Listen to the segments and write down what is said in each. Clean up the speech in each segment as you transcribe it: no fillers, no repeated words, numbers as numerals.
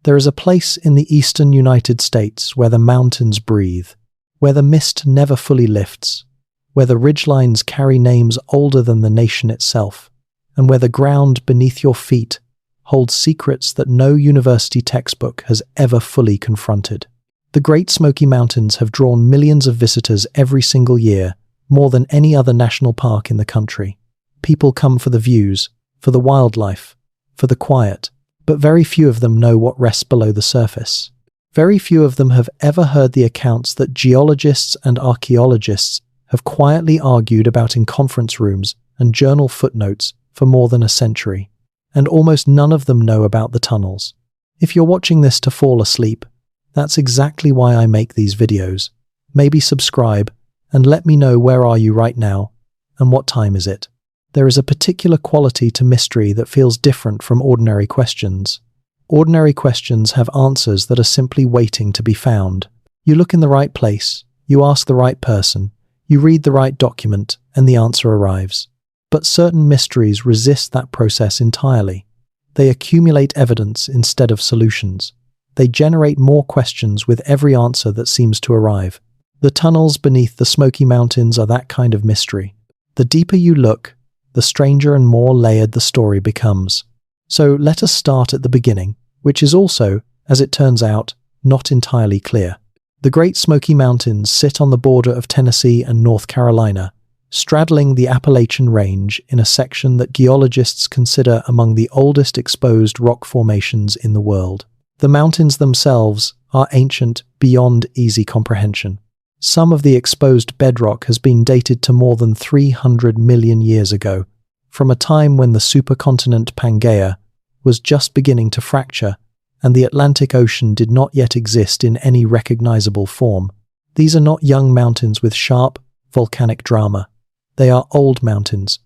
There is a place in the eastern United States where the mountains breathe, where the mist never fully lifts, where the ridgelines carry names older than the nation itself, and where the ground beneath your feet holds secrets that no university textbook has ever fully confronted. The Great Smoky Mountains have drawn millions of visitors every single year, more than any other national park in the country. People come for the views, for the wildlife, for the quiet, but very few of them know what rests below the surface. Very few of them have ever heard the accounts that geologists and archaeologists have quietly argued about in conference rooms and journal footnotes for more than a century. And almost none of them know about the tunnels. If you're watching this to fall asleep, that's exactly why I make these videos. Maybe subscribe and let me know where are you right now and what time is it. There is a particular quality to mystery that feels different from ordinary questions. Ordinary questions have answers that are simply waiting to be found. You look in the right place, you ask the right person, you read the right document, and the answer arrives. But certain mysteries resist that process entirely. They accumulate evidence instead of solutions. They generate more questions with every answer that seems to arrive. The tunnels beneath the Smoky Mountains are that kind of mystery. The deeper you look, the stranger and more layered the story becomes. So let us start at the beginning, which is also, as it turns out, not entirely clear. The Great Smoky Mountains sit on the border of Tennessee and North Carolina, straddling the Appalachian Range in a section that geologists consider among the oldest exposed rock formations in the world. The mountains themselves are ancient beyond easy comprehension. Some of the exposed bedrock has been dated to more than 300 million years ago, from a time when the supercontinent Pangaea was just beginning to fracture and the Atlantic Ocean did not yet exist in any recognizable form. These are not young mountains with sharp, volcanic drama. They are old mountains,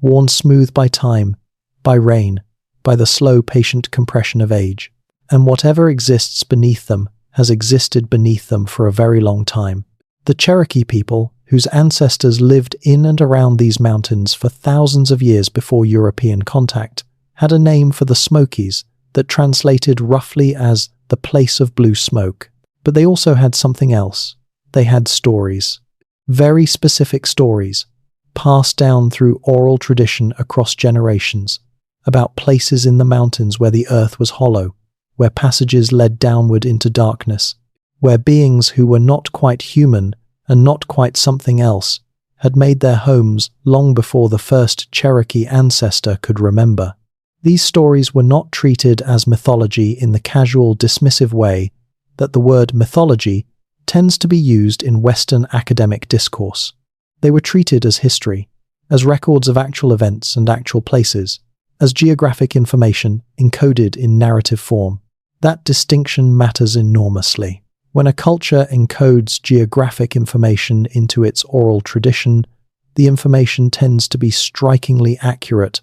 worn smooth by time, by rain, by the slow, patient compression of age. And whatever exists beneath them has existed beneath them for a very long time. The Cherokee people, whose ancestors lived in and around these mountains for thousands of years before European contact, had a name for the Smokies that translated roughly as the place of blue smoke. But they also had something else. They had stories. Very specific stories, passed down through oral tradition across generations, about places in the mountains where the earth was hollow, where passages led downward into darkness, where beings who were not quite human and not quite something else had made their homes long before the first Cherokee ancestor could remember. These stories were not treated as mythology in the casual, dismissive way that the word mythology tends to be used in Western academic discourse. They were treated as history, as records of actual events and actual places, as geographic information encoded in narrative form. That distinction matters enormously. When a culture encodes geographic information into its oral tradition, the information tends to be strikingly accurate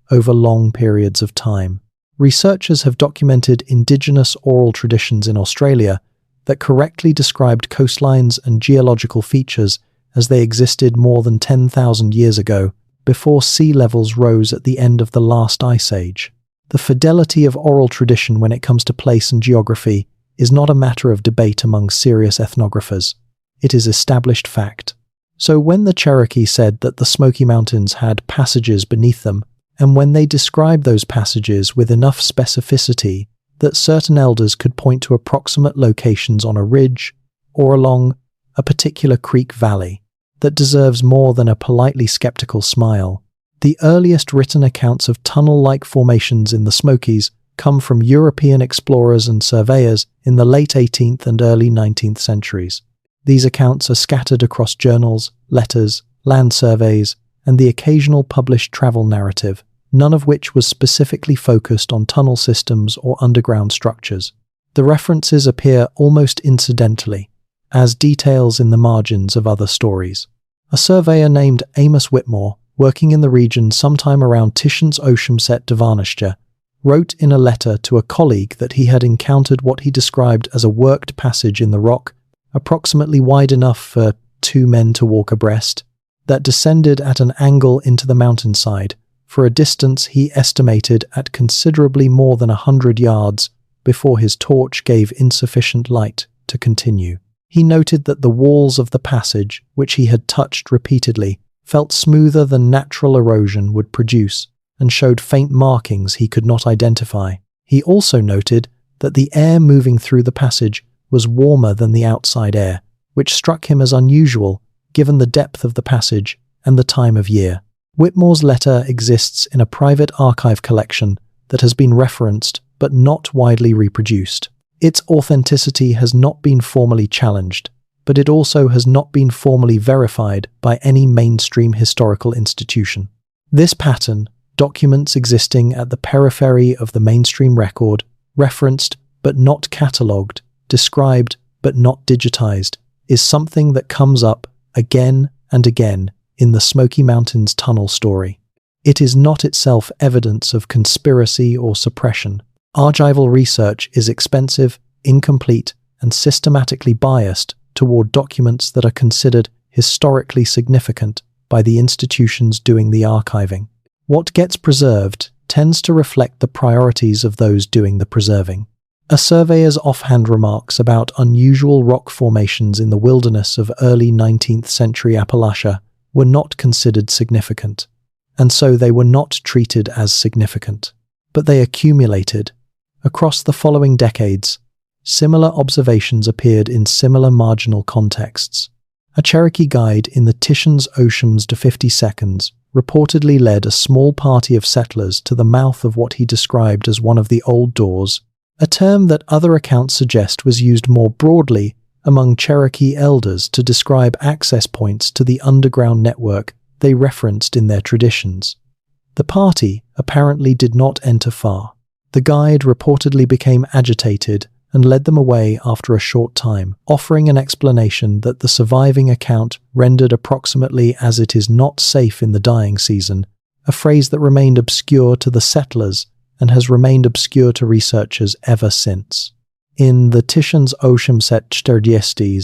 over long periods of time. Researchers have documented indigenous oral traditions in Australia that correctly described coastlines and geological features as they existed more than 10,000 years ago, before sea levels rose at the end of the last ice age. The fidelity of oral tradition when it comes to place and geography is not a matter of debate among serious ethnographers. It is established fact. So when the Cherokee said that the Smoky Mountains had passages beneath them, and when they described those passages with enough specificity that certain elders could point to approximate locations on a ridge or along a particular creek valley that deserves more than a politely skeptical smile. The earliest written accounts of tunnel-like formations in the Smokies come from European explorers and surveyors in the late 18th and early 19th centuries. These accounts are scattered across journals, letters, land surveys, and the occasional published travel narrative, none of which was specifically focused on tunnel systems or underground structures. The references appear almost incidentally, as details in the margins of other stories. A surveyor named Amos Whitmore, working in the region sometime around Tishant's Oceanset Devanishcha, wrote in a letter to a colleague that he had encountered what he described as a worked passage in the rock, approximately wide enough for 2 men to walk abreast, that descended at an angle into the mountainside, for a distance he estimated at considerably more than 100 yards before his torch gave insufficient light to continue. He noted that the walls of the passage, which he had touched repeatedly, felt smoother than natural erosion would produce and showed faint markings he could not identify. He also noted that the air moving through the passage was warmer than the outside air, which struck him as unusual given the depth of the passage and the time of year. Whitmore's letter exists in a private archive collection that has been referenced but not widely reproduced. Its authenticity has not been formally challenged, but it also has not been formally verified by any mainstream historical institution. This pattern, documents existing at the periphery of the mainstream record, referenced but not catalogued, described but not digitized, is something that comes up again and again in the Smoky Mountains tunnel story. It is not itself evidence of conspiracy or suppression. Archival research is expensive, incomplete, and systematically biased toward documents that are considered historically significant by the institutions doing the archiving. What gets preserved tends to reflect the priorities of those doing the preserving. A surveyor's offhand remarks about unusual rock formations in the wilderness of early 19th century Appalachia were not considered significant, and so they were not treated as significant. But they accumulated. Across the following decades, similar observations appeared in similar marginal contexts. A Cherokee guide in the Titian's Oceans to 50 Seconds reportedly led a small party of settlers to the mouth of what he described as one of the old doors, a term that other accounts suggest was used more broadly among Cherokee elders to describe access points to the underground network they referenced in their traditions. The party apparently did not enter far. The guide reportedly became agitated and led them away after a short time, offering an explanation that the surviving account rendered approximately as it is not safe in the dying season, a phrase that remained obscure to the settlers and has remained obscure to researchers ever since. In the Titian's Oceans to 40,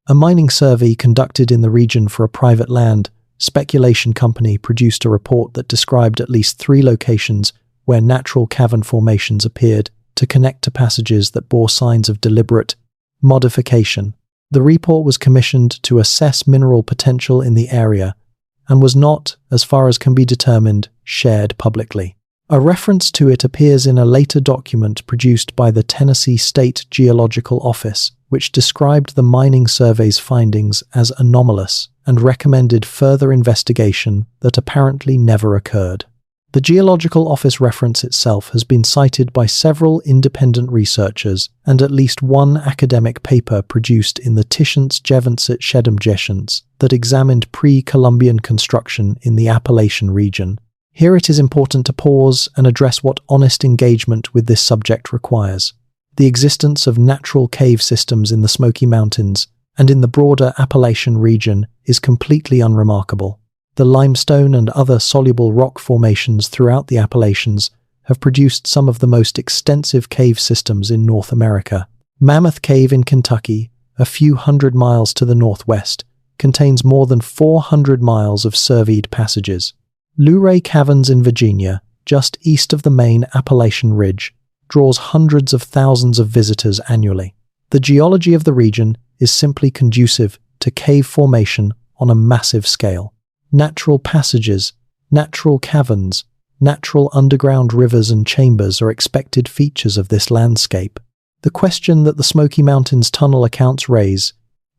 a mining survey conducted in the region for a private land speculation company produced a report that described at least 3 locations where natural cavern formations appeared to connect to passages that bore signs of deliberate modification. The report was commissioned to assess mineral potential in the area and was not, as far as can be determined, shared publicly. A reference to it appears in a later document produced by the Tennessee State Geological Office, which described the mining survey's findings as anomalous and recommended further investigation that apparently never occurred. The Geological Office reference itself has been cited by several independent researchers and at least one academic paper produced in the Titian's Jevensit Shedemgestions that examined pre-Columbian construction in the Appalachian region. Here it is important to pause and address what honest engagement with this subject requires. The existence of natural cave systems in the Smoky Mountains and in the broader Appalachian region is completely unremarkable. The limestone and other soluble rock formations throughout the Appalachians have produced some of the most extensive cave systems in North America. Mammoth Cave in Kentucky, a few hundred miles to the northwest, contains more than 400 miles of surveyed passages. Luray Caverns in Virginia, just east of the main Appalachian Ridge, draws hundreds of thousands of visitors annually. The geology of the region is simply conducive to cave formation on a massive scale. Natural passages, natural caverns, natural underground rivers and chambers are expected features of this landscape. The question that the Smoky Mountains tunnel accounts raise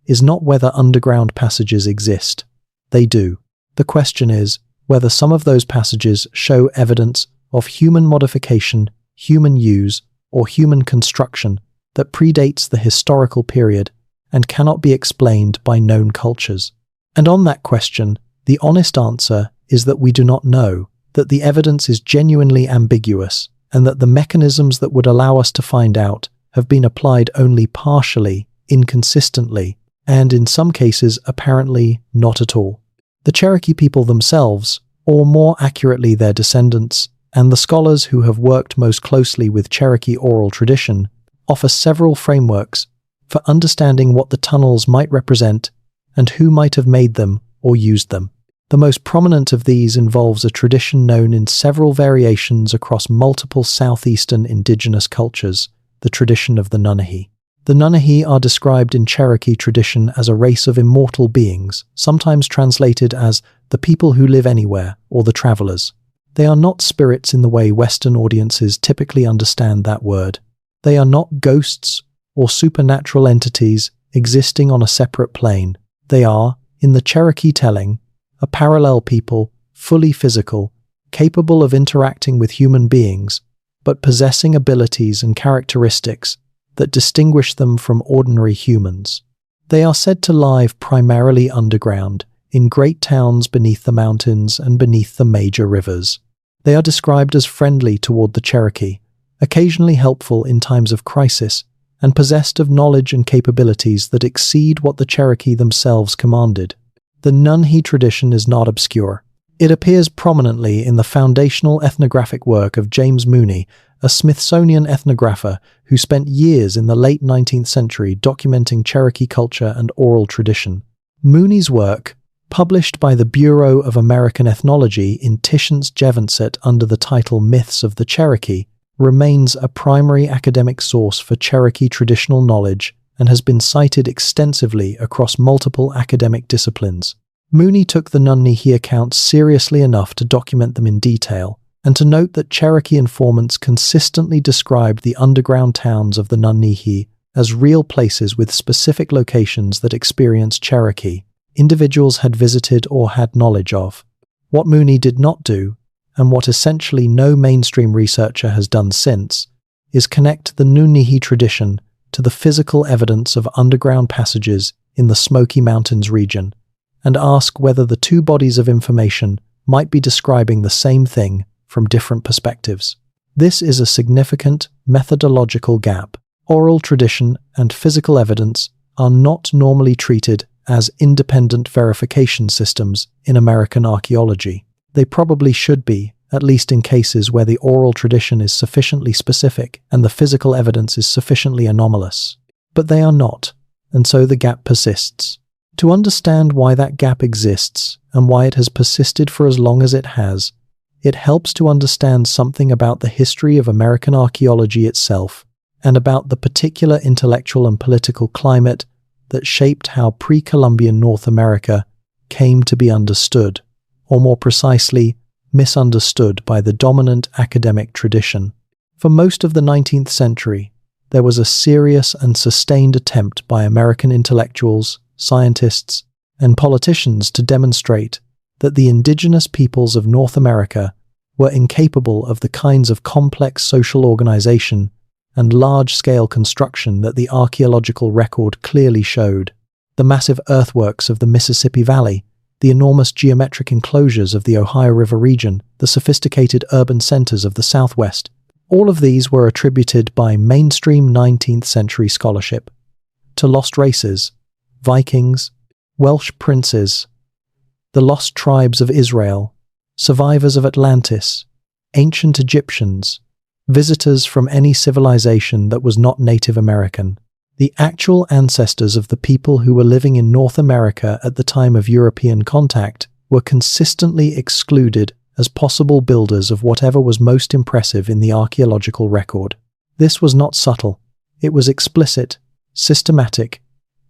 is not whether underground passages exist. They do. The question is whether some of those passages show evidence of human modification, human use, or human construction that predates the historical period and cannot be explained by known cultures. And on that question, the honest answer is that we do not know, that the evidence is genuinely ambiguous, and that the mechanisms that would allow us to find out have been applied only partially, inconsistently, and in some cases apparently not at all. The Cherokee people themselves, or more accurately their descendants, and the scholars who have worked most closely with Cherokee oral tradition, offer several frameworks for understanding what the tunnels might represent and who might have made them or used them. The most prominent of these involves a tradition known in several variations across multiple southeastern indigenous cultures the tradition of the Nunihi. The Nunihi are described in Cherokee tradition as a race of immortal beings, sometimes translated as the people who live anywhere or the travelers. They are not spirits in the way Western audiences typically understand that word. They are not ghosts or supernatural entities existing on a separate plane. They are, in the Cherokee telling, a parallel people, fully physical, capable of interacting with human beings, but possessing abilities and characteristics that distinguish them from ordinary humans. They are said to live primarily underground, in great towns beneath the mountains and beneath the major rivers. They are described as friendly toward the Cherokee, occasionally helpful in times of crisis, and possessed of knowledge and capabilities that exceed what the Cherokee themselves commanded. The Nunihi tradition is not obscure. It appears prominently in the foundational ethnographic work of James Mooney, a Smithsonian ethnographer who spent years in the late 19th century documenting Cherokee culture and oral tradition. Mooney's work, published by the Bureau of American Ethnology in Titian's Jevonset under the title Myths of the Cherokee, remains a primary academic source for Cherokee traditional knowledge and has been cited extensively across multiple academic disciplines. Mooney took the Nunihi accounts seriously enough to document them in detail, and to note that Cherokee informants consistently described the underground towns of the Nunihi as real places with specific locations that experienced Cherokee, individuals had visited or had knowledge of. What Mooney did not do, and what essentially no mainstream researcher has done since, is connect the Nunihi tradition to the physical evidence of underground passages in the Smoky Mountains region, and ask whether the two bodies of information might be describing the same thing from different perspectives. This is a significant methodological gap. Oral tradition and physical evidence are not normally treated as independent verification systems in American archaeology. They probably should be, at least in cases where the oral tradition is sufficiently specific and the physical evidence is sufficiently anomalous. But they are not, and so the gap persists. To understand why that gap exists and why it has persisted for as long as it has, it helps to understand something about the history of American archaeology itself and about the particular intellectual and political climate that shaped how pre-Columbian North America came to be understood, or more precisely, misunderstood by the dominant academic tradition. For most of the 19th century, there was a serious and sustained attempt by American intellectuals, scientists, and politicians to demonstrate that the indigenous peoples of North America were incapable of the kinds of complex social organization and large-scale construction that the archaeological record clearly showed. The massive earthworks of the Mississippi Valley, the enormous geometric enclosures of the Ohio River region, the sophisticated urban centers of the Southwest, all of these were attributed by mainstream 19th century scholarship to lost races, Vikings, Welsh princes, the lost tribes of Israel, survivors of Atlantis, ancient Egyptians, visitors from any civilization that was not Native American. The actual ancestors of the people who were living in North America at the time of European contact were consistently excluded as possible builders of whatever was most impressive in the archaeological record. This was not subtle. It was explicit, systematic,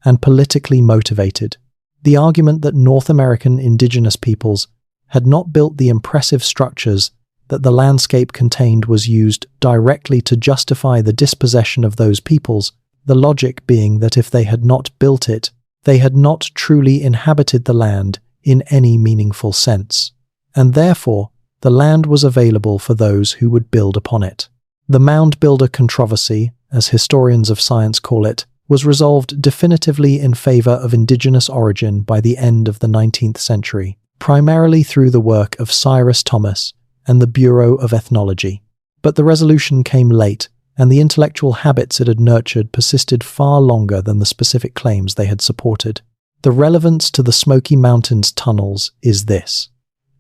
and politically motivated. The argument that North American indigenous peoples had not built the impressive structures that the landscape contained was used directly to justify the dispossession of those peoples, the logic being that if they had not built it, they had not truly inhabited the land in any meaningful sense, and therefore the land was available for those who would build upon it. The mound builder controversy, as historians of science call it, was resolved definitively in favor of indigenous origin by the end of the 19th century, primarily through the work of Cyrus Thomas and the Bureau of Ethnology. But the resolution came late, and the intellectual habits it had nurtured persisted far longer than the specific claims they had supported. The relevance to the Smoky Mountains tunnels is this.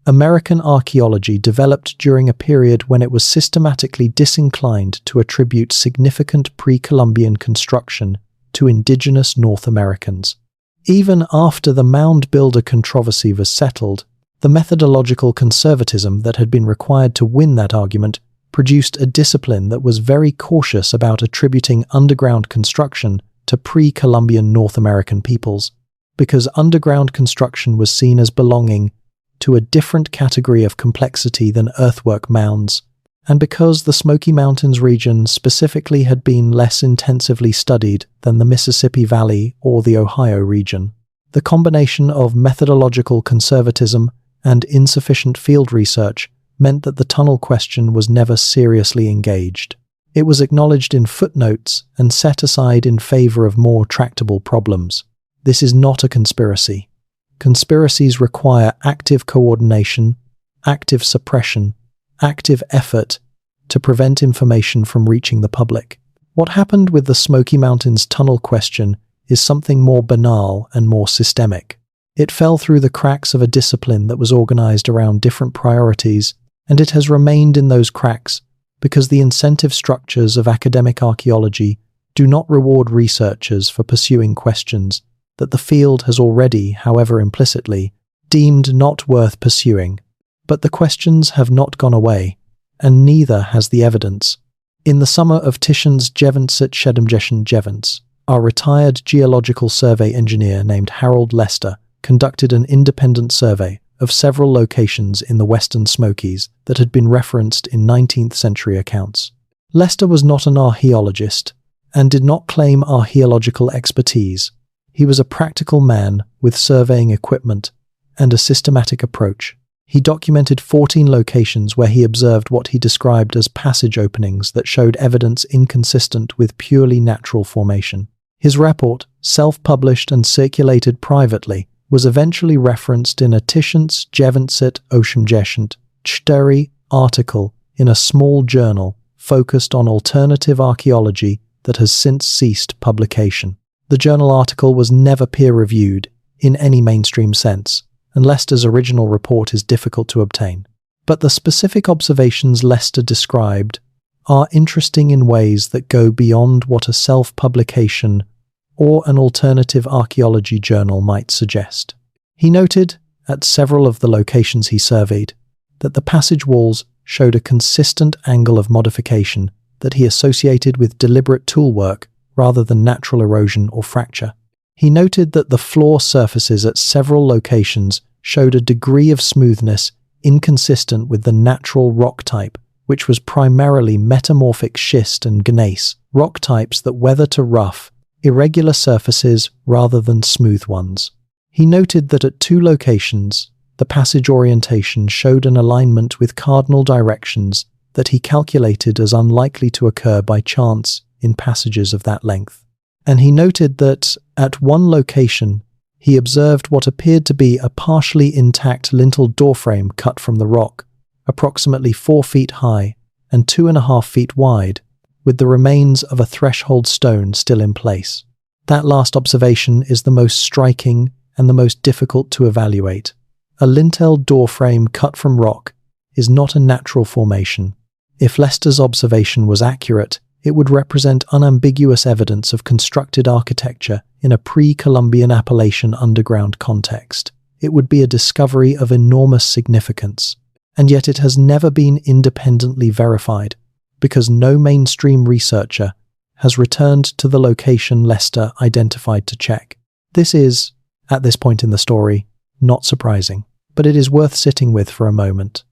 American archaeology developed during a period when it was systematically disinclined to attribute significant pre-Columbian construction to indigenous North Americans. Even after the mound builder controversy was settled, the methodological conservatism that had been required to win that argument produced a discipline that was very cautious about attributing underground construction to pre-Columbian North American peoples, because underground construction was seen as belonging to a different category of complexity than earthwork mounds, and because the Smoky Mountains region specifically had been less intensively studied than the Mississippi Valley or the Ohio region. The combination of methodological conservatism and insufficient field research meant that the tunnel question was never seriously engaged. It was acknowledged in footnotes and set aside in favor of more tractable problems. This is not a conspiracy. Conspiracies require active coordination, active suppression, active effort to prevent information from reaching the public. What happened with the Smoky Mountains tunnel question is something more banal and more systemic. It fell through the cracks of a discipline that was organized around different priorities, and it has remained in those cracks because the incentive structures of academic archaeology do not reward researchers for pursuing questions that the field has already, however implicitly, deemed not worth pursuing. But the questions have not gone away, and neither has the evidence. In the summer of Tishans Jeventsit Shedemjeshan Jevents, our retired geological survey engineer named Harold Lester conducted an independent survey of several locations in the Western Smokies that had been referenced in 19th century accounts. Lester was not an archaeologist and did not claim archaeological expertise. He was a practical man with surveying equipment and a systematic approach. He documented 14 locations where he observed what he described as passage openings that showed evidence inconsistent with purely natural formation. His report, self-published and circulated privately, was eventually referenced in a Tishans Jeventsit Oshemjeshant Chteri article in a small journal focused on alternative archaeology that has since ceased publication. The journal article was never peer-reviewed in any mainstream sense, and Lester's original report is difficult to obtain. But the specific observations Lester described are interesting in ways that go beyond what a self-publication or an alternative archaeology journal might suggest. He noted, at several of the locations he surveyed, that the passage walls showed a consistent angle of modification that he associated with deliberate tool work rather than natural erosion or fracture. He noted that the floor surfaces at several locations showed a degree of smoothness inconsistent with the natural rock type, which was primarily metamorphic schist and gneiss, rock types that weather to rough, irregular surfaces rather than smooth ones. He noted that at 2 locations, the passage orientation showed an alignment with cardinal directions that he calculated as unlikely to occur by chance in passages of that length. And he noted that, at one location, he observed what appeared to be a partially intact lintel doorframe cut from the rock, approximately 4 feet high and 2.5 feet wide, with the remains of a threshold stone still in place. That last observation is the most striking and the most difficult to evaluate. A lintel doorframe cut from rock is not a natural formation. If Lester's observation was accurate, it would represent unambiguous evidence of constructed architecture in a pre-Columbian Appalachian underground context. It would be a discovery of enormous significance, and yet it has never been independently verified, because no mainstream researcher has returned to the location Lester identified to check. This is, at this point in the story, not surprising, but it is worth sitting with for a moment.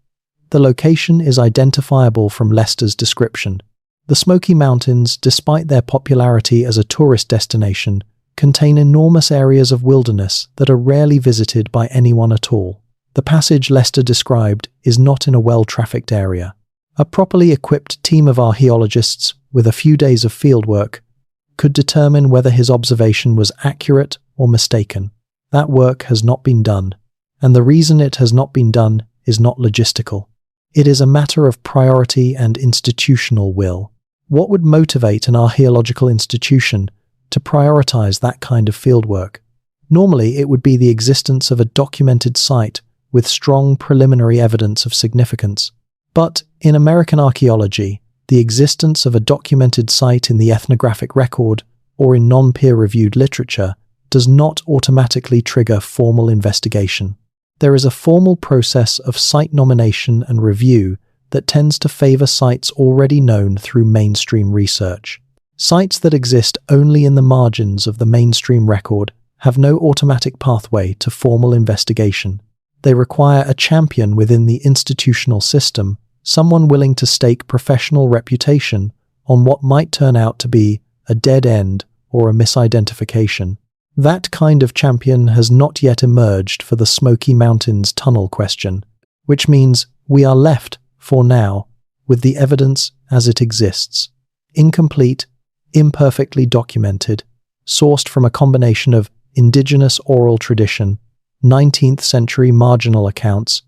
The location is identifiable from Lester's description. The Smoky Mountains, despite their popularity as a tourist destination, contain enormous areas of wilderness that are rarely visited by anyone at all. The passage Lester described is not in a well-trafficked area. A properly equipped team of archaeologists with a few days of fieldwork could determine whether his observation was accurate or mistaken. That work has not been done, and the reason it has not been done is not logistical. It is a matter of priority and institutional will. What would motivate an archaeological institution to prioritize that kind of fieldwork? Normally, it would be the existence of a documented site with strong preliminary evidence of significance. But in American archaeology, the existence of a documented site in the ethnographic record or in non-peer-reviewed literature does not automatically trigger formal investigation. There is a formal process of site nomination and review that tends to favor sites already known through mainstream research. Sites that exist only in the margins of the mainstream record have no automatic pathway to formal investigation. They require a champion within the institutional system, someone willing to stake professional reputation on what might turn out to be a dead end or a misidentification. That kind of champion has not yet emerged for the Smoky Mountains tunnel question, which means we are left, for now, with the evidence as it exists. Incomplete, imperfectly documented, sourced from a combination of indigenous oral tradition, 19th century marginal accounts,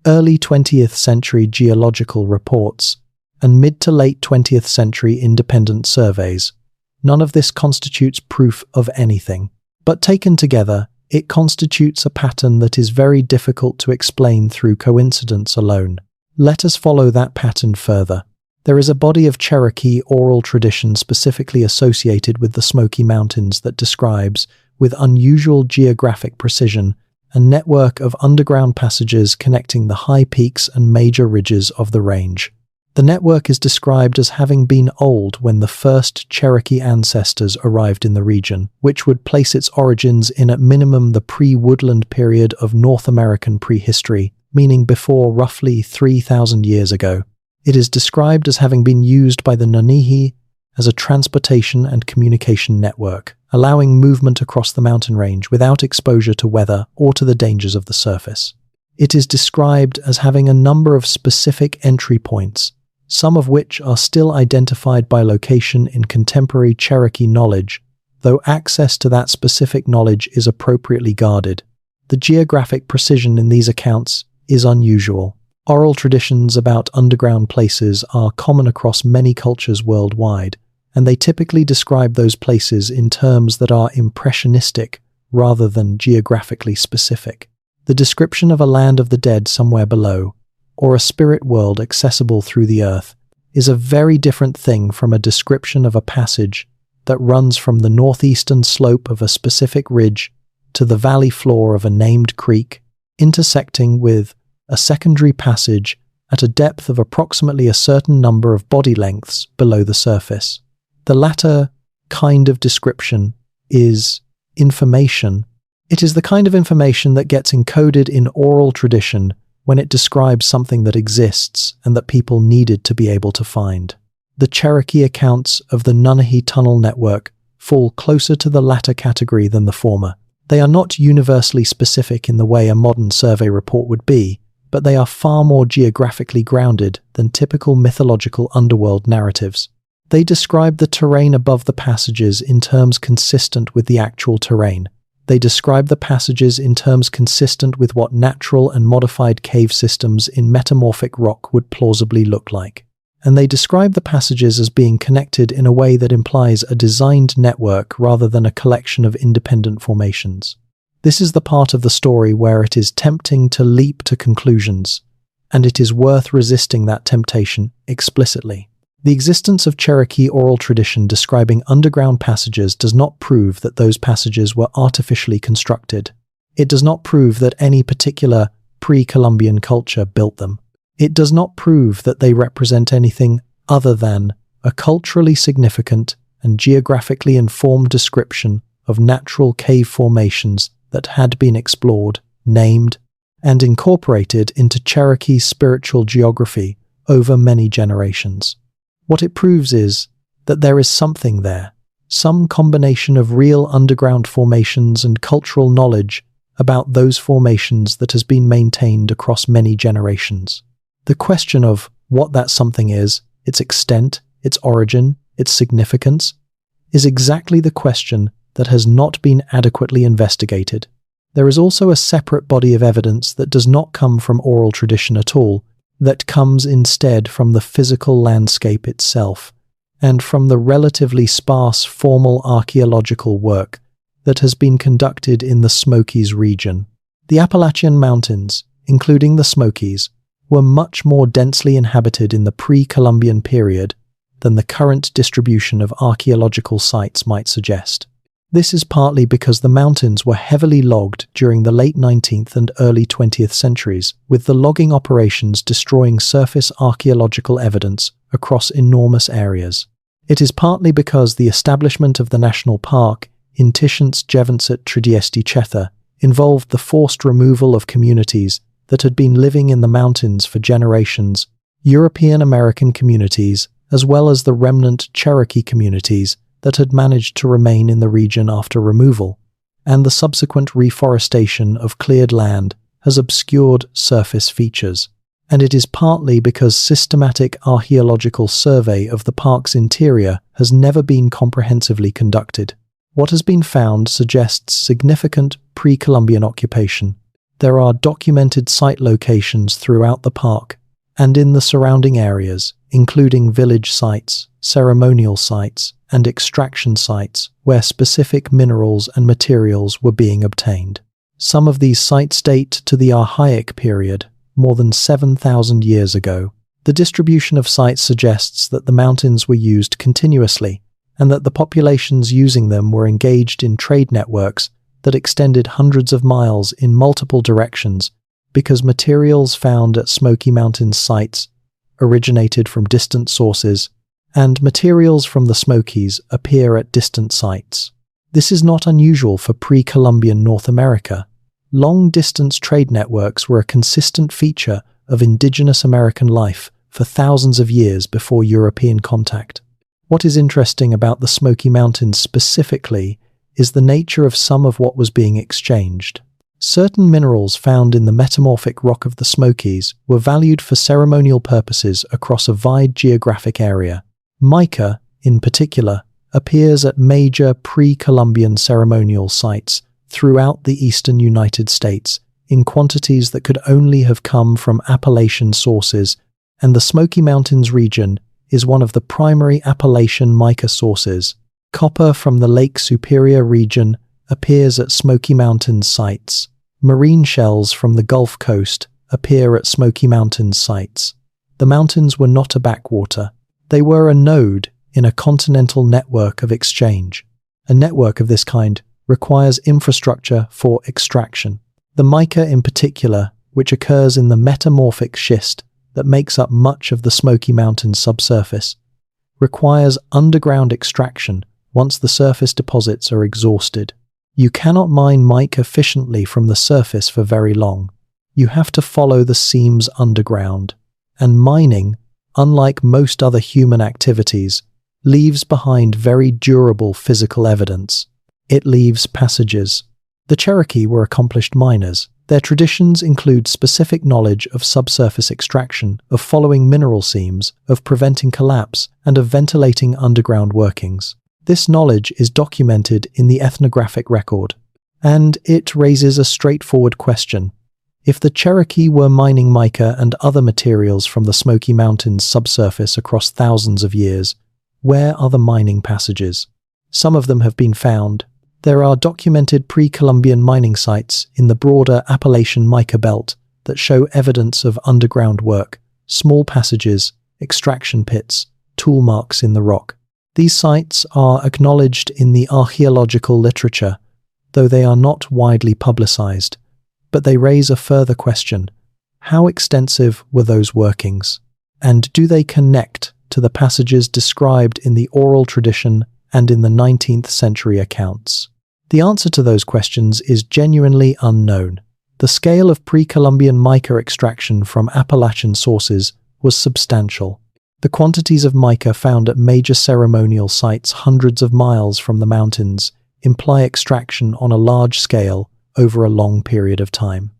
early 20th century geological reports, and mid to late 20th century independent surveys. None of this constitutes proof of anything. But taken together, it constitutes a pattern that is very difficult to explain through coincidence alone. Let us follow that pattern further. There is a body of Cherokee oral tradition specifically associated with the Smoky Mountains that describes, with unusual geographic precision, a network of underground passages connecting the high peaks and major ridges of the range. The network is described as having been old when the first Cherokee ancestors arrived in the region, which would place its origins in at minimum the pre-woodland period of North American prehistory, meaning before roughly 3,000 years ago. It is described as having been used by the Nunihi as a transportation and communication network, allowing movement across the mountain range without exposure to weather or to the dangers of the surface. It is described as having a number of specific entry points, some of which are still identified by location in contemporary Cherokee knowledge, though access to that specific knowledge is appropriately guarded. The geographic precision in these accounts is unusual. Oral traditions about underground places are common across many cultures worldwide, and they typically describe those places in terms that are impressionistic rather than geographically specific. The description of a land of the dead somewhere below, or a spirit world accessible through the earth, is a very different thing from a description of a passage that runs from the northeastern slope of a specific ridge to the valley floor of a named creek, intersecting with a secondary passage at a depth of approximately a certain number of body lengths below the surface. The latter kind of description is information. It is the kind of information that gets encoded in oral tradition when it describes something that exists and that people needed to be able to find. The Cherokee accounts of the Nunihi tunnel network fall closer to the latter category than the former. They are not universally specific in the way a modern survey report would be, but they are far more geographically grounded than typical mythological underworld narratives. They describe the terrain above the passages in terms consistent with the actual terrain. They describe the passages in terms consistent with what natural and modified cave systems in metamorphic rock would plausibly look like. And they describe the passages as being connected in a way that implies a designed network rather than a collection of independent formations. This is the part of the story where it is tempting to leap to conclusions, and it is worth resisting that temptation explicitly. The existence of Cherokee oral tradition describing underground passages does not prove that those passages were artificially constructed. It does not prove that any particular pre-Columbian culture built them. It does not prove that they represent anything other than a culturally significant and geographically informed description of natural cave formations that had been explored, named, and incorporated into Cherokee's spiritual geography over many generations. What it proves is that there is something there, some combination of real underground formations and cultural knowledge about those formations that has been maintained across many generations. The question of what that something is, its extent, its origin, its significance, is exactly the question that has not been adequately investigated. There is also a separate body of evidence that does not come from oral tradition at all, that comes instead from the physical landscape itself, and from the relatively sparse formal archaeological work that has been conducted in the Smokies region. The Appalachian Mountains, including the Smokies, were much more densely inhabited in the pre-Columbian period than the current distribution of archaeological sites might suggest. This is partly because the mountains were heavily logged during the late 19th and early 20th centuries, with the logging operations destroying surface archaeological evidence across enormous areas. It is partly because the establishment of the national park in 1937 involved the forced removal of communities that had been living in the mountains for generations, European American communities, as well as the remnant Cherokee communities that had managed to remain in the region after removal, and the subsequent reforestation of cleared land has obscured surface features. And it is partly because systematic archaeological survey of the park's interior has never been comprehensively conducted. What has been found suggests significant pre-Columbian occupation. There are documented site locations throughout the park and in the surrounding areas, including village sites, ceremonial sites, and extraction sites where specific minerals and materials were being obtained. Some of these sites date to the Archaic period, more than 7,000 years ago. The distribution of sites suggests that the mountains were used continuously, and that the populations using them were engaged in trade networks that extended hundreds of miles in multiple directions, because materials found at Smoky Mountains sites originated from distant sources, and materials from the Smokies appear at distant sites. This is not unusual for pre-Columbian North America. Long-distance trade networks were a consistent feature of indigenous American life for thousands of years before European contact. What is interesting about the Smoky Mountains specifically is the nature of some of what was being exchanged. Certain minerals found in the metamorphic rock of the Smokies were valued for ceremonial purposes across a wide geographic area. Mica, in particular, appears at major pre-Columbian ceremonial sites throughout the eastern United States in quantities that could only have come from Appalachian sources, and the Smoky Mountains region is one of the primary Appalachian mica sources. Copper from the Lake Superior region appears at Smoky Mountains sites. Marine shells from the Gulf Coast appear at Smoky Mountains sites. The mountains were not a backwater. They were a node in a continental network of exchange. A network of this kind requires infrastructure for extraction. The mica in particular, which occurs in the metamorphic schist that makes up much of the Smoky Mountains subsurface, requires underground extraction once the surface deposits are exhausted. You cannot mine mica efficiently from the surface for very long. You have to follow the seams underground, and mining, unlike most other human activities, leaves behind very durable physical evidence. It leaves passages. The Cherokee were accomplished miners. Their traditions include specific knowledge of subsurface extraction, of following mineral seams, of preventing collapse, and of ventilating underground workings. This knowledge is documented in the ethnographic record, and it raises a straightforward question. If the Cherokee were mining mica and other materials from the Smoky Mountains subsurface across thousands of years, where are the mining passages? Some of them have been found. There are documented pre-Columbian mining sites in the broader Appalachian mica belt that show evidence of underground work, small passages, extraction pits, tool marks in the rock. These sites are acknowledged in the archaeological literature, though they are not widely publicized. But they raise a further question. How extensive were those workings? And do they connect to the passages described in the oral tradition and in the 19th century accounts? The answer to those questions is genuinely unknown. The scale of pre-Columbian mica extraction from Appalachian sources was substantial. The quantities of mica found at major ceremonial sites hundreds of miles from the mountains imply extraction on a large scale over a long period of time.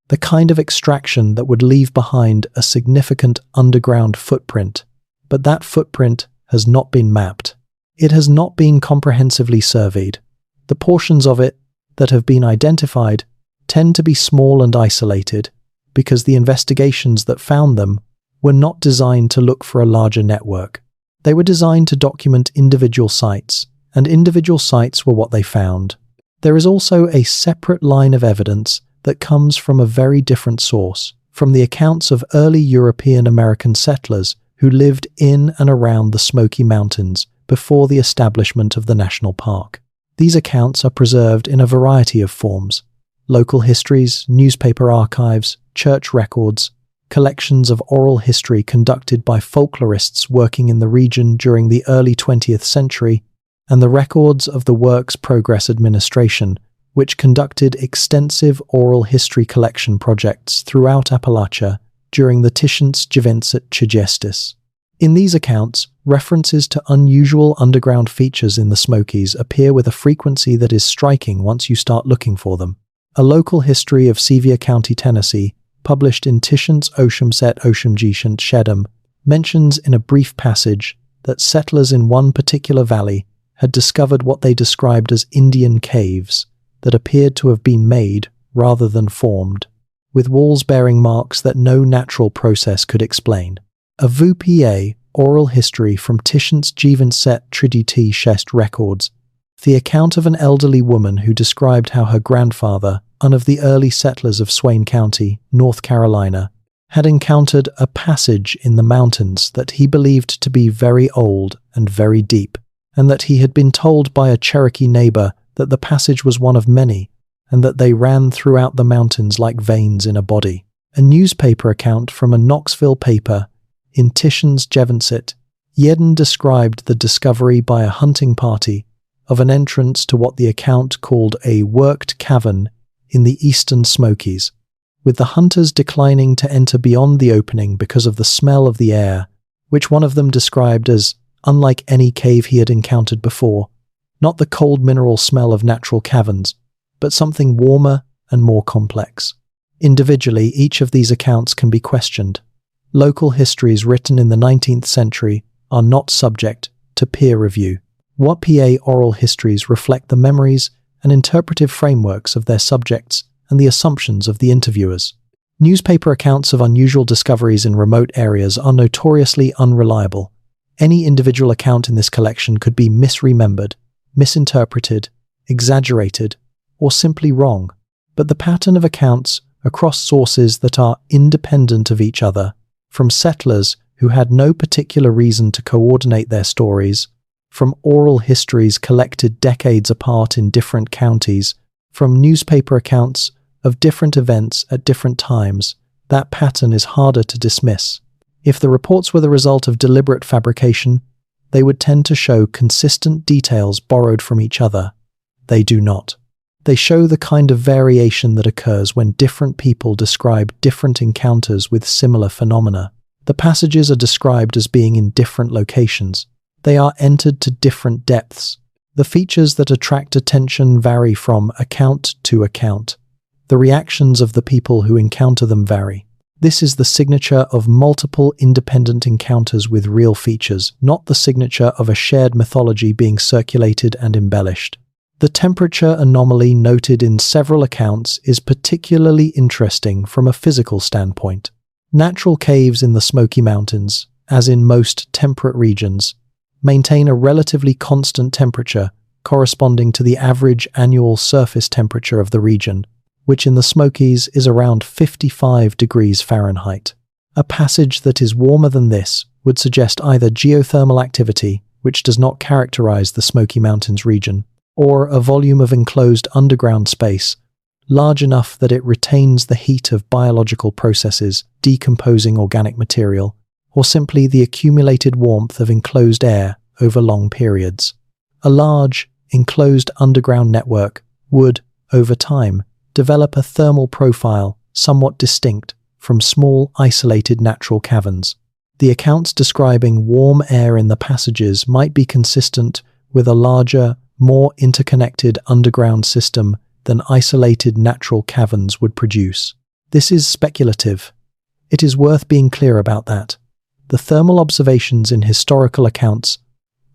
The kind of extraction that would leave behind a significant underground footprint, but that footprint has not been mapped. It has not been comprehensively surveyed. The portions of it that have been identified tend to be small and isolated because the investigations that found them were not designed to look for a larger network. They were designed to document individual sites, and individual sites were what they found. There is also a separate line of evidence that comes from a very different source, from the accounts of early European American settlers who lived in and around the Smoky Mountains before the establishment of the national park. These accounts are preserved in a variety of forms: local histories, newspaper archives, church records, collections of oral history conducted by folklorists working in the region during the early 20th century, and the records of the Works Progress Administration, which conducted extensive oral history collection projects throughout Appalachia during the Tishnts In these accounts, references to unusual underground features in the Smokies appear with a frequency that is striking once you start looking for them. A local history of Sevier County, Tennessee, published in Tishnts Shedem, mentions in a brief passage that settlers in one particular valley had discovered what they described as Indian caves that appeared to have been made rather than formed, with walls bearing marks that no natural process could explain. A VPA oral history from Tishnts Shest records the account of an elderly woman who described how her grandfather, one of the early settlers of Swain County, North Carolina, had encountered a passage in the mountains that he believed to be very old and very deep, and that he had been told by a Cherokee neighbor that the passage was one of many, and that they ran throughout the mountains like veins in a body. A newspaper account from a Knoxville paper in Tishnts Jeden described the discovery by a hunting party of an entrance to what the account called a worked cavern in the eastern Smokies, with the hunters declining to enter beyond the opening because of the smell of the air, which one of them described as unlike any cave he had encountered before, not the cold mineral smell of natural caverns, but something warmer and more complex. Individually, each of these accounts can be questioned. Local histories written in the 19th century are not subject to peer review. WPA oral histories reflect the memories and interpretive frameworks of their subjects and the assumptions of the interviewers. Newspaper accounts of unusual discoveries in remote areas are notoriously unreliable. Any individual account in this collection could be misremembered, misinterpreted, exaggerated, or simply wrong. But the pattern of accounts across sources that are independent of each other, from settlers who had no particular reason to coordinate their stories, from oral histories collected decades apart in different counties, from newspaper accounts of different events at different times, that pattern is harder to dismiss. If the reports were the result of deliberate fabrication, they would tend to show consistent details borrowed from each other. They do not. They show the kind of variation that occurs when different people describe different encounters with similar phenomena. The passages are described as being in different locations. They are entered to different depths. The features that attract attention vary from account to account. The reactions of the people who encounter them vary. This is the signature of multiple independent encounters with real features, not the signature of a shared mythology being circulated and embellished. The temperature anomaly noted in several accounts is particularly interesting from a physical standpoint. Natural caves in the Smoky Mountains, as in most temperate regions, maintain a relatively constant temperature corresponding to the average annual surface temperature of the region, which in the Smokies is around 55 degrees Fahrenheit. A passage that is warmer than this would suggest either geothermal activity, which does not characterize the Smoky Mountains region, or a volume of enclosed underground space large enough that it retains the heat of biological processes decomposing organic material, or simply the accumulated warmth of enclosed air over long periods. A large, enclosed underground network would, over time, develop a thermal profile somewhat distinct from small, isolated natural caverns. The accounts describing warm air in the passages might be consistent with a larger, more interconnected underground system than isolated natural caverns would produce. This is speculative. It is worth being clear about that. The thermal observations in historical accounts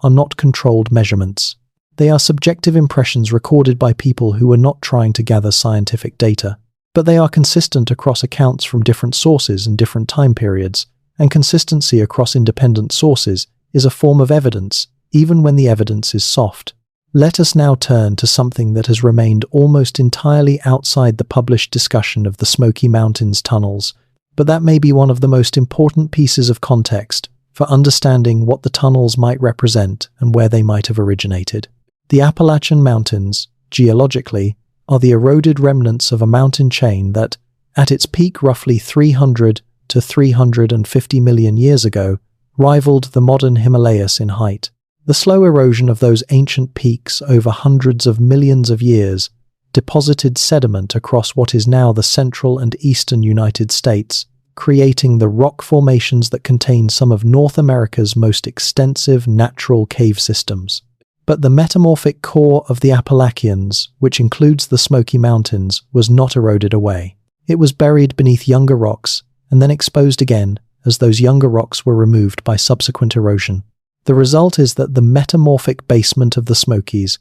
are not controlled measurements. They are subjective impressions recorded by people who were not trying to gather scientific data. But they are consistent across accounts from different sources and different time periods, and consistency across independent sources is a form of evidence, even when the evidence is soft. Let us now turn to something that has remained almost entirely outside the published discussion of the Smoky Mountains tunnels, but that may be one of the most important pieces of context for understanding what the tunnels might represent and where they might have originated. The Appalachian Mountains, geologically, are the eroded remnants of a mountain chain that, at its peak roughly 300 to 350 million years ago, rivaled the modern Himalayas in height. The slow erosion of those ancient peaks over hundreds of millions of years deposited sediment across what is now the central and eastern United States, creating the rock formations that contain some of North America's most extensive natural cave systems. But the metamorphic core of the Appalachians, which includes the Smoky Mountains, was not eroded away. It was buried beneath younger rocks and then exposed again as those younger rocks were removed by subsequent erosion. The result is that the metamorphic basement of the Smokies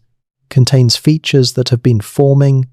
contains features that have been forming,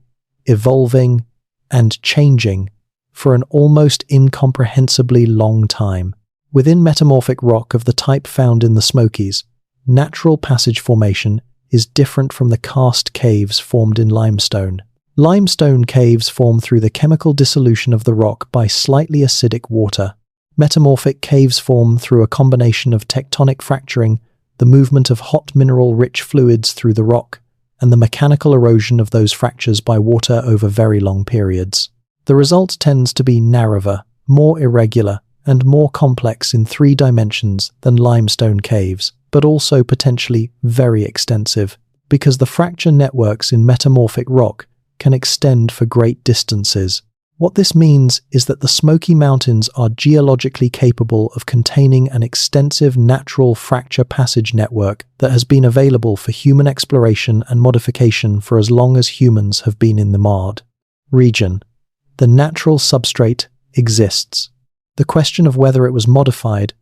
evolving, and changing for an almost incomprehensibly long time. Within metamorphic rock of the type found in the Smokies, natural passage formation is different from the karst caves formed in limestone. Limestone caves form through the chemical dissolution of the rock by slightly acidic water. Metamorphic caves form through a combination of tectonic fracturing, the movement of hot mineral-rich fluids through the rock, and the mechanical erosion of those fractures by water over very long periods. The result tends to be narrower, more irregular, and more complex in 3 dimensions than limestone caves, but also potentially very extensive, because the fracture networks in metamorphic rock can extend for great distances. What this means is that the Smoky Mountains are geologically capable of containing an extensive natural fracture passage network that has been available for human exploration and modification for as long as humans have been in the MARD region. The natural substrate exists. The question of whether it was modified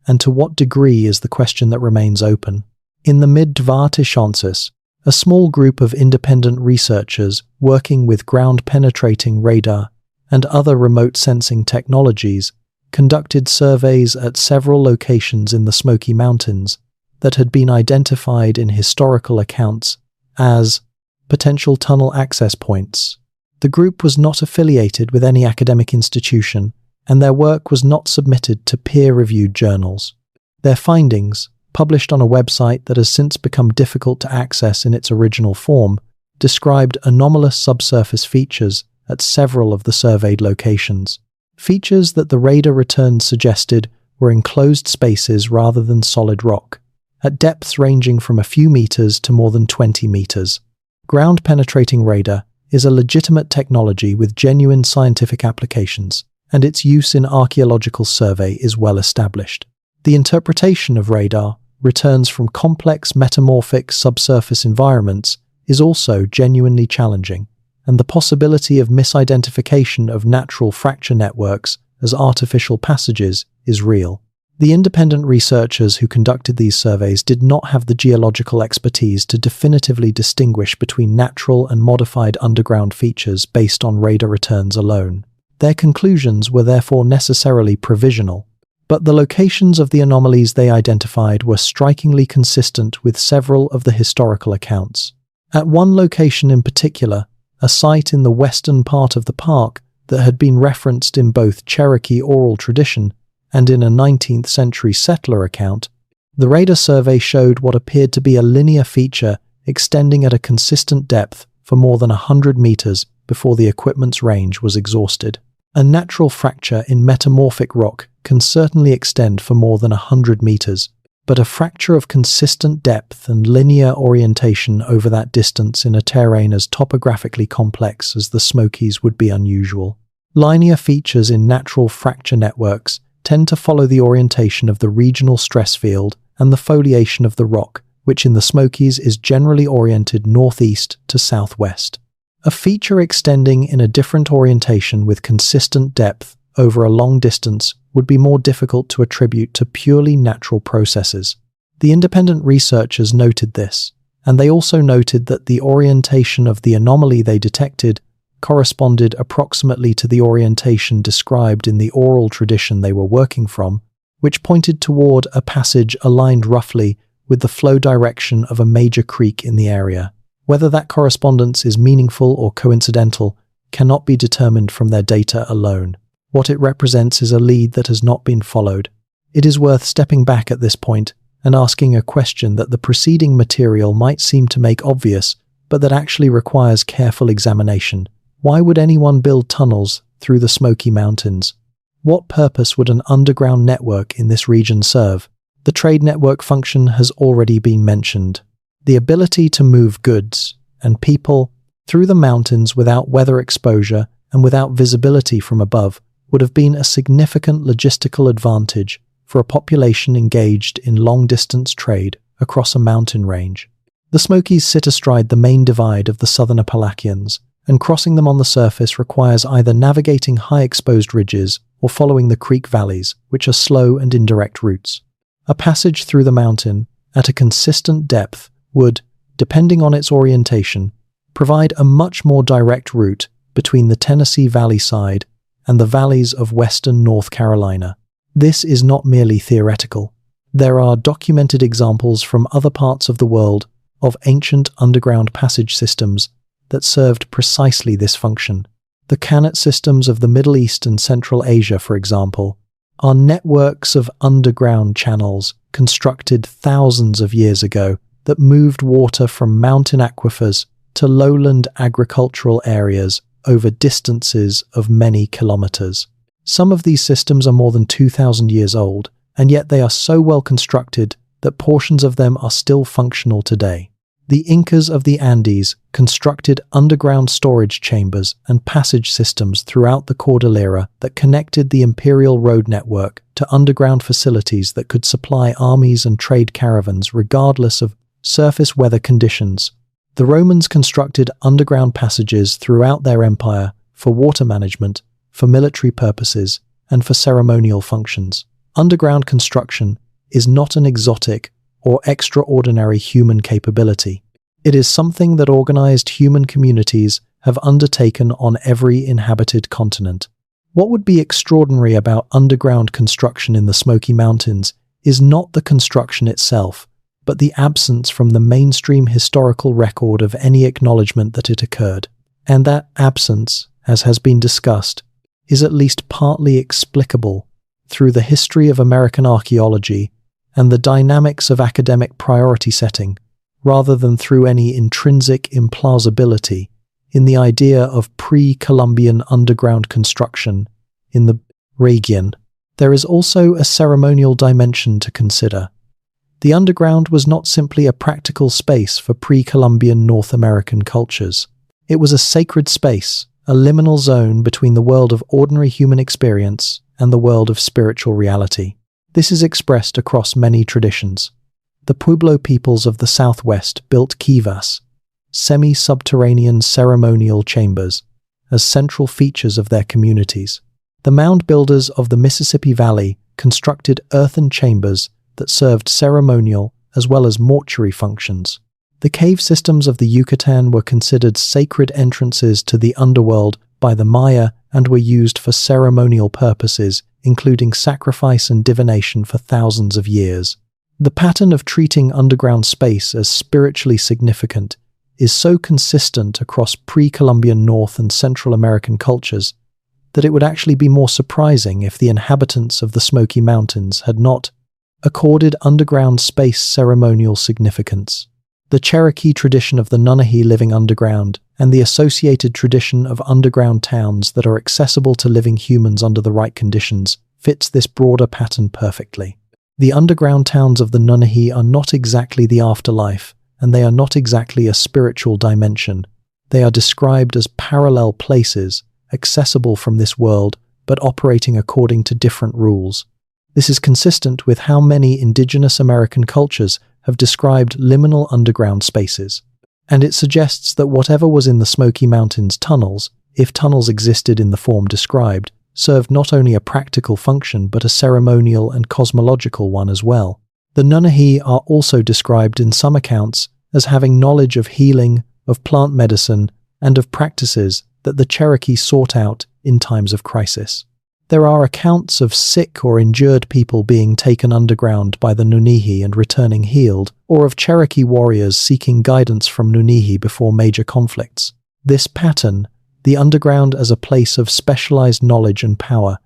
and to what degree is the question that remains open. In the mid-20th, a small group of independent researchers working with ground-penetrating radar and other remote sensing technologies conducted surveys at several locations in the Smoky Mountains that had been identified in historical accounts as potential tunnel access points. The group was not affiliated with any academic institution, and their work was not submitted to peer-reviewed journals. Their findings, published on a website that has since become difficult to access in its original form, described anomalous subsurface features at several of the surveyed locations. Features that the radar returns suggested were enclosed spaces rather than solid rock, at depths ranging from a few meters to more than 20 meters. Ground-penetrating radar is a legitimate technology with genuine scientific applications, and its use in archaeological survey is well established. The interpretation of radar returns from complex metamorphic subsurface environments is also genuinely challenging, and the possibility of misidentification of natural fracture networks as artificial passages is real. The independent researchers who conducted these surveys did not have the geological expertise to definitively distinguish between natural and modified underground features based on radar returns alone. Their conclusions were therefore necessarily provisional, but the locations of the anomalies they identified were strikingly consistent with several of the historical accounts. At one location in particular, a site in the western part of the park that had been referenced in both Cherokee oral tradition and in a 19th century settler account, the radar survey showed what appeared to be a linear feature extending at a consistent depth for more than 100 meters before the equipment's range was exhausted. A natural fracture in metamorphic rock can certainly extend for more than 100 meters, but a fracture of consistent depth and linear orientation over that distance in a terrain as topographically complex as the Smokies would be unusual. Linear features in natural fracture networks tend to follow the orientation of the regional stress field and the foliation of the rock, which in the Smokies is generally oriented northeast to southwest. A feature extending in a different orientation with consistent depth over a long distance would be more difficult to attribute to purely natural processes. The independent researchers noted this, and they also noted that the orientation of the anomaly they detected corresponded approximately to the orientation described in the oral tradition they were working from, which pointed toward a passage aligned roughly with the flow direction of a major creek in the area. Whether that correspondence is meaningful or coincidental cannot be determined from their data alone. What it represents is a lead that has not been followed. It is worth stepping back at this point and asking a question that the preceding material might seem to make obvious, but that actually requires careful examination. Why would anyone build tunnels through the Smoky Mountains? What purpose would an underground network in this region serve? The trade network function has already been mentioned. The ability to move goods and people through the mountains without weather exposure and without visibility from above would have been a significant logistical advantage for a population engaged in long-distance trade across a mountain range. The Smokies sit astride the main divide of the southern Appalachians, and crossing them on the surface requires either navigating high-exposed ridges or following the creek valleys, which are slow and indirect routes. A passage through the mountain at a consistent depth would, depending on its orientation, provide a much more direct route between the Tennessee Valley side and the valleys of western North Carolina. This is not merely theoretical. There are documented examples from other parts of the world of ancient underground passage systems that served precisely this function. The Qanat systems of the Middle East and Central Asia, for example, are networks of underground channels constructed thousands of years ago that moved water from mountain aquifers to lowland agricultural areas over distances of many kilometers. Some of these systems are more than 2,000 years old, and yet they are so well constructed that portions of them are still functional today. The Incas of the Andes constructed underground storage chambers and passage systems throughout the Cordillera that connected the imperial road network to underground facilities that could supply armies and trade caravans regardless of surface weather conditions. The Romans constructed underground passages throughout their empire for water management, for military purposes, and for ceremonial functions. Underground construction is not an exotic or extraordinary human capability. It is something that organized human communities have undertaken on every inhabited continent. What would be extraordinary about underground construction in the Smoky Mountains is not the construction itself, but the absence from the mainstream historical record of any acknowledgement that it occurred. And that absence, as has been discussed, is at least partly explicable through the history of American archaeology and the dynamics of academic priority setting, rather than through any intrinsic implausibility in the idea of pre-Columbian underground construction in the region. There is also a ceremonial dimension to consider. The underground was not simply a practical space for pre-Columbian North American cultures. It was a sacred space, a liminal zone between the world of ordinary human experience and the world of spiritual reality. This is expressed across many traditions. The Pueblo peoples of the Southwest built kivas, semi-subterranean ceremonial chambers, as central features of their communities. The mound builders of the Mississippi Valley constructed earthen chambers that served ceremonial as well as mortuary functions. The cave systems of the Yucatan were considered sacred entrances to the underworld by the Maya and were used for ceremonial purposes, including sacrifice and divination for thousands of years. The pattern of treating underground space as spiritually significant is so consistent across pre-Columbian North and Central American cultures that it would actually be more surprising if the inhabitants of the Smoky Mountains had not accorded underground space ceremonial significance. The Cherokee tradition of the Nunihi living underground and the associated tradition of underground towns that are accessible to living humans under the right conditions fits this broader pattern perfectly. The underground towns of the Nunihi are not exactly the afterlife, and they are not exactly a spiritual dimension. They are described as parallel places, accessible from this world, but operating according to different rules. This is consistent with how many indigenous American cultures have described liminal underground spaces. And it suggests that whatever was in the Smoky Mountains tunnels, if tunnels existed in the form described, served not only a practical function but a ceremonial and cosmological one as well. The Nunihi are also described in some accounts as having knowledge of healing, of plant medicine, and of practices that the Cherokee sought out in times of crisis. There are accounts of sick or injured people being taken underground by the Nunihi and returning healed, or of Cherokee warriors seeking guidance from Nunihi before major conflicts. This pattern, the underground as a place of specialized knowledge and power,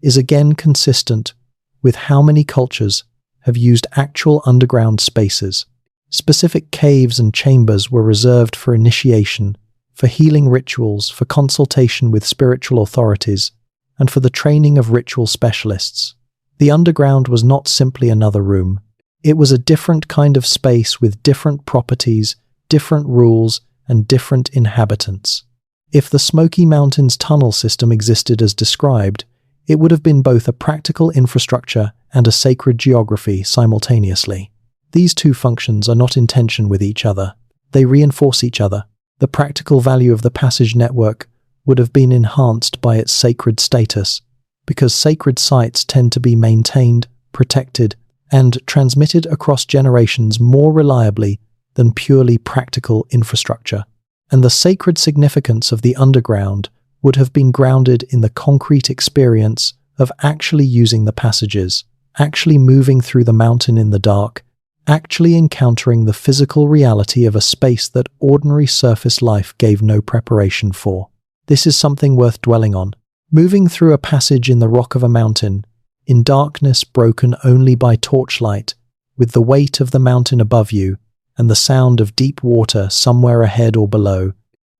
is again consistent with how many cultures have used actual underground spaces. Specific caves and chambers were reserved for initiation, for healing rituals, for consultation with spiritual authorities, and for the training of ritual specialists. The underground was not simply another room. It was a different kind of space with different properties, different rules, and different inhabitants. If the Smoky Mountains tunnel system existed as described, it would have been both a practical infrastructure and a sacred geography simultaneously. These two functions are not in tension with each other. They reinforce each other. The practical value of the passage network would have been enhanced by its sacred status, because sacred sites tend to be maintained, protected, and transmitted across generations more reliably than purely practical infrastructure. And the sacred significance of the underground would have been grounded in the concrete experience of actually using the passages, actually moving through the mountain in the dark, actually encountering the physical reality of a space that ordinary surface life gave no preparation for. This is something worth dwelling on. Moving through a passage in the rock of a mountain, in darkness broken only by torchlight, with the weight of the mountain above you and the sound of deep water somewhere ahead or below,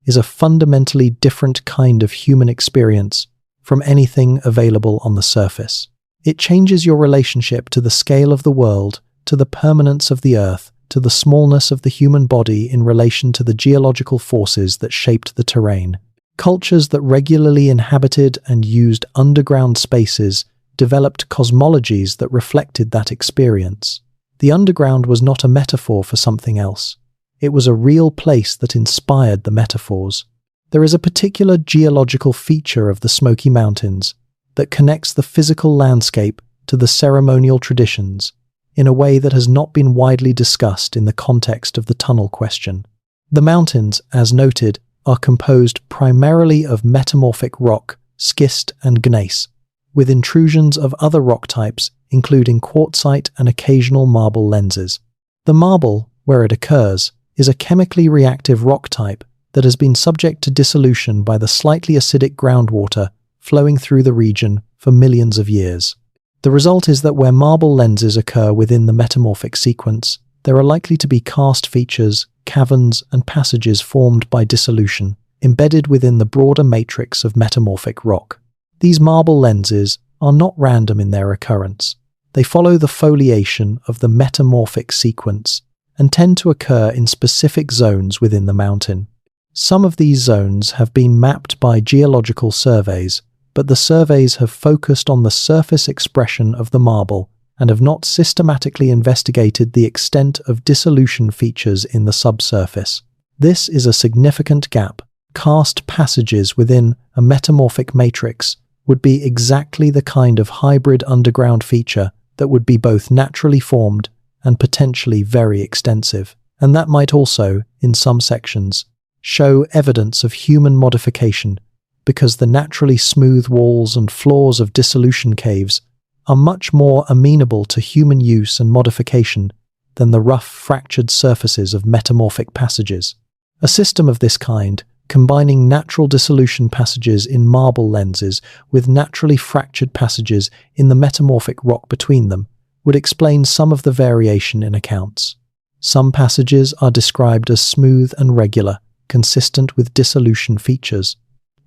is a fundamentally different kind of human experience from anything available on the surface. It changes your relationship to the scale of the world, to the permanence of the earth, to the smallness of the human body in relation to the geological forces that shaped the terrain. Cultures that regularly inhabited and used underground spaces developed cosmologies that reflected that experience. The underground was not a metaphor for something else. It was a real place that inspired the metaphors. There is a particular geological feature of the Smoky Mountains that connects the physical landscape to the ceremonial traditions in a way that has not been widely discussed in the context of the tunnel question. The mountains, as noted, are composed primarily of metamorphic rock, schist and gneiss, with intrusions of other rock types, including quartzite and occasional marble lenses. The marble, where it occurs, is a chemically reactive rock type that has been subject to dissolution by the slightly acidic groundwater flowing through the region for millions of years. The result is that where marble lenses occur within the metamorphic sequence, there are likely to be karst features, caverns, and passages formed by dissolution, embedded within the broader matrix of metamorphic rock. These marble lenses are not random in their occurrence. They follow the foliation of the metamorphic sequence and tend to occur in specific zones within the mountain. Some of these zones have been mapped by geological surveys, but the surveys have focused on the surface expression of the marble and have not systematically investigated the extent of dissolution features in the subsurface. This is a significant gap. Karst passages within a metamorphic matrix would be exactly the kind of hybrid underground feature that would be both naturally formed and potentially very extensive, and that might also, in some sections, show evidence of human modification, because the naturally smooth walls and floors of dissolution caves are much more amenable to human use and modification than the rough, fractured surfaces of metamorphic passages. A system of this kind, combining natural dissolution passages in marble lenses with naturally fractured passages in the metamorphic rock between them, would explain some of the variation in accounts. Some passages are described as smooth and regular, consistent with dissolution features.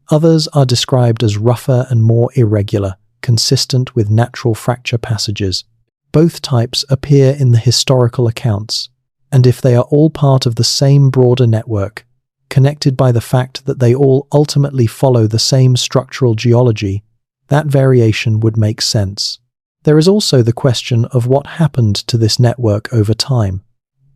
Others are described as rougher and more irregular, consistent with natural fracture passages. Both types appear in the historical accounts, and if they are all part of the same broader network, connected by the fact that they all ultimately follow the same structural geology, that variation would make sense. There is also the question of what happened to this network over time.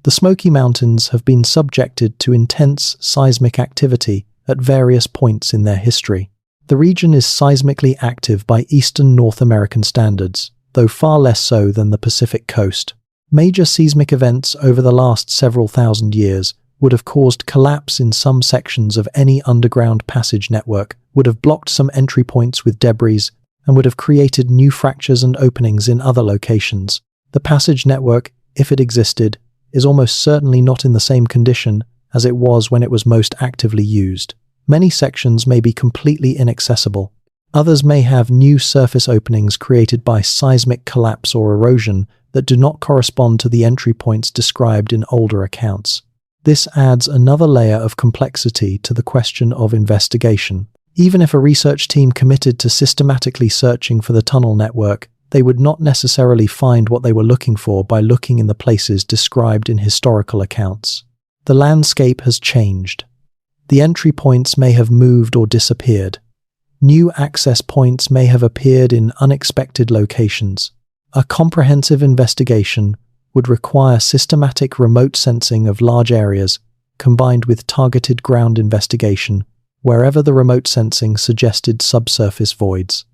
The Smoky Mountains have been subjected to intense seismic activity at various points in their history. The region is seismically active by Eastern North American standards, though far less so than the Pacific coast. Major seismic events over the last several thousand years would have caused collapse in some sections of any underground passage network, would have blocked some entry points with debris, and would have created new fractures and openings in other locations. The passage network, if it existed, is almost certainly not in the same condition as it was when it was most actively used. Many sections may be completely inaccessible. Others may have new surface openings created by seismic collapse or erosion that do not correspond to the entry points described in older accounts. This adds another layer of complexity to the question of investigation. Even if a research team committed to systematically searching for the tunnel network, they would not necessarily find what they were looking for by looking in the places described in historical accounts. The landscape has changed. The entry points may have moved or disappeared. New access points may have appeared in unexpected locations. A comprehensive investigation would require systematic remote sensing of large areas, combined with targeted ground investigation, wherever the remote sensing suggested subsurface voids.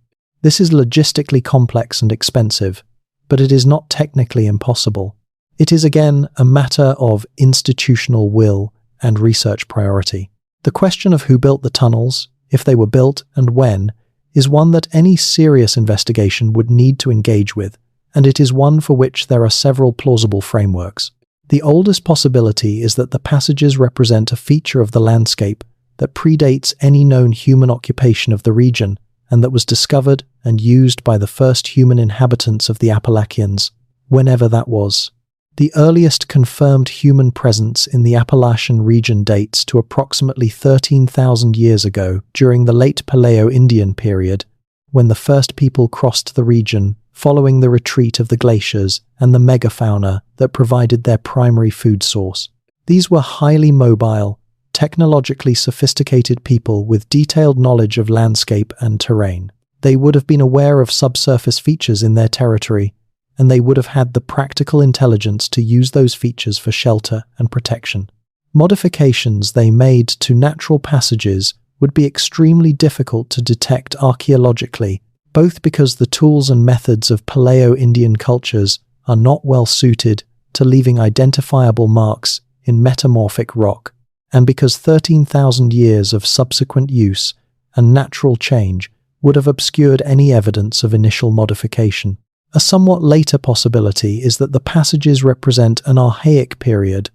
This is logistically complex and expensive, but it is not technically impossible. It is again a matter of institutional will and research priority. The question of who built the tunnels, if they were built, and when, is one that any serious investigation would need to engage with, and it is one for which there are several plausible frameworks. The oldest possibility is that the passages represent a feature of the landscape that predates any known human occupation of the region, and that was discovered and used by the first human inhabitants of the Appalachians, whenever that was. The earliest confirmed human presence in the Appalachian region dates to approximately 13,000 years ago during the late Paleo-Indian period, when the first people crossed the region following the retreat of the glaciers and the megafauna that provided their primary food source. These were highly mobile, technologically sophisticated people with detailed knowledge of landscape and terrain. They would have been aware of subsurface features in their territory, and they would have had the practical intelligence to use those features for shelter and protection. Modifications they made to natural passages would be extremely difficult to detect archaeologically, both because the tools and methods of Paleo-Indian cultures are not well suited to leaving identifiable marks in metamorphic rock, and because 13,000 years of subsequent use and natural change would have obscured any evidence of initial modification. A somewhat later possibility is that the passages represent an archaic period,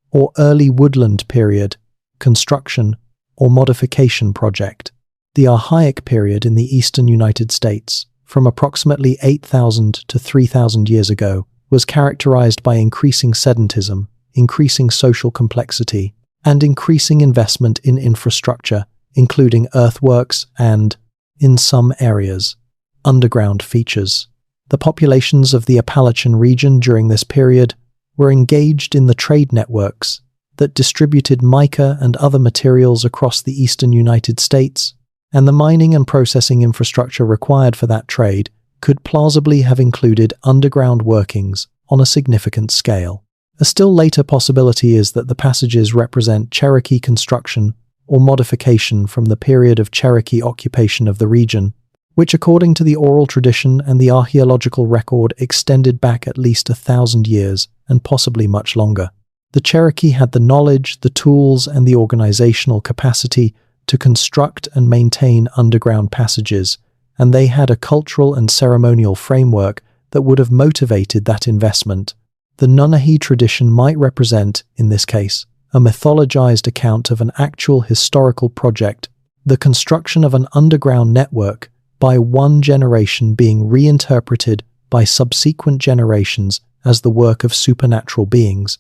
or early woodland period, construction, or modification project. The archaic period in the eastern United States, from approximately 8,000 to 3,000 years ago, was characterized by increasing sedentism, increasing social complexity, and increasing investment in infrastructure, including earthworks and, in some areas, underground features. The populations of the Appalachian region during this period were engaged in the trade networks that distributed mica and other materials across the eastern United States, and the mining and processing infrastructure required for that trade could plausibly have included underground workings on a significant scale. A still later possibility is that the passages represent Cherokee construction or modification from the period of Cherokee occupation of the region, which according to the oral tradition and the archaeological record extended back at least 1,000 years and possibly much longer. The Cherokee had the knowledge, the tools, and the organizational capacity to construct and maintain underground passages, and they had a cultural and ceremonial framework that would have motivated that investment. The Nunihi tradition might represent, in this case, a mythologized account of an actual historical project, the construction of an underground network by one generation being reinterpreted by subsequent generations as the work of supernatural beings,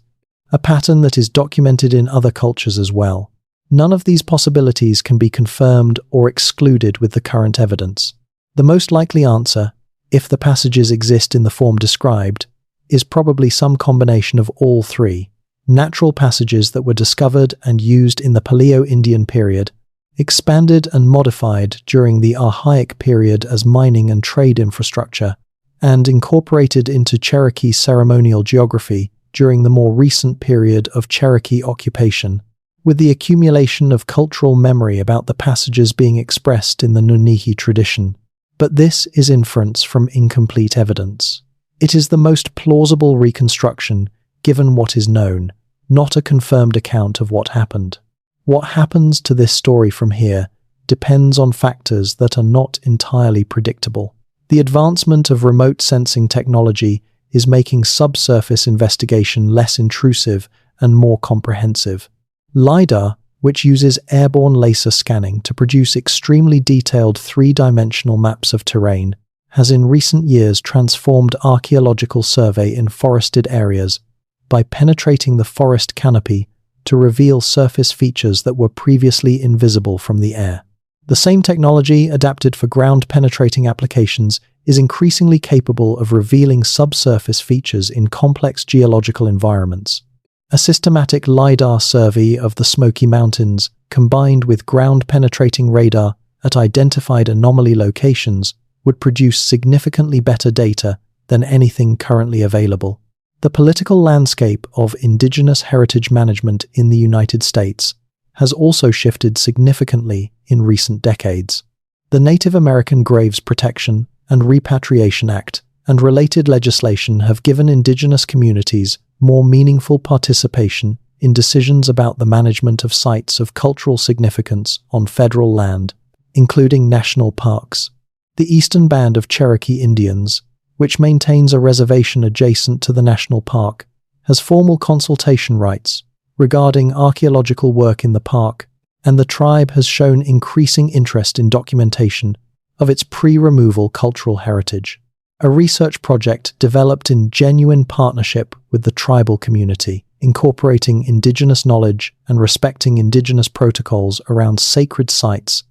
a pattern that is documented in other cultures as well. None of these possibilities can be confirmed or excluded with the current evidence. The most likely answer, if the passages exist in the form described, is probably some combination of all three: natural passages that were discovered and used in the Paleo-Indian period, expanded and modified during the archaic period as mining and trade infrastructure, and incorporated into Cherokee ceremonial geography during the more recent period of Cherokee occupation, with the accumulation of cultural memory about the passages being expressed in the Nunihi tradition. But this is inference from incomplete evidence. It is the most plausible reconstruction given what is known, not a confirmed account of what happened. What happens to this story from here depends on factors that are not entirely predictable. The advancement of remote sensing technology is making subsurface investigation less intrusive and more comprehensive. LiDAR, which uses airborne laser scanning to produce extremely detailed three-dimensional maps of terrain, has in recent years transformed archaeological survey in forested areas by penetrating the forest canopy to reveal surface features that were previously invisible from the air. The same technology, adapted for ground-penetrating applications, is increasingly capable of revealing subsurface features in complex geological environments. A systematic LiDAR survey of the Smoky Mountains, combined with ground-penetrating radar at identified anomaly locations, would produce significantly better data than anything currently available. The political landscape of indigenous heritage management in the United States has also shifted significantly in recent decades. The Native American Graves Protection and Repatriation Act and related legislation have given indigenous communities more meaningful participation in decisions about the management of sites of cultural significance on federal land, including national parks. The Eastern Band of Cherokee Indians, which maintains a reservation adjacent to the national park, has formal consultation rights regarding archaeological work in the park, and the tribe has shown increasing interest in documentation of its pre-removal cultural heritage. A research project developed in genuine partnership with the tribal community, incorporating indigenous knowledge and respecting indigenous protocols around sacred sites,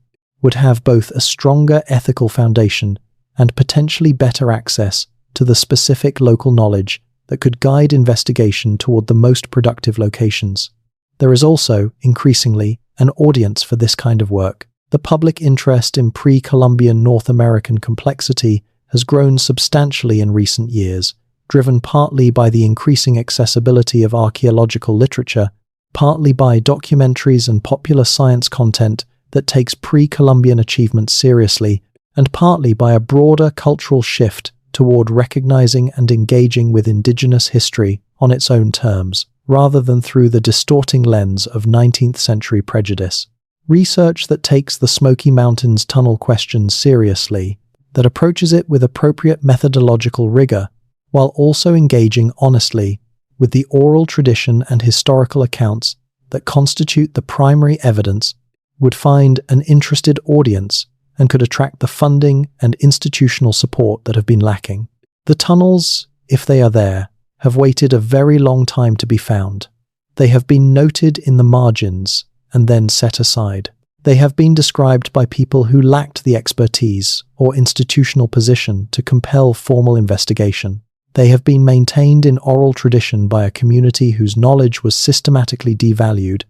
would have both a stronger ethical foundation and potentially better access to the specific local knowledge that could guide investigation toward the most productive locations. There is also, increasingly, an audience for this kind of work. The public interest in pre-Columbian North American complexity has grown substantially in recent years, driven partly by the increasing accessibility of archaeological literature, partly by documentaries and popular science content that takes pre-Columbian achievements seriously, and partly by a broader cultural shift toward recognizing and engaging with indigenous history on its own terms, rather than through the distorting lens of 19th century prejudice. Research that takes the Smoky Mountains tunnel question seriously, that approaches it with appropriate methodological rigor, while also engaging honestly with the oral tradition and historical accounts that constitute the primary evidence, would find an interested audience and could attract the funding and institutional support that have been lacking. The tunnels, if they are there, have waited a very long time to be found. They have been noted in the margins and then set aside. They have been described by people who lacked the expertise or institutional position to compel formal investigation. They have been maintained in oral tradition by a community whose knowledge was systematically devalued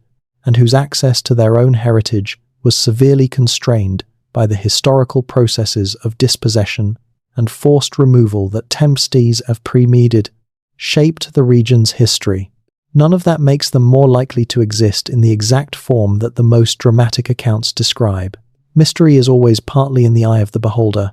and whose access to their own heritage was severely constrained by the historical processes of dispossession and forced removal that tempesties have preceded, shaped the region's history. None of that makes them more likely to exist in the exact form that the most dramatic accounts describe. Mystery is always partly in the eye of the beholder,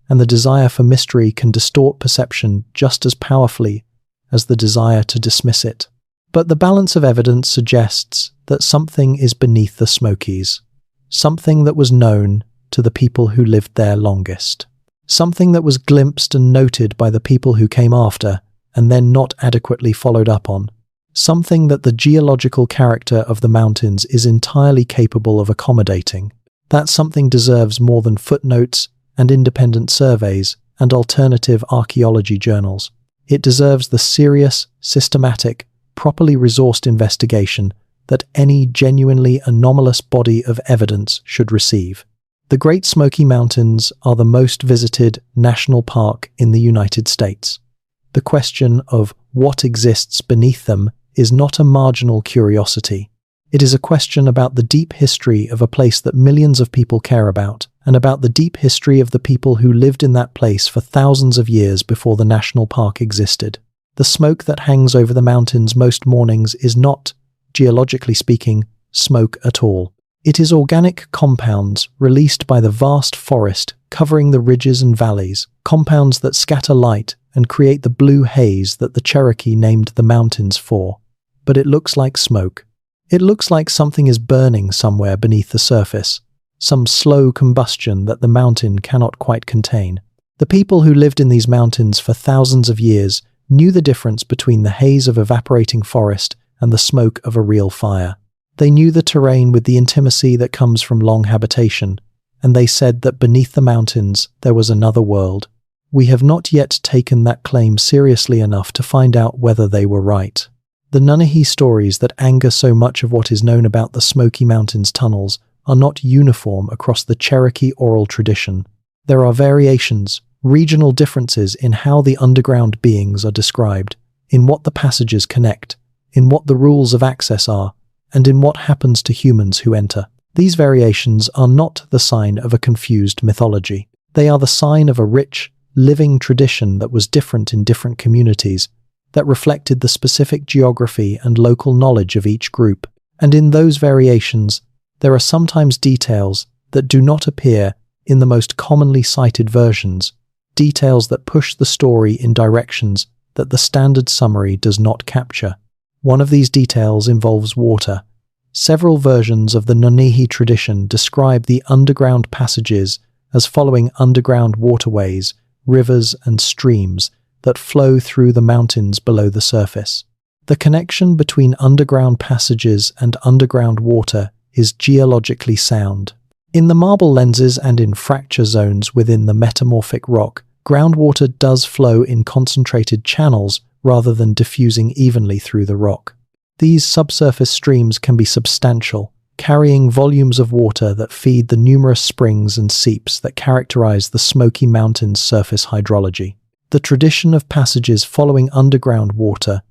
and the desire for mystery can distort perception just as powerfully as the desire to dismiss it. But the balance of evidence suggests that something is beneath the Smokies, something that was known to the people who lived there longest, something that was glimpsed and noted by the people who came after and then not adequately followed up on, something that the geological character of the mountains is entirely capable of accommodating. That something deserves more than footnotes and independent surveys and alternative archaeology journals. It deserves the serious, systematic, properly resourced investigation that any genuinely anomalous body of evidence should receive. The Great Smoky Mountains are the most visited national park in the United States. The question of what exists beneath them is not a marginal curiosity. It is a question about the deep history of a place that millions of people care about, and about the deep history of the people who lived in that place for thousands of years before the national park existed. The smoke that hangs over the mountains most mornings is not, geologically speaking, smoke at all. It is organic compounds released by the vast forest covering the ridges and valleys, compounds that scatter light and create the blue haze that the Cherokee named the mountains for. But it looks like smoke. It looks like something is burning somewhere beneath the surface, some slow combustion that the mountain cannot quite contain. The people who lived in these mountains for thousands of years knew the difference between the haze of evaporating forest and the smoke of a real fire. They knew the terrain with the intimacy that comes from long habitation, and they said that beneath the mountains there was another world, we have not yet taken that claim seriously enough to find out whether they were right. The Nunihi stories that anger so much of what is known about the Smoky Mountains tunnels are not uniform across the Cherokee oral tradition. There are variations, regional differences in how the underground beings are described, in what the passages connect, in what the rules of access are, and in what happens to humans who enter. These variations are not the sign of a confused mythology. They are the sign of a rich, living tradition that was different in different communities, that reflected the specific geography and local knowledge of each group. And in those variations, there are sometimes details that do not appear in the most commonly cited versions, details that push the story in directions that the standard summary does not capture. One of these details involves water. Several versions of the Nunihi tradition describe the underground passages as following underground waterways, rivers, and streams that flow through the mountains below the surface. The connection between underground passages and underground water is geologically sound. In the marble lenses and in fracture zones within the metamorphic rock, groundwater does flow in concentrated channels rather than diffusing evenly through the rock. These subsurface streams can be substantial, carrying volumes of water that feed the numerous springs and seeps that characterize the Smoky Mountains surface hydrology. The tradition of passages following underground water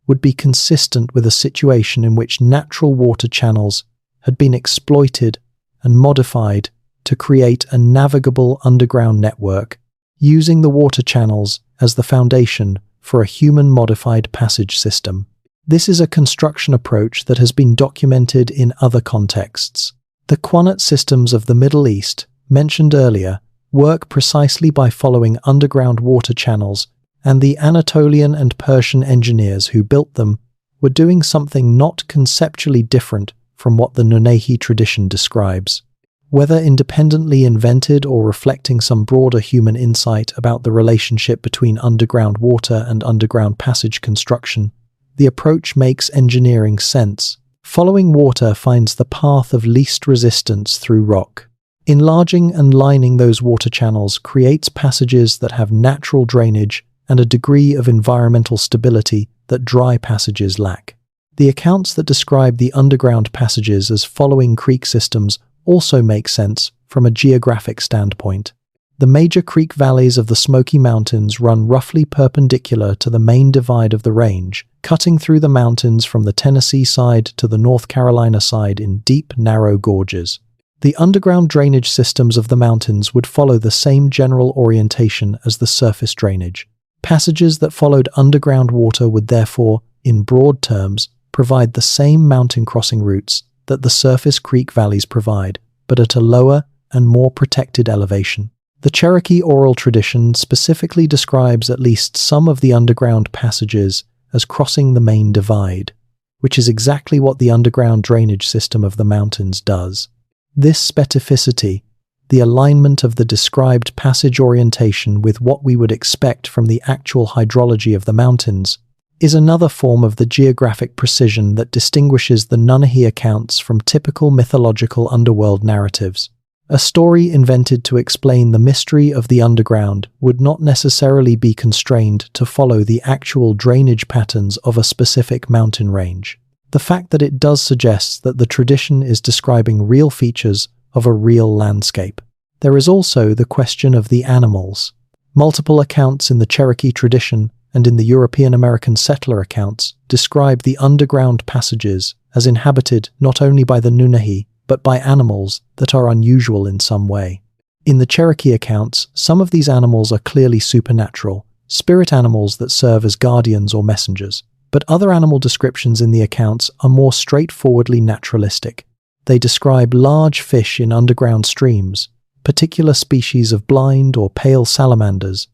would be consistent with a situation in which natural water channels had been exploited and modified to create a navigable underground network, using the water channels as the foundation for a human-modified passage system. This is a construction approach that has been documented in other contexts. The Qanat systems of the Middle East, mentioned earlier, work precisely by following underground water channels, and the Anatolian and Persian engineers who built them were doing something not conceptually different from what the Nunihi tradition describes. Whether independently invented or reflecting some broader human insight about the relationship between underground water and underground passage construction, the approach makes engineering sense. Following water finds the path of least resistance through rock. Enlarging and lining those water channels creates passages that have natural drainage and a degree of environmental stability that dry passages lack. The accounts that describe the underground passages as following creek systems also make sense from a geographic standpoint. The major creek valleys of the Smoky Mountains run roughly perpendicular to the main divide of the range, cutting through the mountains from the Tennessee side to the North Carolina side in deep, narrow gorges. The underground drainage systems of the mountains would follow the same general orientation as the surface drainage. Passages that followed underground water would therefore, in broad terms, provide the same mountain crossing routes that the surface creek valleys provide, but at a lower and more protected elevation. The Cherokee oral tradition specifically describes at least some of the underground passages as crossing the main divide, which is exactly what the underground drainage system of the mountains does. This specificity, the alignment of the described passage orientation with what we would expect from the actual hydrology of the mountains, is another form of the geographic precision that distinguishes the Nunihi accounts from typical mythological underworld narratives. A story invented to explain the mystery of the underground would not necessarily be constrained to follow the actual drainage patterns of a specific mountain range. The fact that it does suggests that the tradition is describing real features of a real landscape. There is also the question of the animals. Multiple accounts in the Cherokee tradition and in the European American settler accounts describe the underground passages as inhabited not only by the Nunihi, but by animals that are unusual in some way. In the Cherokee accounts, some of these animals are clearly supernatural, spirit animals that serve as guardians or messengers, but other animal descriptions in the accounts are more straightforwardly naturalistic. They describe large fish in underground streams, particular species of blind or pale salamanders,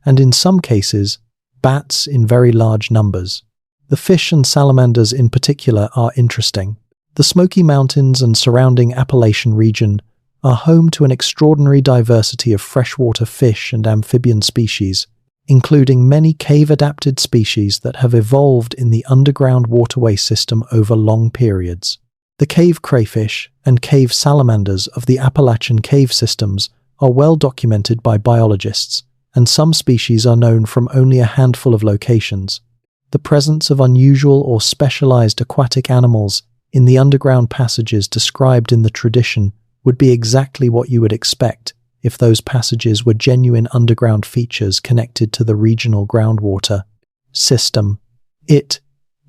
and in some cases, bats in very large numbers. The fish and salamanders in particular are interesting. The Smoky Mountains and surrounding Appalachian region are home to an extraordinary diversity of freshwater fish and amphibian species, including many cave-adapted species that have evolved in the underground waterway system over long periods. The cave crayfish and cave salamanders of the Appalachian cave systems are well documented by biologists and some species are known from only a handful of locations. The presence of unusual or specialized aquatic animals in the underground passages described in the tradition would be exactly what you would expect if those passages were genuine underground features connected to the regional groundwater system. It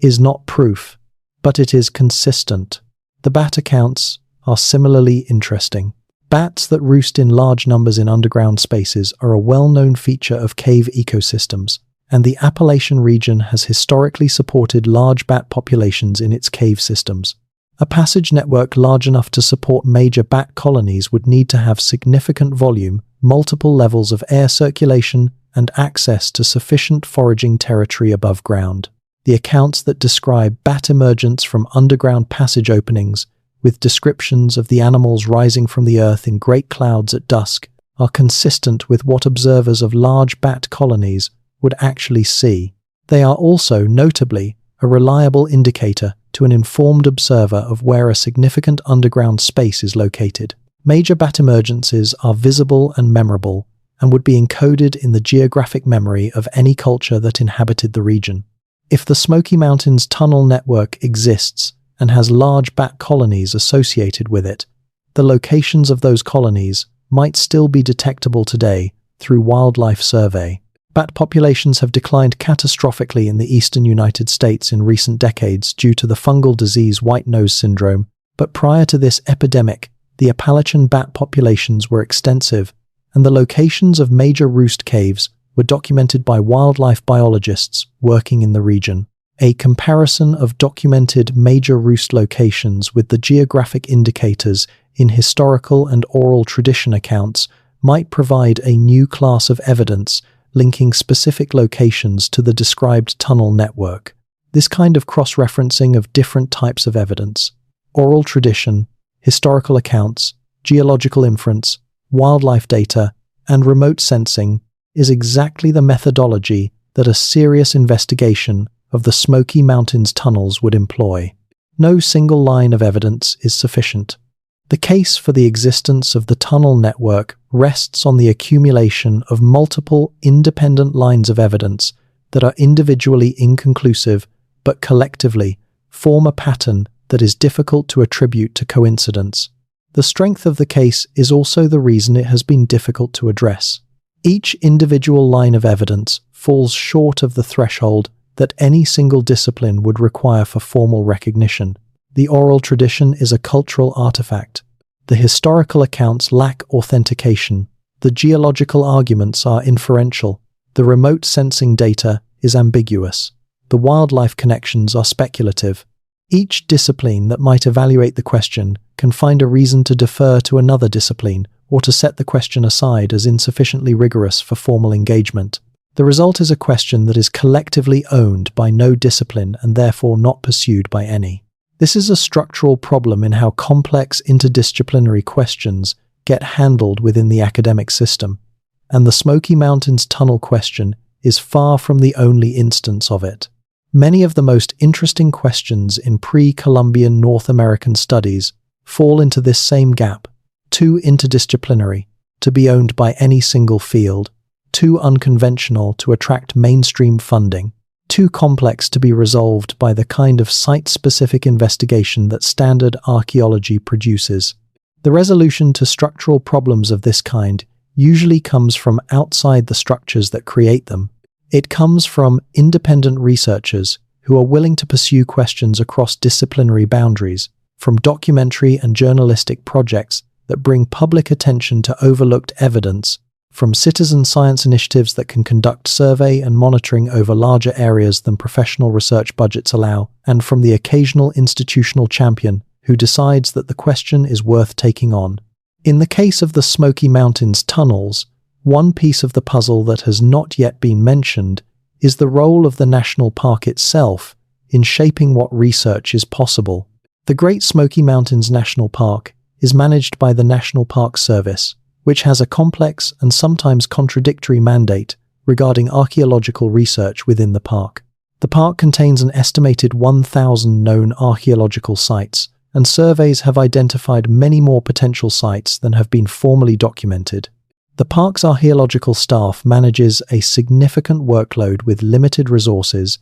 is not proof, but it is consistent. The bat accounts are similarly interesting. Bats that roost in large numbers in underground spaces are a well-known feature of cave ecosystems, and the Appalachian region has historically supported large bat populations in its cave systems. A passage network large enough to support major bat colonies would need to have significant volume, multiple levels of air circulation, and access to sufficient foraging territory above ground. The accounts that describe bat emergence from underground passage openings, with descriptions of the animals rising from the earth in great clouds at dusk, are consistent with what observers of large bat colonies would actually see. They are also, notably, a reliable indicator to an informed observer of where a significant underground space is located. Major bat emergences are visible and memorable, and would be encoded in the geographic memory of any culture that inhabited the region. If the Smoky Mountains tunnel network exists and has large bat colonies associated with it, the locations of those colonies might still be detectable today through wildlife survey. Bat populations have declined catastrophically in the eastern United States in recent decades due to the fungal disease white nose syndrome, but prior to this epidemic, the Appalachian bat populations were extensive, and the locations of major roost caves were documented by wildlife biologists working in the region. A comparison of documented major roost locations with the geographic indicators in historical and oral tradition accounts might provide a new class of evidence linking specific locations to the described tunnel network. This kind of cross-referencing of different types of evidence, oral tradition, historical accounts, geological inference, wildlife data, and remote sensing, is exactly the methodology that a serious investigation of the Smoky Mountains tunnels would employ. No single line of evidence is sufficient. The case for the existence of the tunnel network rests on the accumulation of multiple independent lines of evidence that are individually inconclusive but collectively form a pattern that is difficult to attribute to coincidence. The strength of the case is also the reason it has been difficult to address. Each individual line of evidence falls short of the threshold that any single discipline would require for formal recognition. The oral tradition is a cultural artifact. The historical accounts lack authentication. The geological arguments are inferential. The remote sensing data is ambiguous. The wildlife connections are speculative. Each discipline that might evaluate the question can find a reason to defer to another discipline or to set the question aside as insufficiently rigorous for formal engagement. The result is a question that is collectively owned by no discipline and therefore not pursued by any. This is a structural problem in how complex interdisciplinary questions get handled within the academic system, and the Smoky Mountains tunnel question is far from the only instance of it. Many of the most interesting questions in pre-Columbian North American studies fall into this same gap: too interdisciplinary to be owned by any single field, too unconventional to attract mainstream funding, too complex to be resolved by the kind of site-specific investigation that standard archaeology produces. The resolution to structural problems of this kind usually comes from outside the structures that create them. It comes from independent researchers who are willing to pursue questions across disciplinary boundaries, from documentary and journalistic projects that bring public attention to overlooked evidence, from citizen science initiatives that can conduct survey and monitoring over larger areas than professional research budgets allow, and from the occasional institutional champion who decides that the question is worth taking on. In the case of the Smoky Mountains tunnels, one piece of the puzzle that has not yet been mentioned is the role of the national park itself in shaping what research is possible. The Great Smoky Mountains National Park is managed by the National Park Service, which has a complex and sometimes contradictory mandate regarding archaeological research within the park. The park contains an estimated 1,000 known archaeological sites, and surveys have identified many more potential sites than have been formally documented. The park's archaeological staff manages a significant workload with limited resources,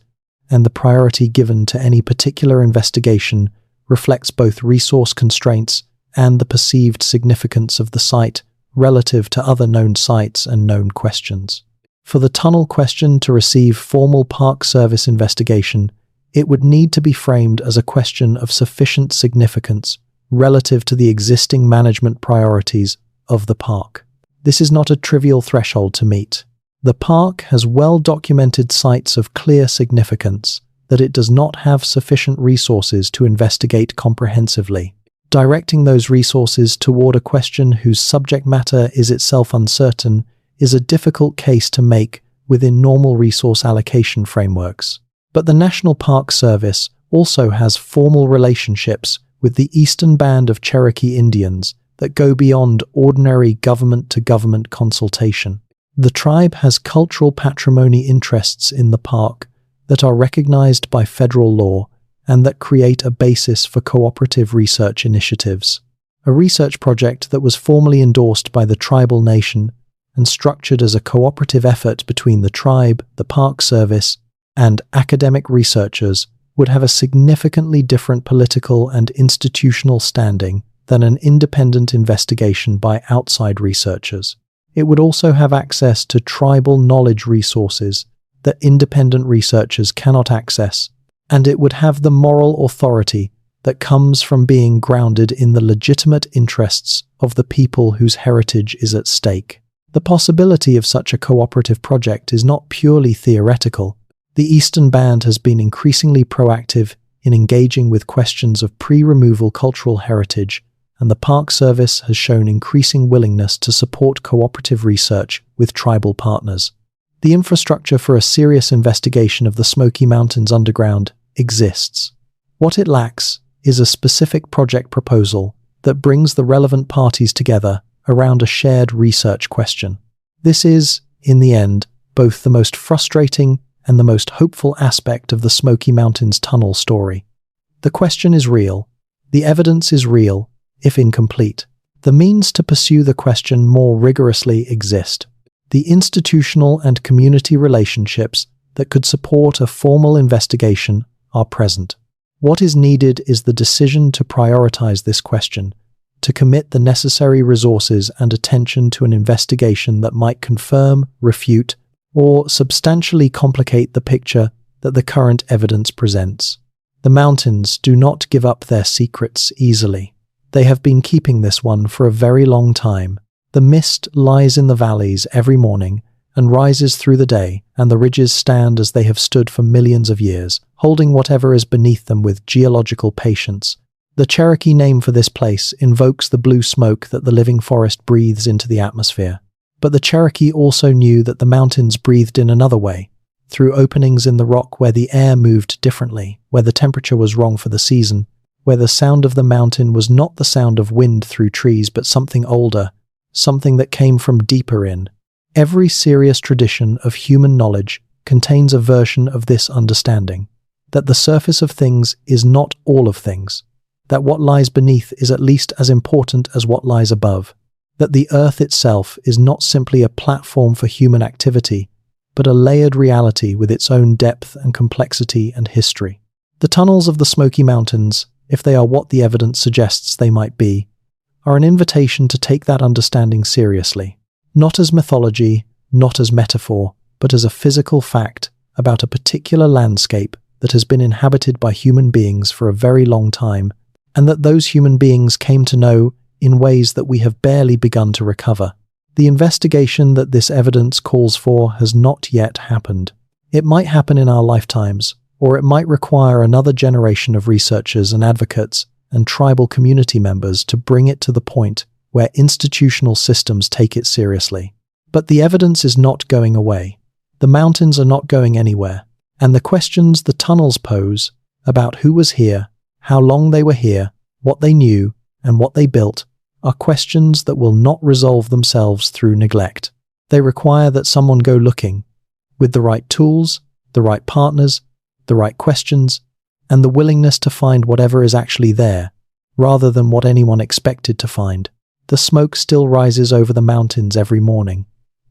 and the priority given to any particular investigation reflects both resource constraints and the perceived significance of the site relative to other known sites and known questions. For the tunnel question to receive formal Park Service investigation, it would need to be framed as a question of sufficient significance relative to the existing management priorities of the park. This is not a trivial threshold to meet. The park has well-documented sites of clear significance that it does not have sufficient resources to investigate comprehensively. Directing those resources toward a question whose subject matter is itself uncertain is a difficult case to make within normal resource allocation frameworks. But the National Park Service also has formal relationships with the eastern band of Cherokee Indians that go beyond ordinary government-to-government consultation. The tribe has cultural patrimony interests in the park that are recognized by federal law and that create a basis for cooperative research initiatives. A research project that was formally endorsed by the tribal nation and structured as a cooperative effort between the tribe, the Park Service, and academic researchers would have a significantly different political and institutional standing than an independent investigation by outside researchers. It would also have access to tribal knowledge resources that independent researchers cannot access, and it would have the moral authority that comes from being grounded in the legitimate interests of the people whose heritage is at stake. The possibility of such a cooperative project is not purely theoretical. The Eastern Band has been increasingly proactive in engaging with questions of pre-removal cultural heritage, and the Park Service has shown increasing willingness to support cooperative research with tribal partners. The infrastructure for a serious investigation of the Smoky Mountains underground exists. What it lacks is a specific project proposal that brings the relevant parties together around a shared research question. This is, in the end, both the most frustrating and the most hopeful aspect of the Smoky Mountains tunnel story. The question is real. The evidence is real, if incomplete. The means to pursue the question more rigorously exist. The institutional and community relationships that could support a formal investigation are present. What is needed is the decision to prioritize this question, to commit the necessary resources and attention to an investigation that might confirm, refute, or substantially complicate the picture that the current evidence presents. The mountains do not give up their secrets easily. They have been keeping this one for a very long time. The mist lies in the valleys every morning and rises through the day, and the ridges stand as they have stood for millions of years, holding whatever is beneath them with geological patience. The Cherokee name for this place invokes the blue smoke that the living forest breathes into the atmosphere. But the Cherokee also knew that the mountains breathed in another way, through openings in the rock where the air moved differently, where the temperature was wrong for the season, where the sound of the mountain was not the sound of wind through trees but something older, something that came from deeper in. Every serious tradition of human knowledge contains a version of this understanding, that the surface of things is not all of things, that what lies beneath is at least as important as what lies above, that the earth itself is not simply a platform for human activity, but a layered reality with its own depth and complexity and history. The tunnels of the Smoky Mountains, if they are what the evidence suggests they might be, are an invitation to take that understanding seriously, not as mythology, not as metaphor, but as a physical fact about a particular landscape that has been inhabited by human beings for a very long time, and that those human beings came to know in ways that we have barely begun to recover. The investigation that this evidence calls for has not yet happened. It might happen in our lifetimes, or it might require another generation of researchers and advocates and tribal community members to bring it to the point where institutional systems take it seriously. But the evidence is not going away. The mountains are not going anywhere, and the questions the tunnels pose about who was here, how long they were here, what they knew, and what they built are questions that will not resolve themselves through neglect. They require that someone go looking, with the right tools, the right partners, the right questions, and the willingness to find whatever is actually there, rather than what anyone expected to find. The smoke still rises over the mountains every morning.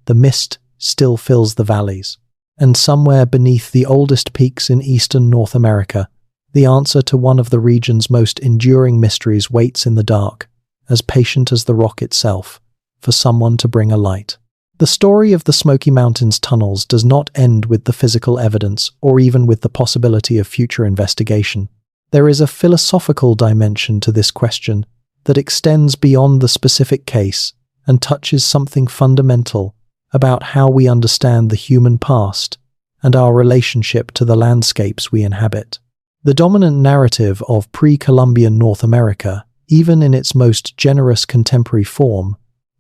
The mist still fills the valleys. And somewhere beneath the oldest peaks in eastern North America, the answer to one of the region's most enduring mysteries waits in the dark, as patient as the rock itself, for someone to bring a light. The story of the Smoky Mountains tunnels does not end with the physical evidence or even with the possibility of future investigation. There is a philosophical dimension to this question that extends beyond the specific case and touches something fundamental about how we understand the human past and our relationship to the landscapes we inhabit. The dominant narrative of pre-Columbian North America, even in its most generous contemporary form,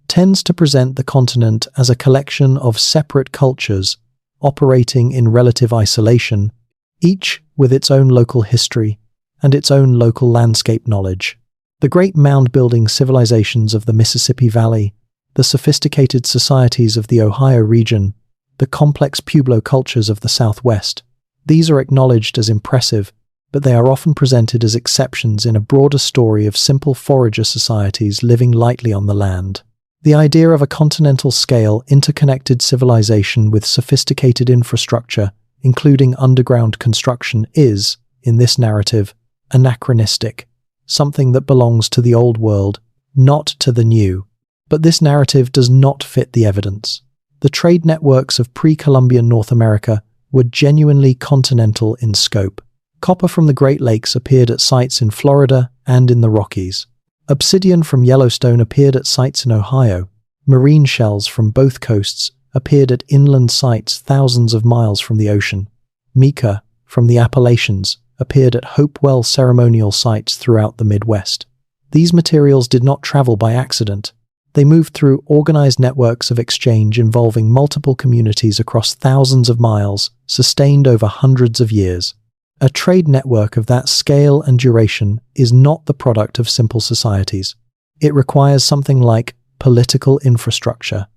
tends to present the continent as a collection of separate cultures operating in relative isolation, each with its own local history and its own local landscape knowledge. The great mound-building civilizations of the Mississippi Valley, the sophisticated societies of the Ohio region, the complex Pueblo cultures of the Southwest. These are acknowledged as impressive, but they are often presented as exceptions in a broader story of simple forager societies living lightly on the land. The idea of a continental-scale, interconnected civilization with sophisticated infrastructure, including underground construction, is, in this narrative, anachronistic, something that belongs to the old world, not to the new. But this narrative does not fit the evidence. The trade networks of pre-Columbian North America were genuinely continental in scope. Copper from the Great Lakes appeared at sites in Florida and in the Rockies. Obsidian from Yellowstone appeared at sites in Ohio. Marine shells from both coasts appeared at inland sites thousands of miles from the ocean. Mica from the Appalachians appeared at Hopewell ceremonial sites throughout the Midwest. These materials did not travel by accident. They moved through organized networks of exchange involving multiple communities across thousands of miles, sustained over hundreds of years. A trade network of that scale and duration is not the product of simple societies. It requires something like political infrastructure,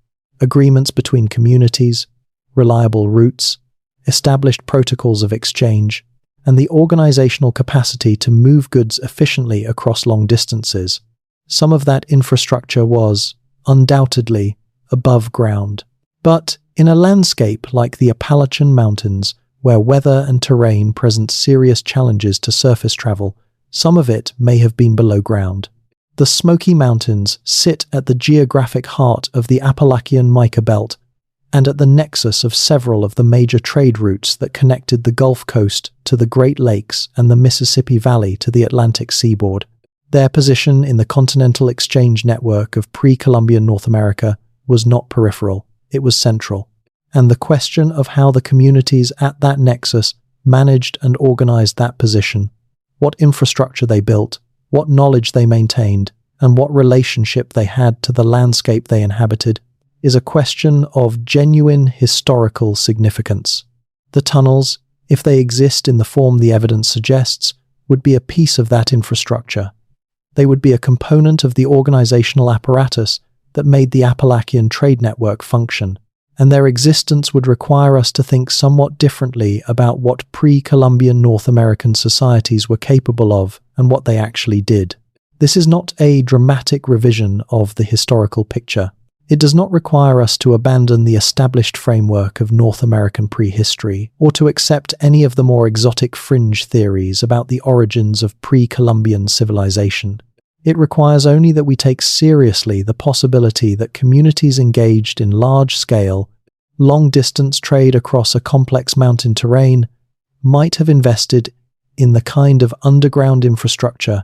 agreements between communities, reliable routes, established protocols of exchange, and the organizational capacity to move goods efficiently across long distances. Some of that infrastructure was, undoubtedly, above ground. But in a landscape like the Appalachian Mountains, where weather and terrain present serious challenges to surface travel, some of it may have been below ground. The Smoky Mountains sit at the geographic heart of the Appalachian mica belt and at the nexus of several of the major trade routes that connected the Gulf Coast to the Great Lakes and the Mississippi Valley to the Atlantic seaboard. Their position in the continental exchange network of pre-Columbian North America was not peripheral, it was central. And the question of how the communities at that nexus managed and organized that position, what infrastructure they built, what knowledge they maintained, and what relationship they had to the landscape they inhabited, is a question of genuine historical significance. The tunnels, if they exist in the form the evidence suggests, would be a piece of that infrastructure. They would be a component of the organizational apparatus that made the Appalachian trade network function, and their existence would require us to think somewhat differently about what pre-Columbian North American societies were capable of and what they actually did. This is not a dramatic revision of the historical picture. It does not require us to abandon the established framework of North American prehistory or to accept any of the more exotic fringe theories about the origins of pre-Columbian civilization. It requires only that we take seriously the possibility that communities engaged in large-scale, long-distance trade across a complex mountain terrain might have invested in the kind of underground infrastructure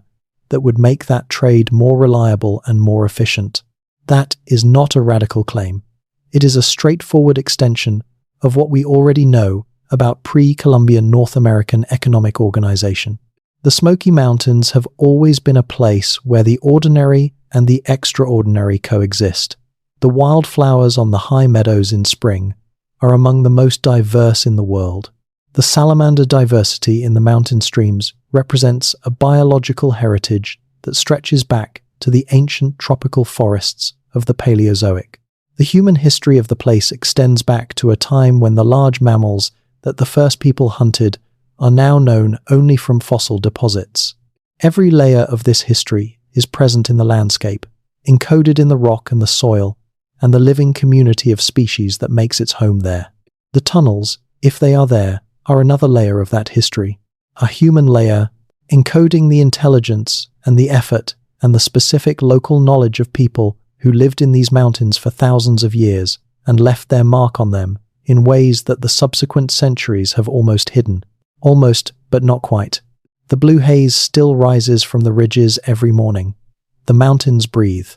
that would make that trade more reliable and more efficient. That is not a radical claim. It is a straightforward extension of what we already know about pre-Columbian North American economic organization. The Smoky Mountains have always been a place where the ordinary and the extraordinary coexist. The wildflowers on the high meadows in spring are among the most diverse in the world. The salamander diversity in the mountain streams represents a biological heritage that stretches back to the ancient tropical forests of the Paleozoic. The human history of the place extends back to a time when the large mammals that the first people hunted are now known only from fossil deposits. Every layer of this history is present in the landscape, encoded in the rock and the soil, and the living community of species that makes its home there. The tunnels, if they are there, are another layer of that history. A human layer, encoding the intelligence and the effort and the specific local knowledge of people who lived in these mountains for thousands of years and left their mark on them in ways that the subsequent centuries have almost hidden. Almost, but not quite. The blue haze still rises from the ridges every morning. The mountains breathe.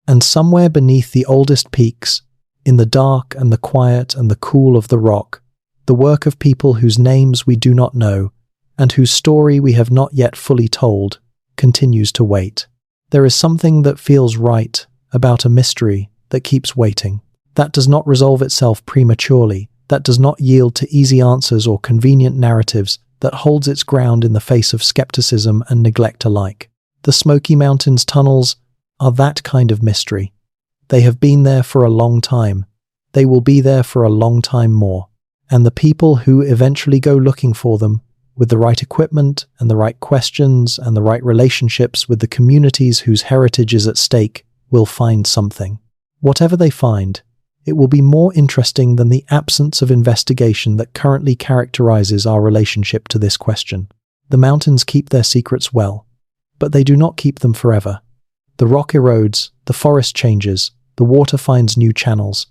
And somewhere beneath the oldest peaks, in the dark and the quiet and the cool of the rock, the work of people whose names we do not know and whose story we have not yet fully told continues to wait. There is something that feels right about a mystery that keeps waiting. That does not resolve itself prematurely, that does not yield to easy answers or convenient narratives, that holds its ground in the face of skepticism and neglect alike. The Smoky Mountains tunnels are that kind of mystery. They have been there for a long time. They will be there for a long time more. And the people who eventually go looking for them, with the right equipment and the right questions and the right relationships with the communities whose heritage is at stake, will find something. Whatever they find, it will be more interesting than the absence of investigation that currently characterizes our relationship to this question. The mountains keep their secrets well, but they do not keep them forever. The rock erodes, the forest changes, the water finds new channels,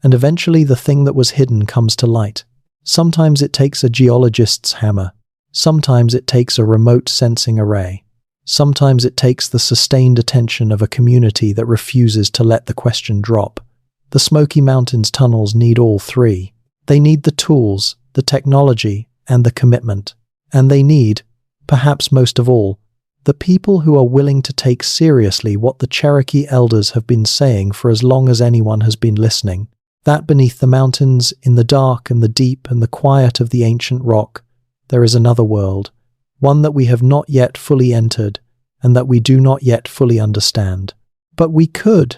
and eventually the thing that was hidden comes to light. Sometimes it takes a geologist's hammer. Sometimes it takes a remote sensing array. Sometimes it takes the sustained attention of a community that refuses to let the question drop. The Smoky Mountains tunnels need all three. They need the tools, the technology, and the commitment. And they need, perhaps most of all, the people who are willing to take seriously what the Cherokee elders have been saying for as long as anyone has been listening. That beneath the mountains, in the dark and the deep and the quiet of the ancient rock, there is another world, one that we have not yet fully entered and that we do not yet fully understand. But we could.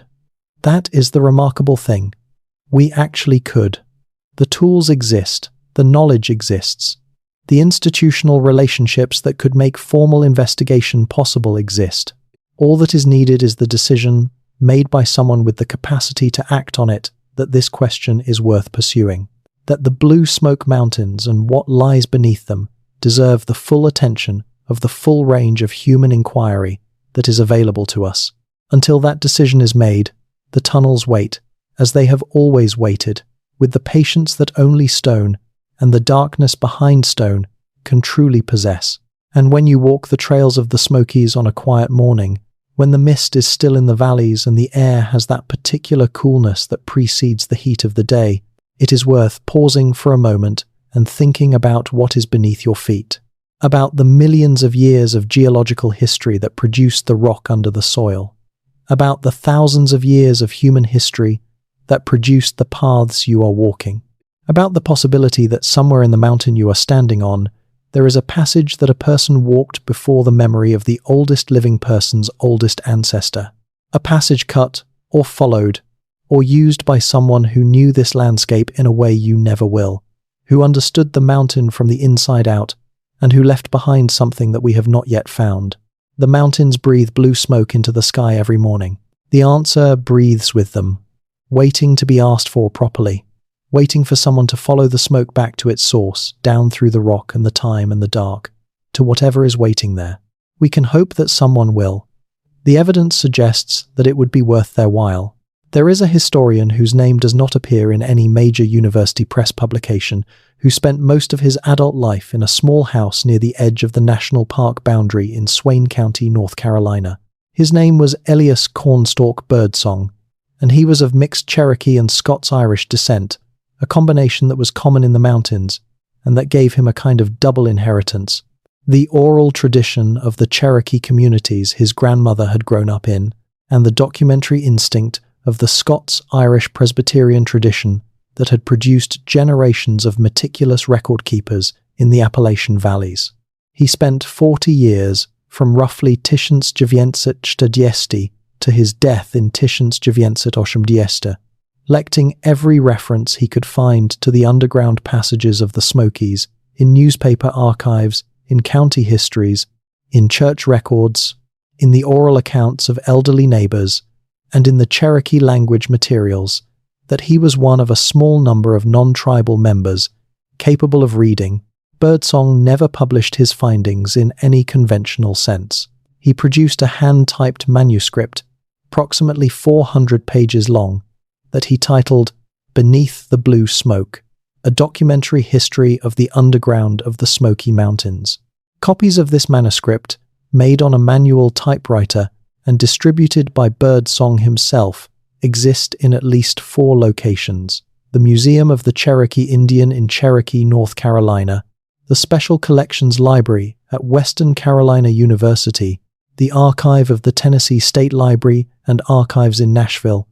That is the remarkable thing. We actually could. The tools exist, the knowledge exists. The institutional relationships that could make formal investigation possible exist. All that is needed is the decision, made by someone with the capacity to act on it, that this question is worth pursuing. That the Blue Smoke Mountains and what lies beneath them deserve the full attention of the full range of human inquiry that is available to us. Until that decision is made, the tunnels wait, as they have always waited, with the patience that only stone and the darkness behind stone can truly possess. And when you walk the trails of the Smokies on a quiet morning, when the mist is still in the valleys and the air has that particular coolness that precedes the heat of the day, it is worth pausing for a moment and thinking about what is beneath your feet, about the millions of years of geological history that produced the rock under the soil, about the thousands of years of human history that produced the paths you are walking, about the possibility that somewhere in the mountain you are standing on, there is a passage that a person walked before the memory of the oldest living person's oldest ancestor, a passage cut or followed or used by someone who knew this landscape in a way you never will, who understood the mountain from the inside out, and who left behind something that we have not yet found. The mountains breathe blue smoke into the sky every morning. The answer breathes with them, waiting to be asked for properly, waiting for someone to follow the smoke back to its source, down through the rock and the time and the dark, to whatever is waiting there. We can hope that someone will. The evidence suggests that it would be worth their while. There is a historian whose name does not appear in any major university press publication who spent most of his adult life in a small house near the edge of the national park boundary in Swain County, North Carolina. His name was Elias Cornstalk Birdsong, and he was of mixed Cherokee and Scots-Irish descent, a combination that was common in the mountains and that gave him a kind of double inheritance. The oral tradition of the Cherokee communities his grandmother had grown up in, and the documentary instinct of the Scots-Irish Presbyterian tradition that had produced generations of meticulous record keepers in the Appalachian valleys. He spent 40 years, from roughly 1920 to his death in 1980, lecting every reference he could find to the underground passages of the Smokies, in newspaper archives, in county histories, in church records, in the oral accounts of elderly neighbors, and in the Cherokee language materials that he was one of a small number of non-tribal members capable of reading. Birdsong never published his findings in any conventional sense. He produced a hand-typed manuscript, approximately 400 pages long, that he titled Beneath the Blue Smoke, a documentary history of the underground of the Smoky Mountains. Copies of this manuscript, made on a manual typewriter and distributed by Birdsong himself, exist in at least 4 locations: the Museum of the Cherokee Indian in Cherokee, North Carolina, the Special Collections Library at Western Carolina University, the Archive of the Tennessee State Library and Archives in Nashville,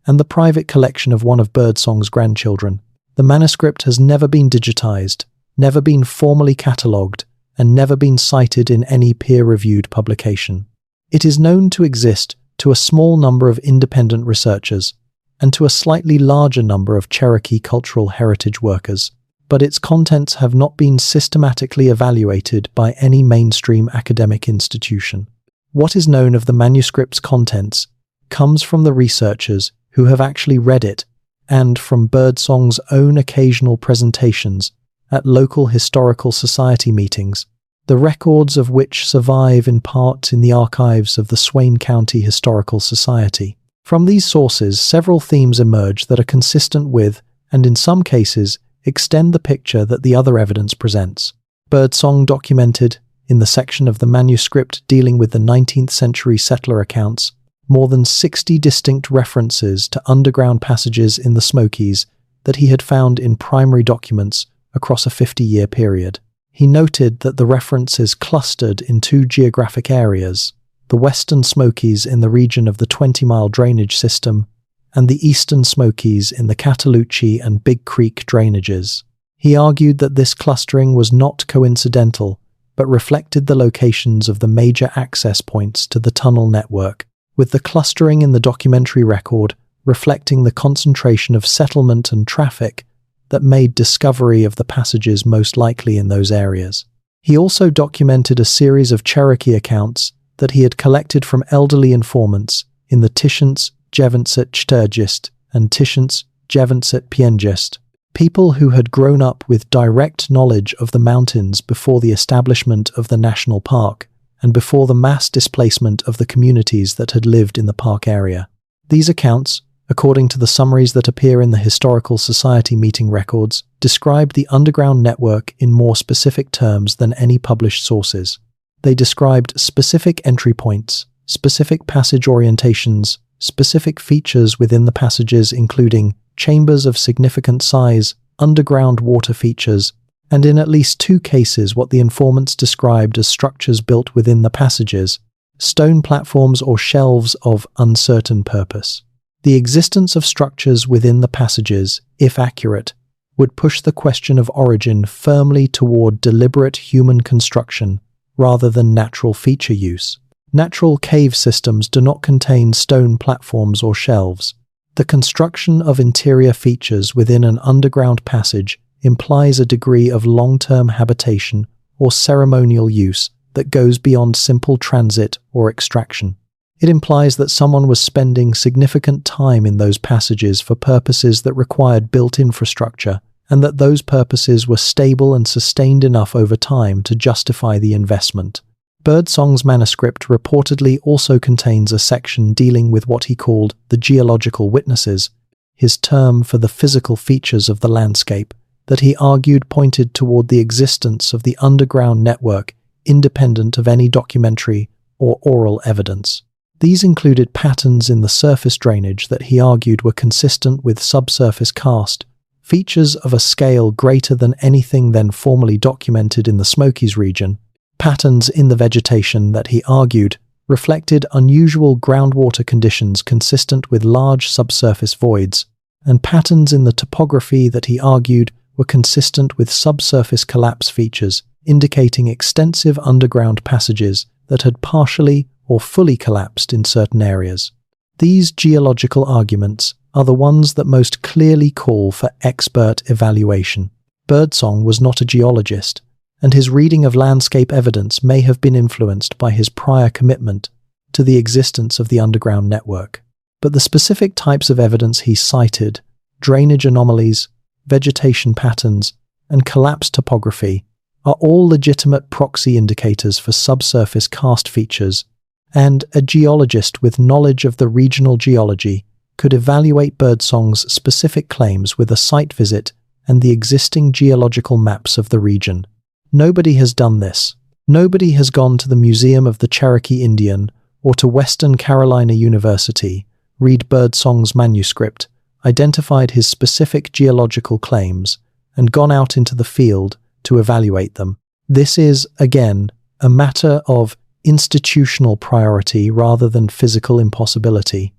and the private collection of one of Birdsong's grandchildren. The manuscript has never been digitized, never been formally catalogued, and never been cited in any peer-reviewed publication. It is known to exist to a small number of independent researchers and to a slightly larger number of Cherokee cultural heritage workers, but its contents have not been systematically evaluated by any mainstream academic institution. What is known of the manuscript's contents comes from the researchers who have actually read it and from Birdsong's own occasional presentations at local historical society meetings, the records of which survive in part in the archives of the Swain County Historical Society. From these sources, several themes emerge that are consistent with, and in some cases, extend the picture that the other evidence presents. Birdsong documented, in the section of the manuscript dealing with the 19th century settler accounts, more than 60 distinct references to underground passages in the Smokies that he had found in primary documents across a 50-year period. He noted that the references clustered in 2 geographic areas, the Western Smokies in the region of the 20-mile drainage system and the Eastern Smokies in the Cataloochee and Big Creek drainages. He argued that this clustering was not coincidental, but reflected the locations of the major access points to the tunnel network, with the clustering in the documentary record reflecting the concentration of settlement and traffic that made discovery of the passages most likely in those areas. He also documented a series of Cherokee accounts that he had collected from elderly informants in the Tishants, Jevonset Chtergist and Tishants, Jevonset Piengist, people who had grown up with direct knowledge of the mountains before the establishment of the national park and before the mass displacement of the communities that had lived in the park area. These accounts, according to the summaries that appear in the Historical Society meeting records, described the underground network in more specific terms than any published sources. They described specific entry points, specific passage orientations, specific features within the passages including chambers of significant size, underground water features, and in at least 2 cases what the informants described as structures built within the passages, stone platforms or shelves of uncertain purpose. The existence of structures within the passages, if accurate, would push the question of origin firmly toward deliberate human construction rather than natural feature use. Natural cave systems do not contain stone platforms or shelves. The construction of interior features within an underground passage implies a degree of long-term habitation or ceremonial use that goes beyond simple transit or extraction. It implies that someone was spending significant time in those passages for purposes that required built infrastructure, and that those purposes were stable and sustained enough over time to justify the investment. Birdsong's manuscript reportedly also contains a section dealing with what he called the geological witnesses, his term for the physical features of the landscape, that he argued pointed toward the existence of the underground network independent of any documentary or oral evidence. These included patterns in the surface drainage that he argued were consistent with subsurface karst, features of a scale greater than anything then formally documented in the Smokies region, patterns in the vegetation that he argued reflected unusual groundwater conditions consistent with large subsurface voids, and patterns in the topography that he argued were consistent with subsurface collapse features, indicating extensive underground passages that had partially or fully collapsed in certain areas. These geological arguments are the ones that most clearly call for expert evaluation. Birdsong was not a geologist, and his reading of landscape evidence may have been influenced by his prior commitment to the existence of the underground network. But the specific types of evidence he cited, drainage anomalies, vegetation patterns, and collapsed topography, are all legitimate proxy indicators for subsurface karst features, and a geologist with knowledge of the regional geology could evaluate birdsong's specific claims with a site visit and the existing geological maps of the region. Nobody has done this. Nobody has gone to the Museum of the Cherokee Indian or to Western Carolina University, read birdsong's manuscript, identified his specific geological claims, and gone out into the field to evaluate them. This is, again, a matter of institutional priority rather than physical impossibility.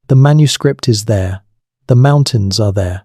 The manuscript is there. The mountains are there.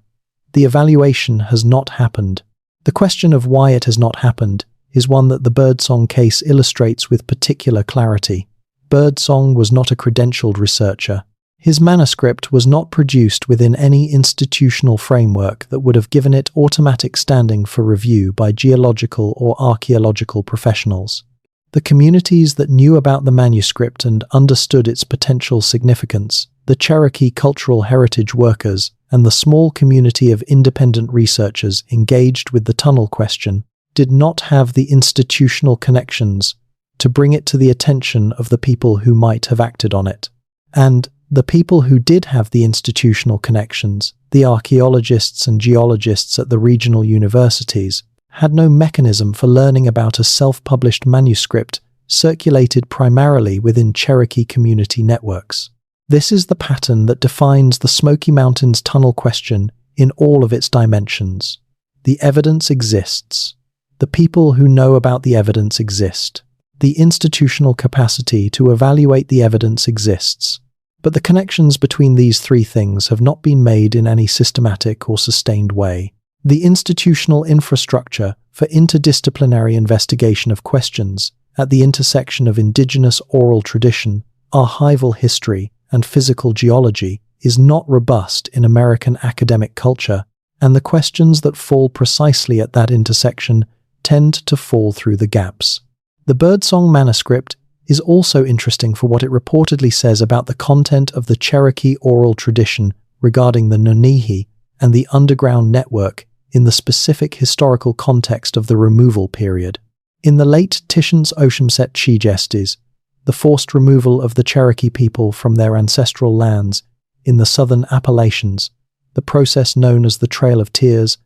The evaluation has not happened. The question of why it has not happened is one that the Birdsong case illustrates with particular clarity. Birdsong was not a credentialed researcher. His manuscript was not produced within any institutional framework that would have given it automatic standing for review by geological or archaeological professionals. The communities that knew about the manuscript and understood its potential significance, the Cherokee cultural heritage workers, and the small community of independent researchers engaged with the tunnel question, did not have the institutional connections to bring it to the attention of the people who might have acted on it. And the people who did have the institutional connections, the archaeologists and geologists at the regional universities, had no mechanism for learning about a self-published manuscript circulated primarily within Cherokee community networks. This is the pattern that defines the Smoky Mountains tunnel question in all of its dimensions. The evidence exists. The people who know about the evidence exist. The institutional capacity to evaluate the evidence exists. But the connections between these three things have not been made in any systematic or sustained way. The institutional infrastructure for interdisciplinary investigation of questions at the intersection of indigenous oral tradition, archival history, and physical geology is not robust in American academic culture, and the questions that fall precisely at that intersection tend to fall through the gaps. The Birdsong manuscript is also interesting for what it reportedly says about the content of the Cherokee oral tradition regarding the Nunihi and the underground network in the specific historical context of the removal period. In the late Tishans-Oshumset Chigestes, the forced removal of the Cherokee people from their ancestral lands in the southern Appalachians, the process known as the Trail of Tears,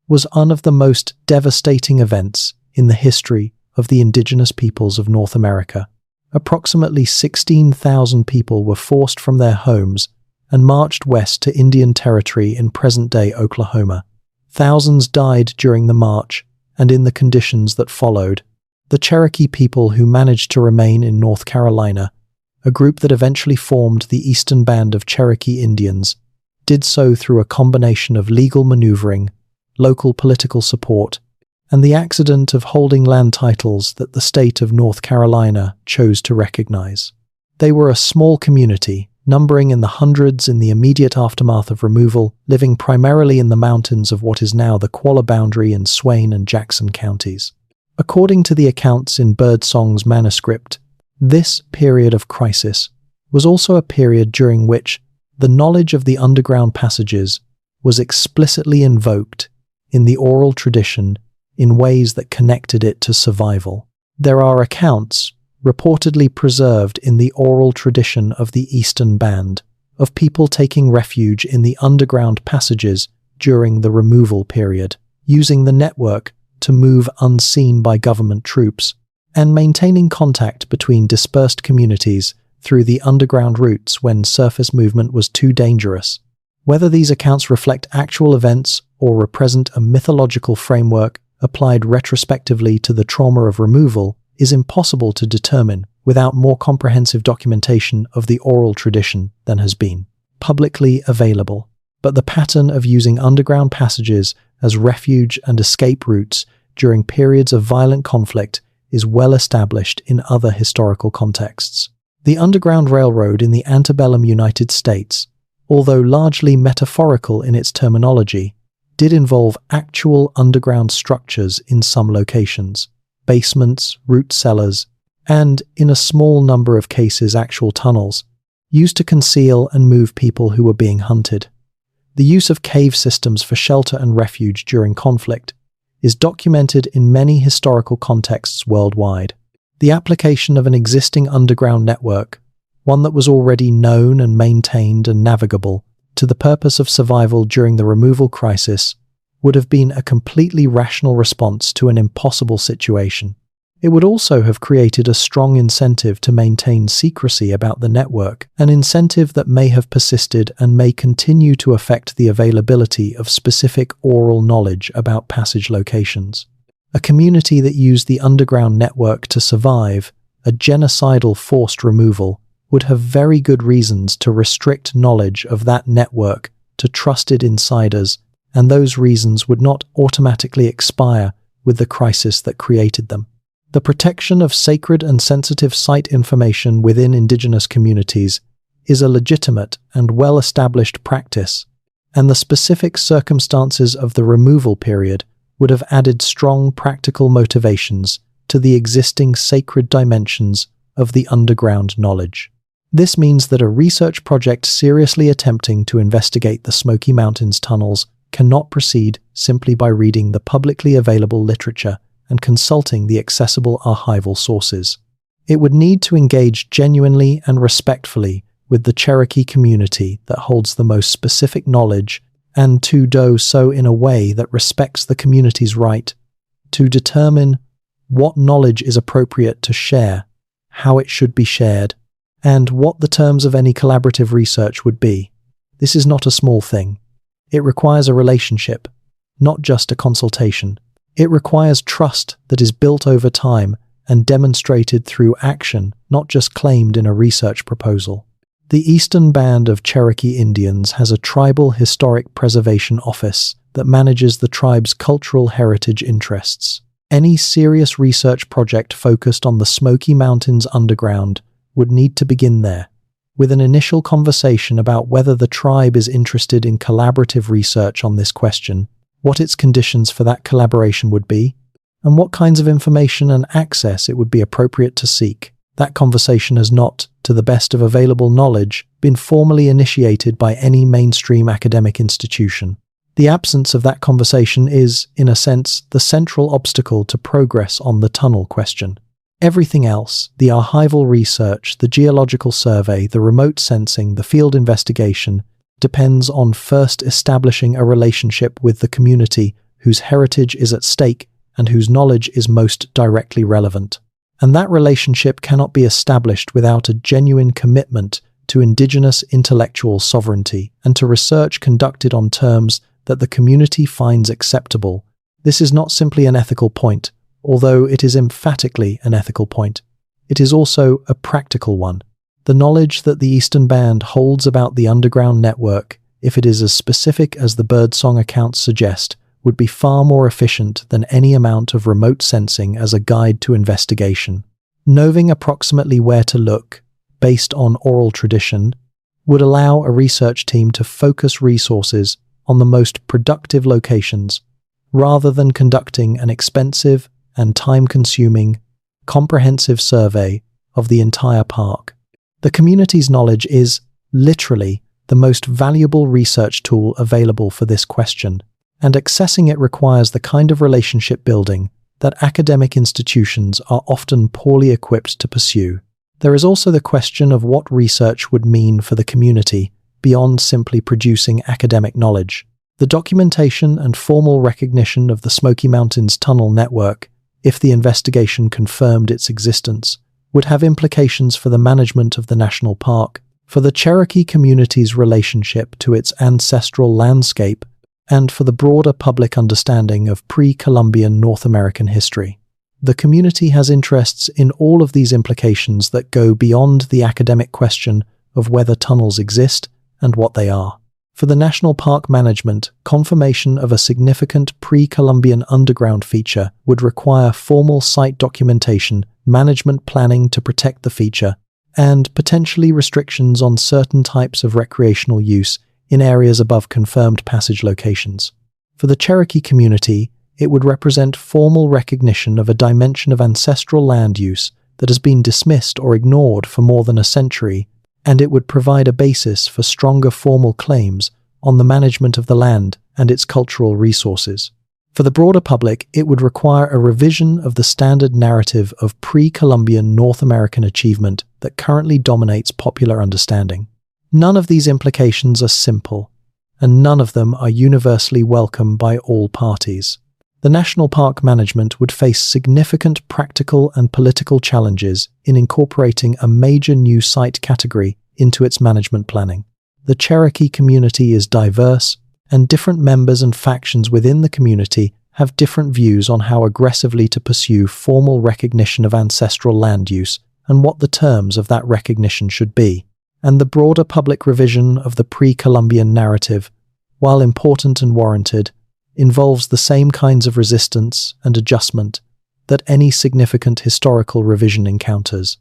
was one of the most devastating events in the history of the indigenous peoples of North America. Approximately 16,000 people were forced from their homes and marched west to Indian Territory in present-day Oklahoma. Thousands died during the march and in the conditions that followed. The Cherokee people who managed to remain in North Carolina, a group that eventually formed the Eastern Band of Cherokee Indians, did so through a combination of legal maneuvering, local political support, and the accident of holding land titles that the state of North Carolina chose to recognize. They were a small community, numbering in the hundreds in the immediate aftermath of removal, living primarily in the mountains of what is now the Qualla boundary in Swain and Jackson counties. According to the accounts in Birdsong's manuscript, this period of crisis was also a period during which the knowledge of the underground passages was explicitly invoked in the oral tradition in ways that connected it to survival. There are accounts, reportedly preserved in the oral tradition of the Eastern Band, of people taking refuge in the underground passages during the removal period, using the network to move unseen by government troops, and maintaining contact between dispersed communities through the underground routes when surface movement was too dangerous. Whether these accounts reflect actual events or represent a mythological framework applied retrospectively to the trauma of removal is impossible to determine without more comprehensive documentation of the oral tradition than has been publicly available. But the pattern of using underground passages as refuge and escape routes during periods of violent conflict is well established in other historical contexts. The Underground Railroad in the antebellum United States, although largely metaphorical in its terminology, did involve actual underground structures in some locations, basements, root cellars, and, in a small number of cases, actual tunnels. used to conceal and move people who were being hunted. The use of cave systems for shelter and refuge during conflict is documented in many historical contexts worldwide. The application of an existing underground network, one that was already known and maintained and navigable, to the purpose of survival during the removal crisis, would have been a completely rational response to an impossible situation. It would also have created a strong incentive to maintain secrecy about the network, an incentive that may have persisted and may continue to affect the availability of specific oral knowledge about passage locations. A community that used the underground network to survive a genocidal forced removal would have very good reasons to restrict knowledge of that network to trusted insiders, and those reasons would not automatically expire with the crisis that created them. The protection of sacred and sensitive site information within indigenous communities is a legitimate and well-established practice, and the specific circumstances of the removal period would have added strong practical motivations to the existing sacred dimensions of the underground knowledge. This means that a research project seriously attempting to investigate the Smoky Mountains tunnels cannot proceed simply by reading the publicly available literature and consulting the accessible archival sources. It would need to engage genuinely and respectfully with the Cherokee community that holds the most specific knowledge, and to do so in a way that respects the community's right to determine what knowledge is appropriate to share, how it should be shared, and what the terms of any collaborative research would be. This is not a small thing. It requires a relationship, not just a consultation. It requires trust that is built over time and demonstrated through action, not just claimed in a research proposal. The Eastern Band of Cherokee Indians has a tribal historic preservation office that manages the tribe's cultural heritage interests. Any serious research project focused on the Smoky Mountains underground would need to begin there, with an initial conversation about whether the tribe is interested in collaborative research on this question, what its conditions for that collaboration would be, and what kinds of information and access it would be appropriate to seek. That conversation has not, to the best of available knowledge, been formally initiated by any mainstream academic institution. The absence of that conversation is, in a sense, the central obstacle to progress on the tunnel question. Everything else, the archival research, the geological survey, the remote sensing, the field investigation, depends on first establishing a relationship with the community whose heritage is at stake and whose knowledge is most directly relevant. And that relationship cannot be established without a genuine commitment to indigenous intellectual sovereignty and to research conducted on terms that the community finds acceptable. This is not simply an ethical point, although it is emphatically an ethical point. It is also a practical one. The knowledge that the Eastern Band holds about the underground network, if it is as specific as the birdsong accounts suggest, would be far more efficient than any amount of remote sensing as a guide to investigation. Knowing approximately where to look, based on oral tradition, would allow a research team to focus resources on the most productive locations, rather than conducting an expensive and time-consuming, comprehensive survey of the entire park. The community's knowledge is, literally, the most valuable research tool available for this question, and accessing it requires the kind of relationship building that academic institutions are often poorly equipped to pursue. There is also the question of what research would mean for the community beyond simply producing academic knowledge. The documentation and formal recognition of the Smoky Mountains tunnel network, if the investigation confirmed its existence, would have implications for the management of the national park, for the Cherokee community's relationship to its ancestral landscape, and for the broader public understanding of pre-Columbian North American history. The community has interests in all of these implications that go beyond the academic question of whether tunnels exist and what they are. For the national park management, confirmation of a significant pre-Columbian underground feature would require formal site documentation, management planning to protect the feature, and potentially restrictions on certain types of recreational use in areas above confirmed passage locations. For the Cherokee community, it would represent formal recognition of a dimension of ancestral land use that has been dismissed or ignored for more than a century, and it would provide a basis for stronger formal claims on the management of the land and its cultural resources. For the broader public, it would require a revision of the standard narrative of pre-Columbian North American achievement that currently dominates popular understanding. None of these implications are simple, and none of them are universally welcome by all parties. The national park management would face significant practical and political challenges in incorporating a major new site category into its management planning. The Cherokee community is diverse, and different members and factions within the community have different views on how aggressively to pursue formal recognition of ancestral land use and what the terms of that recognition should be. And the broader public revision of the pre-Columbian narrative, while important and warranted, involves the same kinds of resistance and adjustment that any significant historical revision encounters.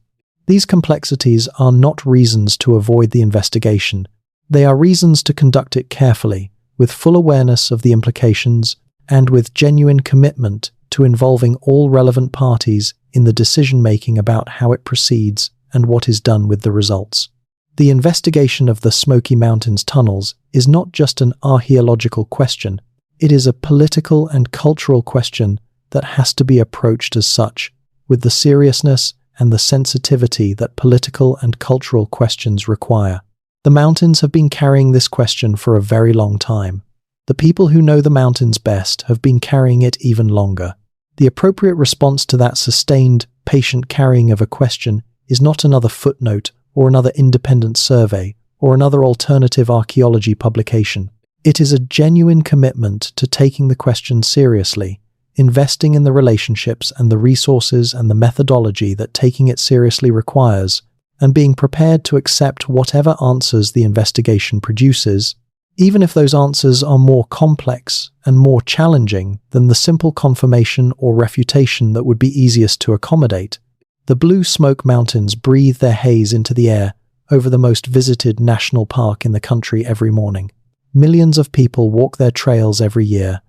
These complexities are not reasons to avoid the investigation. They are reasons to conduct it carefully, with full awareness of the implications and with genuine commitment to involving all relevant parties in the decision-making about how it proceeds and what is done with the results. The investigation of the Smoky Mountains tunnels is not just an archaeological question, it is a political and cultural question that has to be approached as such, with the seriousness and the sensitivity that political and cultural questions require. The mountains have been carrying this question for a very long time. The people who know the mountains best have been carrying it even longer. The appropriate response to that sustained, patient carrying of a question is not another footnote or another independent survey or another alternative archaeology publication. It is a genuine commitment to taking the question seriously, investing in the relationships and the resources and the methodology that taking it seriously requires, and being prepared to accept whatever answers the investigation produces, even if those answers are more complex and more challenging than the simple confirmation or refutation that would be easiest to accommodate. The Blue Smoke Mountains breathe their haze into the air over the most visited national park in the country every morning. Millions of people walk their trails every year,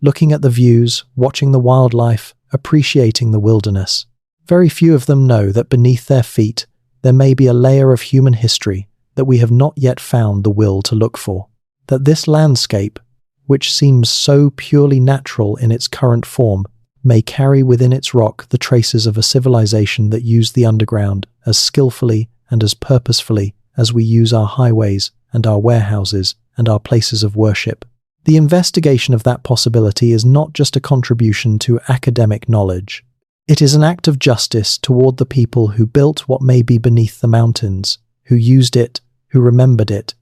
looking at the views, watching the wildlife, appreciating the wilderness. Very few of them know that beneath their feet there may be a layer of human history that we have not yet found the will to look for. That this landscape, which seems so purely natural in its current form, may carry within its rock the traces of a civilization that used the underground as skillfully and as purposefully as we use our highways and our warehouses and our places of worship. The investigation of that possibility is not just a contribution to academic knowledge. It is an act of justice toward the people who built what may be beneath the mountains, who used it, who remembered it,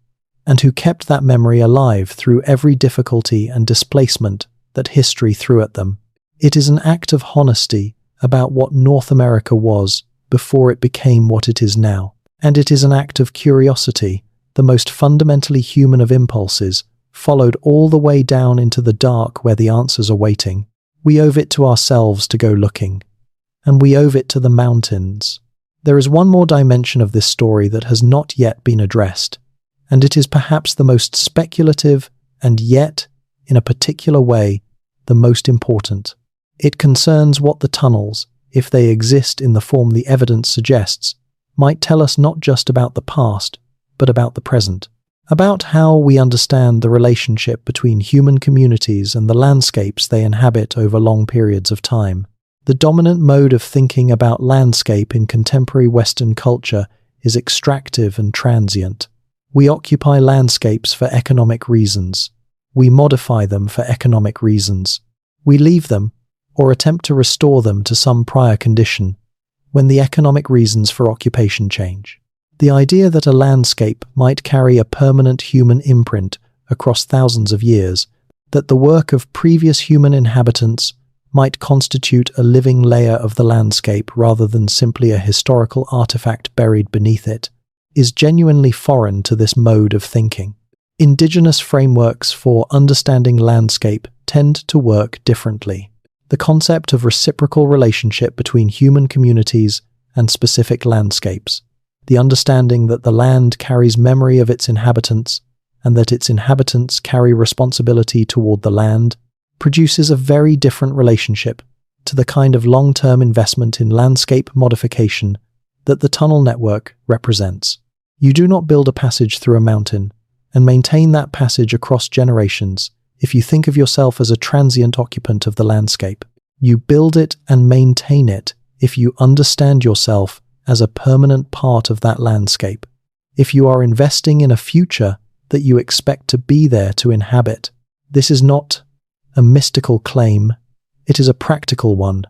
and who kept that memory alive through every difficulty and displacement that history threw at them. It is an act of honesty about what North America was before it became what it is now. And it is an act of curiosity, the most fundamentally human of impulses, followed all the way down into the dark where the answers are waiting. We owe it to ourselves to go looking. And we owe it to the mountains. There is one more dimension of this story that has not yet been addressed, and it is perhaps the most speculative and yet, in a particular way, the most important. It concerns what the tunnels, if they exist in the form the evidence suggests, might tell us not just about the past, but about the present. About how we understand the relationship between human communities and the landscapes they inhabit over long periods of time. The dominant mode of thinking about landscape in contemporary Western culture is extractive and transient. We occupy landscapes for economic reasons. We modify them for economic reasons. We leave them, or attempt to restore them to some prior condition, when the economic reasons for occupation change. The idea that a landscape might carry a permanent human imprint across thousands of years, that the work of previous human inhabitants might constitute a living layer of the landscape rather than simply a historical artifact buried beneath it, is genuinely foreign to this mode of thinking. Indigenous frameworks for understanding landscape tend to work differently. The concept of reciprocal relationship between human communities and specific landscapes, the understanding that the land carries memory of its inhabitants and that its inhabitants carry responsibility toward the land, produces a very different relationship to the kind of long-term investment in landscape modification that the tunnel network represents. You do not build a passage through a mountain and maintain that passage across generations if you think of yourself as a transient occupant of the landscape. You build it and maintain it if you understand yourself as a permanent part of that landscape, if you are investing in a future that you expect to be there to inhabit. This is not a mystical claim, it is a practical one.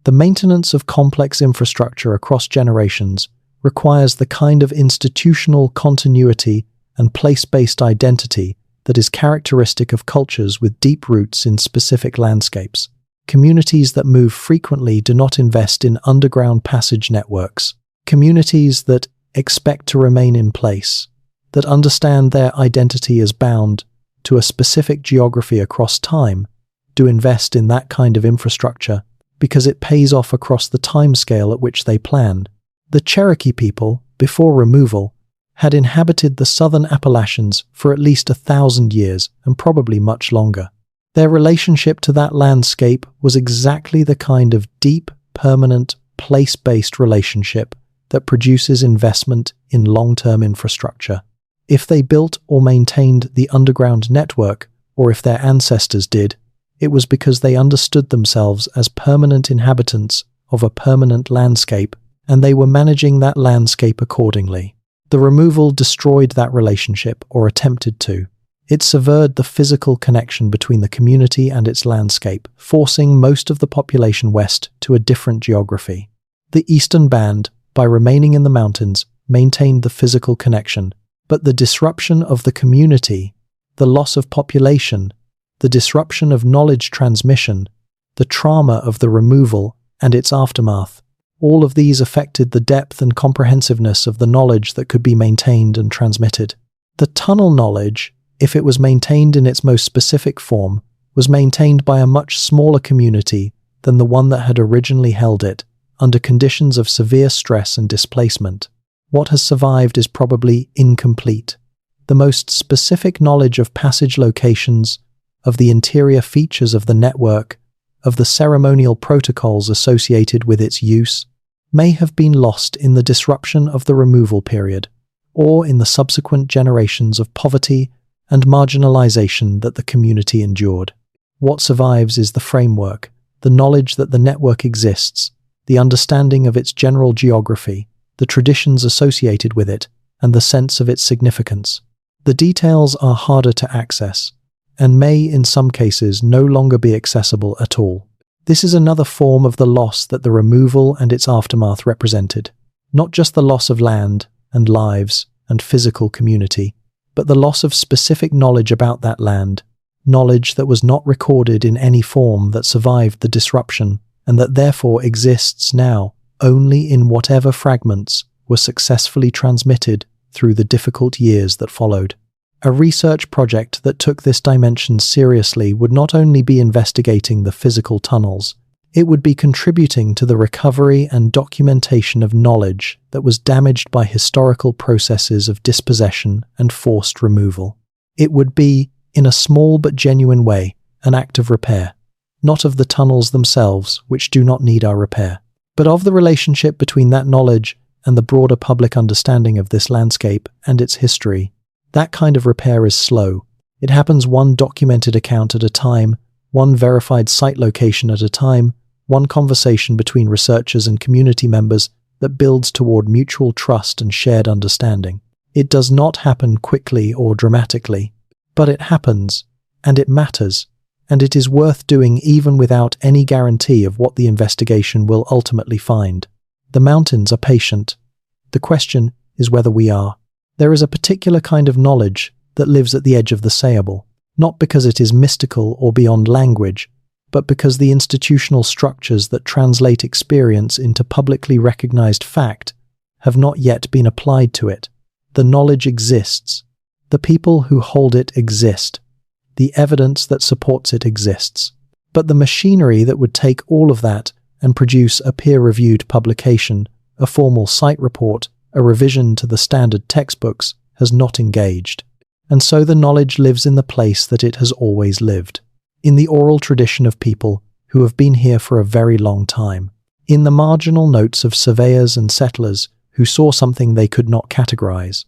The maintenance of complex infrastructure across generations requires the kind of institutional continuity and place-based identity that is characteristic of cultures with deep roots in specific landscapes. Communities that move frequently do not invest in underground passage networks. Communities that expect to remain in place, that understand their identity as bound to a specific geography across time, do invest in that kind of infrastructure because it pays off across the timescale at which they planned. The Cherokee people, before removal, had inhabited the southern Appalachians for at least 1,000 years and probably much longer. Their relationship to that landscape was exactly the kind of deep, permanent, place-based relationship that produces investment in long-term infrastructure. If they built or maintained the underground network, or if their ancestors did, it was because they understood themselves as permanent inhabitants of a permanent landscape, and they were managing that landscape accordingly. The removal destroyed that relationship, or attempted to. It severed the physical connection between the community and its landscape, forcing most of the population west to a different geography. The Eastern Band, by remaining in the mountains, maintained the physical connection, but the disruption of the community, the loss of population, the disruption of knowledge transmission, the trauma of the removal and its aftermath, all of these affected the depth and comprehensiveness of the knowledge that could be maintained and transmitted. The tunnel knowledge, if it was maintained in its most specific form, was maintained by a much smaller community than the one that had originally held it, under conditions of severe stress and displacement. What has survived is probably incomplete. The most specific knowledge of passage locations, of the interior features of the network, of the ceremonial protocols associated with its use, may have been lost in the disruption of the removal period, or in the subsequent generations of poverty and marginalization that the community endured. What survives is the framework, the knowledge that the network exists, the understanding of its general geography, the traditions associated with it, and the sense of its significance. The details are harder to access, and may, in some cases, no longer be accessible at all. This is another form of the loss that the removal and its aftermath represented. Not just the loss of land and lives and physical community, but the loss of specific knowledge about that land, knowledge that was not recorded in any form that survived the disruption, and that therefore exists now only in whatever fragments were successfully transmitted through the difficult years that followed. A research project that took this dimension seriously would not only be investigating the physical tunnels, it would be contributing to the recovery and documentation of knowledge that was damaged by historical processes of dispossession and forced removal. It would be, in a small but genuine way, an act of repair, not of the tunnels themselves, which do not need our repair, but of the relationship between that knowledge and the broader public understanding of this landscape and its history. That kind of repair is slow. It happens one documented account at a time, one verified site location at a time, one conversation between researchers and community members that builds toward mutual trust and shared understanding. It does not happen quickly or dramatically, but it happens, and it matters, and it is worth doing even without any guarantee of what the investigation will ultimately find. The mountains are patient. The question is whether we are. There is a particular kind of knowledge that lives at the edge of the sayable, not because it is mystical or beyond language, but because the institutional structures that translate experience into publicly recognized fact have not yet been applied to it. The knowledge exists. The people who hold it exist. The evidence that supports it exists. But the machinery that would take all of that and produce a peer-reviewed publication, a formal site report, a revision to the standard textbooks, has not engaged. And so the knowledge lives in the place that it has always lived, in the oral tradition of people who have been here for a very long time, in the marginal notes of surveyors and settlers who saw something they could not categorize,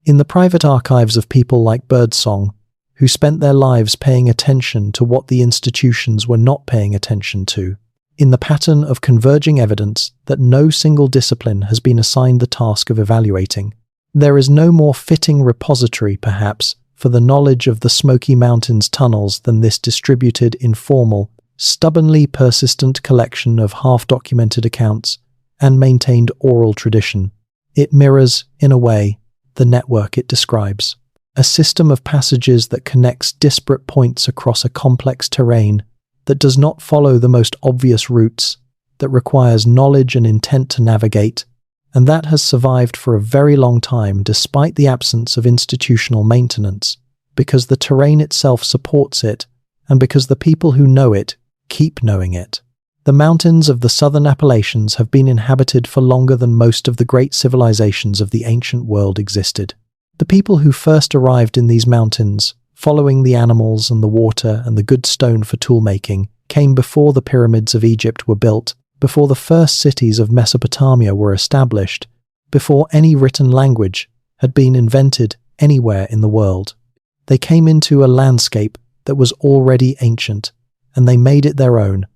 In the private archives of people like Birdsong, who spent their lives paying attention to what the institutions were not paying attention to, in the pattern of converging evidence that no single discipline has been assigned the task of evaluating, there is no more fitting repository, perhaps, for the knowledge of the Smoky Mountains tunnels than this distributed, informal, stubbornly persistent collection of half-documented accounts and maintained oral tradition. It mirrors, in a way, the network it describes. A system of passages that connects disparate points across a complex terrain, that does not follow the most obvious routes, that requires knowledge and intent to navigate, and that has survived for a very long time despite the absence of institutional maintenance, because the terrain itself supports it, and because the people who know it keep knowing it. The mountains of the southern Appalachians have been inhabited for longer than most of the great civilizations of the ancient world existed. The people who first arrived in these mountains, following the animals and the water and the good stone for tool-making, came before the pyramids of Egypt were built, before the first cities of Mesopotamia were established, before any written language had been invented anywhere in the world. They came into a landscape that was already ancient, and they made it their own,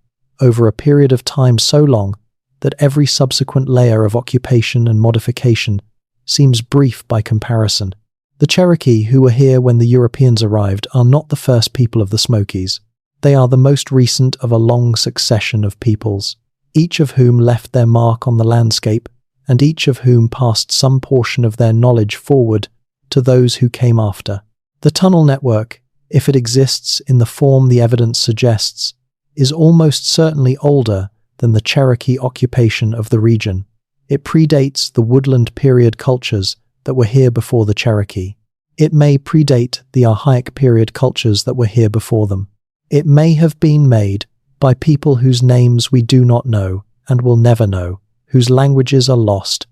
over a period of time so long that every subsequent layer of occupation and modification seems brief by comparison. The Cherokee, who were here when the Europeans arrived, are not the first people of the Smokies. They are the most recent of a long succession of peoples, each of whom left their mark on the landscape, and each of whom passed some portion of their knowledge forward to those who came after. The tunnel network, if it exists in the form the evidence suggests, is almost certainly older than the Cherokee occupation of the region. It predates the woodland period cultures that were here before the Cherokee. It may predate the Archaic period cultures that were here before them. It may have been made by people whose names we do not know and will never know, whose languages are lost,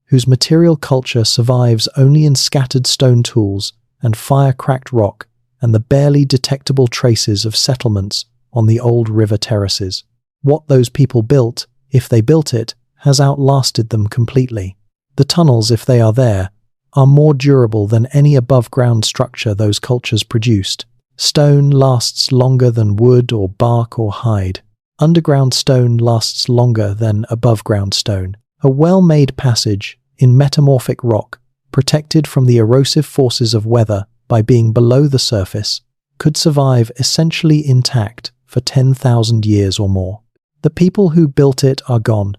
whose material culture survives only in scattered stone tools and fire-cracked rock and the barely detectable traces of settlements on the old river terraces. What those people built, if they built it, has outlasted them completely. The tunnels, if they are there, are more durable than any above-ground structure those cultures produced. Stone lasts longer than wood or bark or hide. Underground stone lasts longer than above-ground stone. A well-made passage in metamorphic rock, protected from the erosive forces of weather by being below the surface, could survive essentially intact for 10,000 years or more. The people who built it are gone.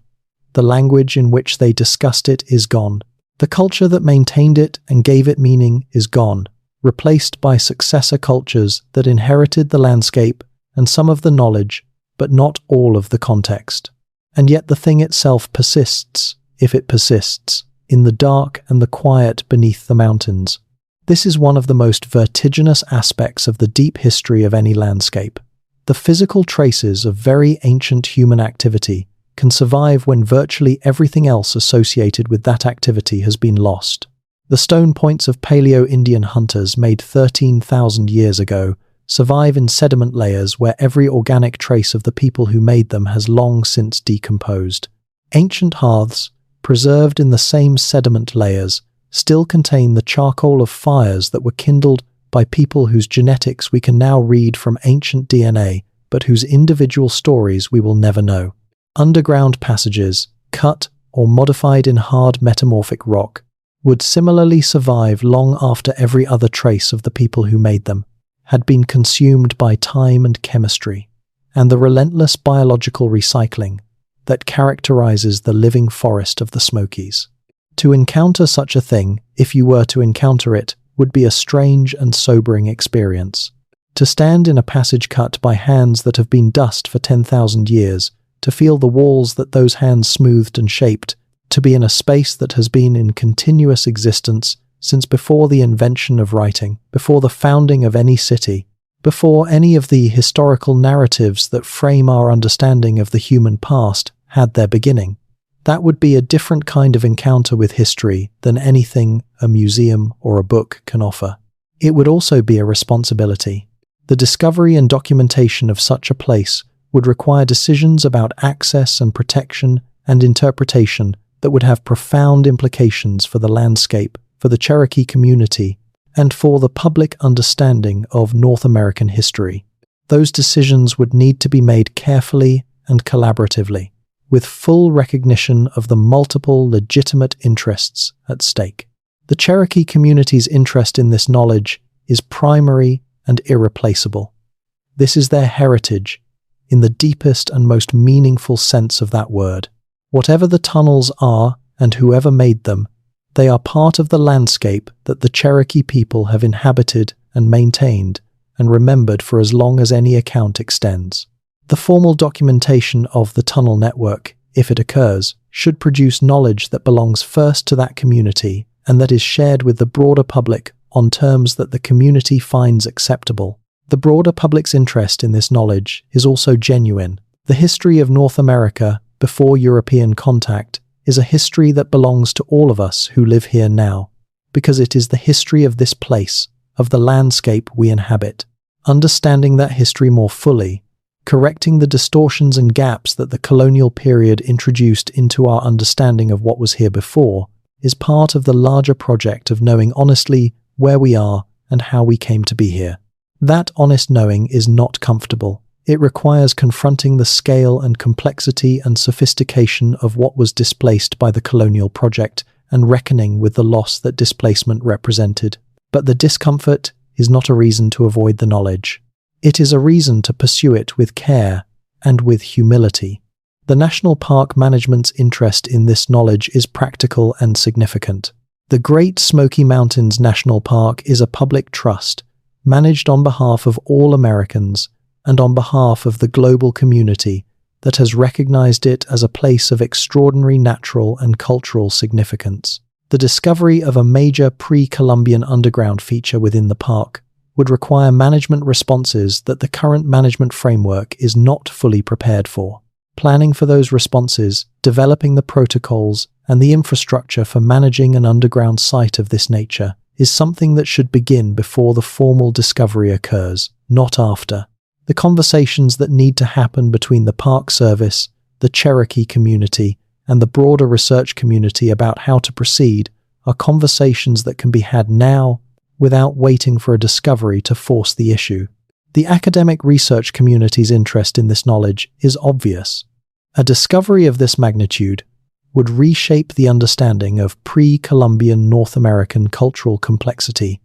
The language in which they discussed it is gone. The culture that maintained it and gave it meaning is gone, replaced by successor cultures that inherited the landscape and some of the knowledge, but not all of the context. And yet the thing itself persists, if it persists, in the dark and the quiet beneath the mountains. This is one of the most vertiginous aspects of the deep history of any landscape. The physical traces of very ancient human activity can survive when virtually everything else associated with that activity has been lost. The stone points of Paleo-Indian hunters made 13,000 years ago survive in sediment layers where every organic trace of the people who made them has long since decomposed. Ancient hearths, preserved in the same sediment layers, still contain the charcoal of fires that were kindled by people whose genetics we can now read from ancient DNA, but whose individual stories we will never know. Underground passages, cut or modified in hard metamorphic rock, would similarly survive long after every other trace of the people who made them had been consumed by time and chemistry, and the relentless biological recycling that characterizes the living forest of the Smokies. To encounter such a thing, if you were to encounter it, would be a strange and sobering experience. To stand in a passage cut by hands that have been dust for 10,000 years, to feel the walls that those hands smoothed and shaped, to be in a space that has been in continuous existence since before the invention of writing, before the founding of any city, before any of the historical narratives that frame our understanding of the human past had their beginning. That would be a different kind of encounter with history than anything a museum or a book can offer. It would also be a responsibility. The discovery and documentation of such a place would require decisions about access and protection and interpretation that would have profound implications for the landscape for the Cherokee community, and for the public understanding of North American history. Those decisions would need to be made carefully and collaboratively, with full recognition of the multiple legitimate interests at stake. The Cherokee community's interest in this knowledge is primary and irreplaceable. This is their heritage, in the deepest and most meaningful sense of that word. Whatever the tunnels are and whoever made them, they are part of the landscape that the Cherokee people have inhabited and maintained and remembered for as long as any account extends. The formal documentation of the tunnel network, if it occurs, should produce knowledge that belongs first to that community and that is shared with the broader public on terms that the community finds acceptable. The broader public's interest in this knowledge is also genuine. The history of North America before European contact is a history that belongs to all of us who live here now, because it is the history of this place, of the landscape we inhabit. Understanding that history more fully, correcting the distortions and gaps that the colonial period introduced into our understanding of what was here before, is part of the larger project of knowing honestly where we are and how we came to be here. That honest knowing is not comfortable. It requires confronting the scale and complexity and sophistication of what was displaced by the colonial project and reckoning with the loss that displacement represented. But the discomfort is not a reason to avoid the knowledge. It is a reason to pursue it with care and with humility. The National Park Management's interest in this knowledge is practical and significant. The Great Smoky Mountains National Park is a public trust, managed on behalf of all Americans and on behalf of the global community that has recognized it as a place of extraordinary natural and cultural significance. The discovery of a major pre-Columbian underground feature within the park would require management responses that the current management framework is not fully prepared for. Planning for those responses, developing the protocols, and the infrastructure for managing an underground site of this nature is something that should begin before the formal discovery occurs, not after. The conversations that need to happen between the Park Service, the Cherokee community, and the broader research community about how to proceed are conversations that can be had now without waiting for a discovery to force the issue. The academic research community's interest in this knowledge is obvious. A discovery of this magnitude would reshape the understanding of pre-Columbian North American cultural complexity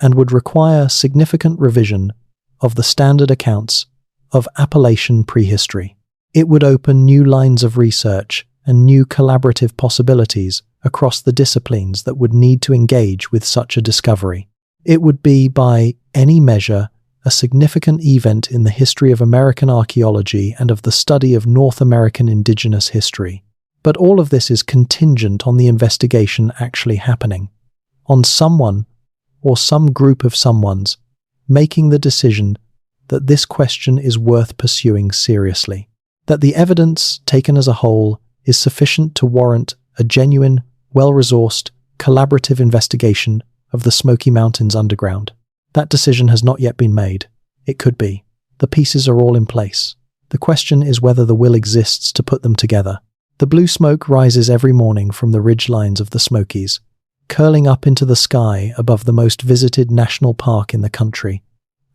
and would require significant revision of the standard accounts of Appalachian prehistory. It would open new lines of research and new collaborative possibilities across the disciplines that would need to engage with such a discovery. It would be, by any measure, a significant event in the history of American archaeology and of the study of North American indigenous history. But all of this is contingent on the investigation actually happening, on someone, or some group of someones, making the decision that this question is worth pursuing seriously, that the evidence, taken as a whole, is sufficient to warrant a genuine, well-resourced, collaborative investigation of the Smoky Mountains underground. That decision has not yet been made. It could be. The pieces are all in place. The question is whether the will exists to put them together. The blue smoke rises every morning from the ridgelines of the Smokies, curling up into the sky above the most visited national park in the country,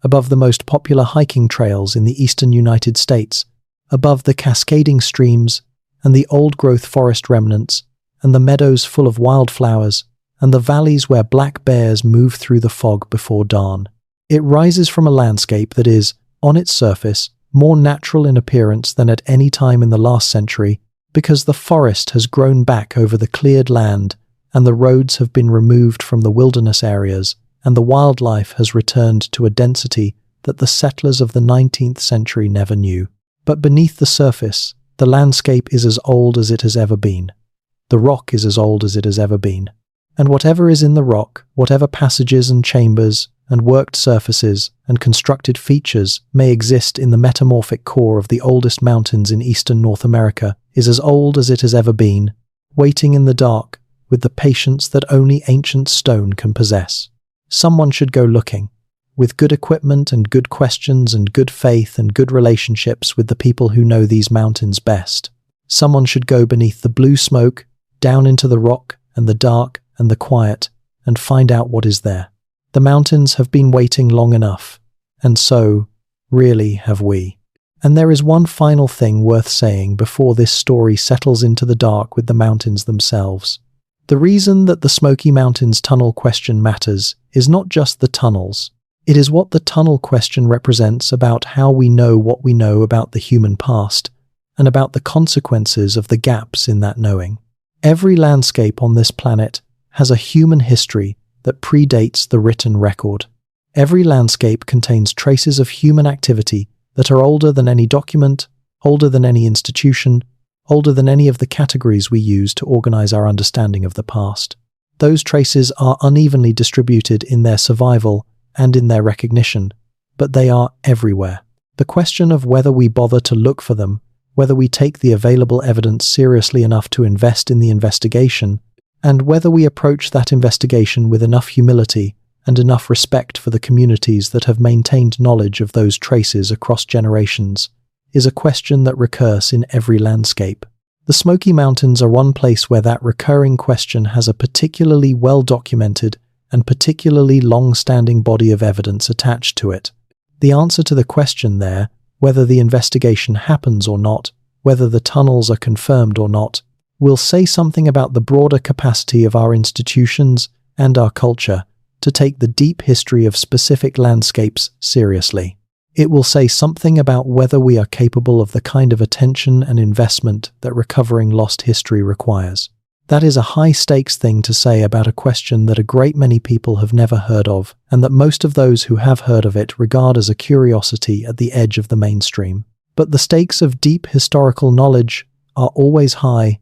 above the most popular hiking trails in the eastern United States, above the cascading streams and the old-growth forest remnants and the meadows full of wildflowers and the valleys where black bears move through the fog before dawn. It rises from a landscape that is, on its surface, more natural in appearance than at any time in the last century, because the forest has grown back over the cleared land and the roads have been removed from the wilderness areas, and the wildlife has returned to a density that the settlers of the 19th century never knew. But beneath the surface, the landscape is as old as it has ever been. The rock is as old as it has ever been. And whatever is in the rock, whatever passages and chambers and worked surfaces and constructed features may exist in the metamorphic core of the oldest mountains in eastern North America, is as old as it has ever been, waiting in the dark with the patience that only ancient stone can possess. Someone should go looking, with good equipment and good questions and good faith and good relationships with the people who know these mountains best. Someone should go beneath the blue smoke, down into the rock and the dark and the quiet, and find out what is there. The mountains have been waiting long enough, and so, really, have we. And there is one final thing worth saying before this story settles into the dark with the mountains themselves. The reason that the Smoky Mountains tunnel question matters is not just the tunnels. It is what the tunnel question represents about how we know what we know about the human past, and about the consequences of the gaps in that knowing. Every landscape on this planet has a human history that predates the written record. Every landscape contains traces of human activity that are older than any document, older than any institution, older than any of the categories we use to organize our understanding of the past. Those traces are unevenly distributed in their survival and in their recognition, but they are everywhere. The question of whether we bother to look for them, whether we take the available evidence seriously enough to invest in the investigation, and whether we approach that investigation with enough humility and enough respect for the communities that have maintained knowledge of those traces across generations, is a question that recurs in every landscape. The Smoky Mountains are one place where that recurring question has a particularly well-documented and particularly long-standing body of evidence attached to it. The answer to the question there, whether the investigation happens or not, whether the tunnels are confirmed or not, will say something about the broader capacity of our institutions and our culture to take the deep history of specific landscapes seriously. It will say something about whether we are capable of the kind of attention and investment that recovering lost history requires. That is a high-stakes thing to say about a question that a great many people have never heard of, and that most of those who have heard of it regard as a curiosity at the edge of the mainstream. But the stakes of deep historical knowledge are always high,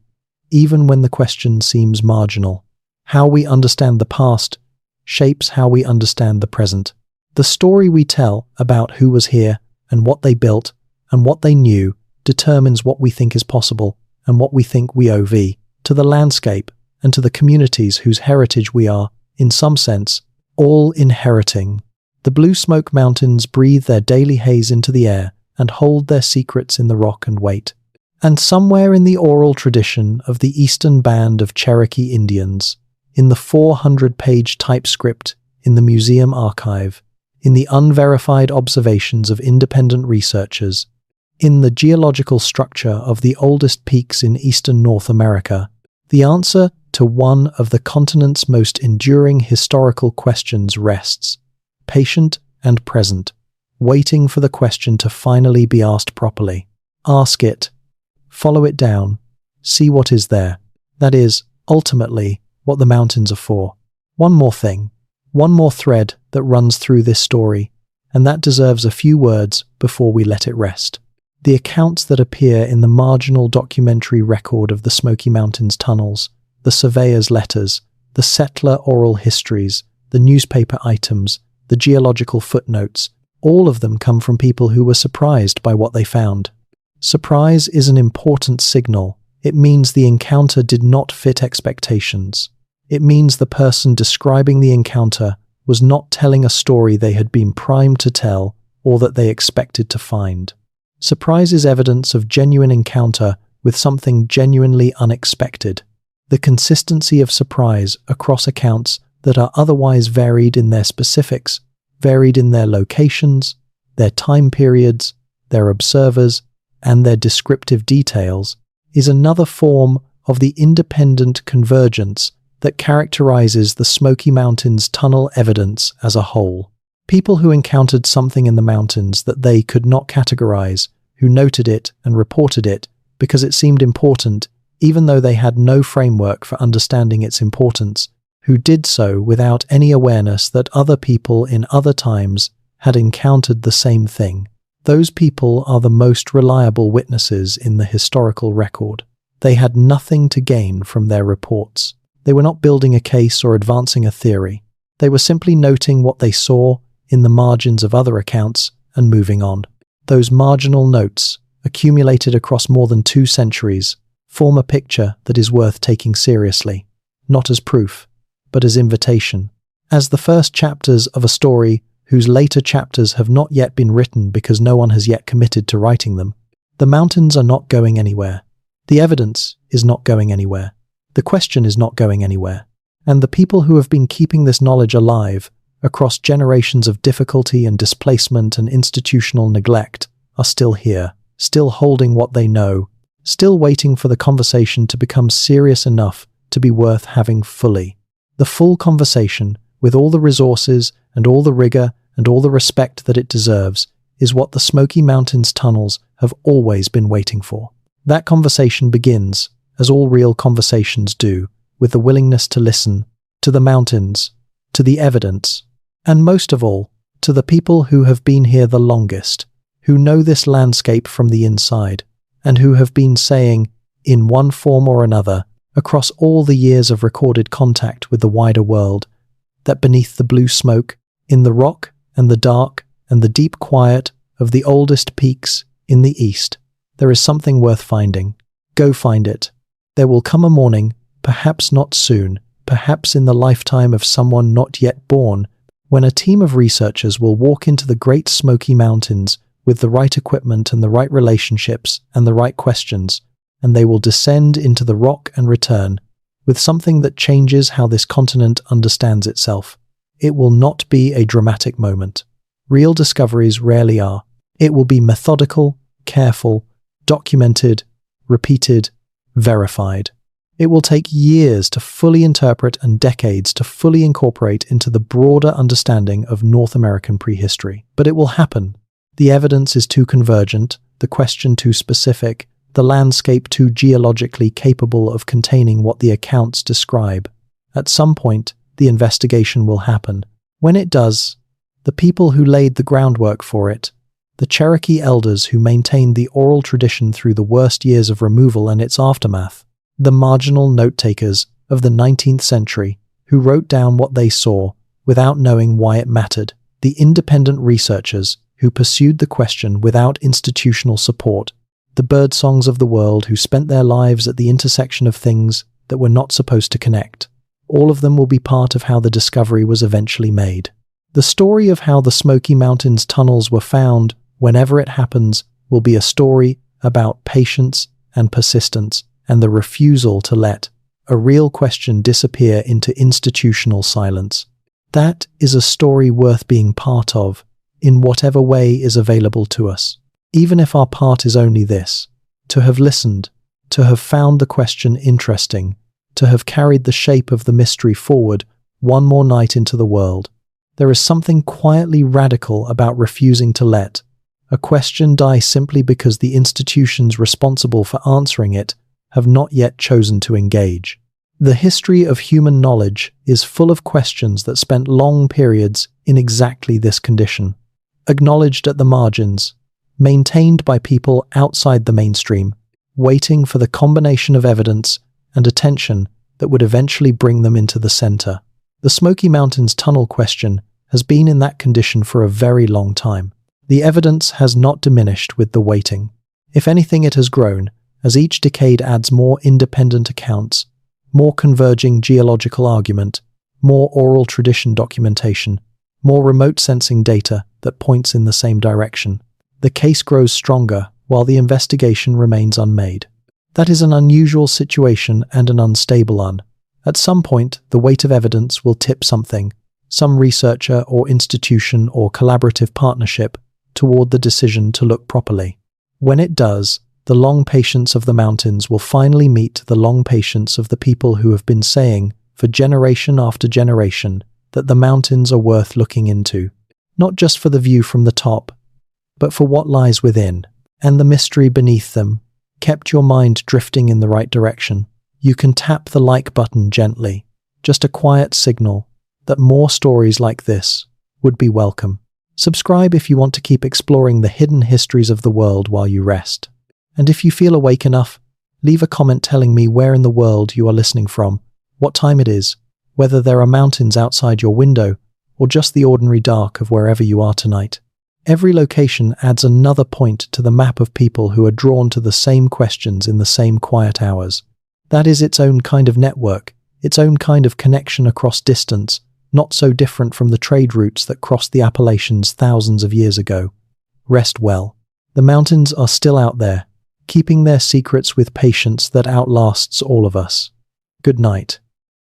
even when the question seems marginal. How we understand the past shapes how we understand the present. The story we tell about who was here and what they built and what they knew determines what we think is possible and what we think we owe to the landscape and to the communities whose heritage we are, in some sense, all inheriting. The Blue Smoke Mountains breathe their daily haze into the air and hold their secrets in the rock and wait. And somewhere in the oral tradition of the eastern band of Cherokee Indians, in the 400-page typescript in the museum archive, in the unverified observations of independent researchers, in the geological structure of the oldest peaks in eastern North America, the answer to one of the continent's most enduring historical questions rests, patient and present, waiting for the question to finally be asked properly. Ask it, follow it down, see what is there. That is, ultimately, what the mountains are for. One more thing, one more thread that runs through this story, and that deserves a few words before we let it rest. The accounts that appear in the marginal documentary record of the Smoky Mountains tunnels, the surveyor's letters, the settler oral histories, the newspaper items, the geological footnotes, all of them come from people who were surprised by what they found. Surprise is an important signal. It means the encounter did not fit expectations. It means the person describing the encounter was not telling a story they had been primed to tell or that they expected to find. Surprise is evidence of genuine encounter with something genuinely unexpected. The consistency of surprise across accounts that are otherwise varied in their specifics, varied in their locations, their time periods, their observers, and their descriptive details, is another form of the independent convergence that characterizes the Smoky Mountains tunnel evidence as a whole. People who encountered something in the mountains that they could not categorize, who noted it and reported it because it seemed important, even though they had no framework for understanding its importance, who did so without any awareness that other people in other times had encountered the same thing. Those people are the most reliable witnesses in the historical record. They had nothing to gain from their reports. They were not building a case or advancing a theory. They were simply noting what they saw in the margins of other accounts and moving on. Those marginal notes, accumulated across more than 2 centuries, form a picture that is worth taking seriously, not as proof, but as invitation, as the first chapters of a story whose later chapters have not yet been written because no one has yet committed to writing them. The mountains are not going anywhere. The evidence is not going anywhere. The question is not going anywhere. And the people who have been keeping this knowledge alive across generations of difficulty and displacement and institutional neglect are still here, still holding what they know, still waiting for the conversation to become serious enough to be worth having fully. The full conversation, with all the resources and all the rigor and all the respect that it deserves, is what the Smoky Mountains tunnels have always been waiting for. That conversation begins, as all real conversations do, with the willingness to listen, to the mountains, to the evidence, and most of all, to the people who have been here the longest, who know this landscape from the inside, and who have been saying, in one form or another, across all the years of recorded contact with the wider world, that beneath the blue smoke, in the rock and the dark and the deep quiet of the oldest peaks in the east, there is something worth finding. Go find it. There will come a morning, perhaps not soon, perhaps in the lifetime of someone not yet born, when a team of researchers will walk into the Great Smoky Mountains with the right equipment and the right relationships and the right questions, and they will descend into the rock and return with something that changes how this continent understands itself. It will not be a dramatic moment. Real discoveries rarely are. It will be methodical, careful, documented, repeated, verified. It will take years to fully interpret and decades to fully incorporate into the broader understanding of North American prehistory. But it will happen. The evidence is too convergent, the question too specific, the landscape too geologically capable of containing what the accounts describe. At some point, the investigation will happen. When it does, the people who laid the groundwork for it, the Cherokee elders who maintained the oral tradition through the worst years of removal and its aftermath, the marginal note-takers of the 19th century who wrote down what they saw without knowing why it mattered, the independent researchers who pursued the question without institutional support, the birdsongs of the world who spent their lives at the intersection of things that were not supposed to connect. All of them will be part of how the discovery was eventually made. The story of how the Smoky Mountains tunnels were found, whenever it happens, will be a story about patience and persistence and the refusal to let a real question disappear into institutional silence. That is a story worth being part of, in whatever way is available to us. Even if our part is only this, to have listened, to have found the question interesting, to have carried the shape of the mystery forward one more night into the world. There is something quietly radical about refusing to let a question die simply because the institutions responsible for answering it have not yet chosen to engage. The history of human knowledge is full of questions that spent long periods in exactly this condition, acknowledged at the margins, maintained by people outside the mainstream, waiting for the combination of evidence and attention that would eventually bring them into the center. The Smoky Mountains tunnel question has been in that condition for a very long time. The evidence has not diminished with the waiting. If anything, it has grown, as each decade adds more independent accounts, more converging geological argument, more oral tradition documentation, more remote sensing data that points in the same direction. The case grows stronger while the investigation remains unmade. That is an unusual situation and an unstable one. At some point, the weight of evidence will tip something, some researcher or institution or collaborative partnership, toward the decision to look properly. When it does, the long patience of the mountains will finally meet the long patience of the people who have been saying, for generation after generation, that the mountains are worth looking into, not just for the view from the top, but for what lies within, and the mystery beneath them, kept your mind drifting in the right direction. You can tap the like button gently, just a quiet signal that more stories like this would be welcome. Subscribe if you want to keep exploring the hidden histories of the world while you rest. And if you feel awake enough, leave a comment telling me where in the world you are listening from, what time it is, whether there are mountains outside your window, or just the ordinary dark of wherever you are tonight. Every location adds another point to the map of people who are drawn to the same questions in the same quiet hours. That is its own kind of network, its own kind of connection across distance, not so different from the trade routes that crossed the Appalachians thousands of years ago. Rest well. The mountains are still out there, keeping their secrets with patience that outlasts all of us. Good night.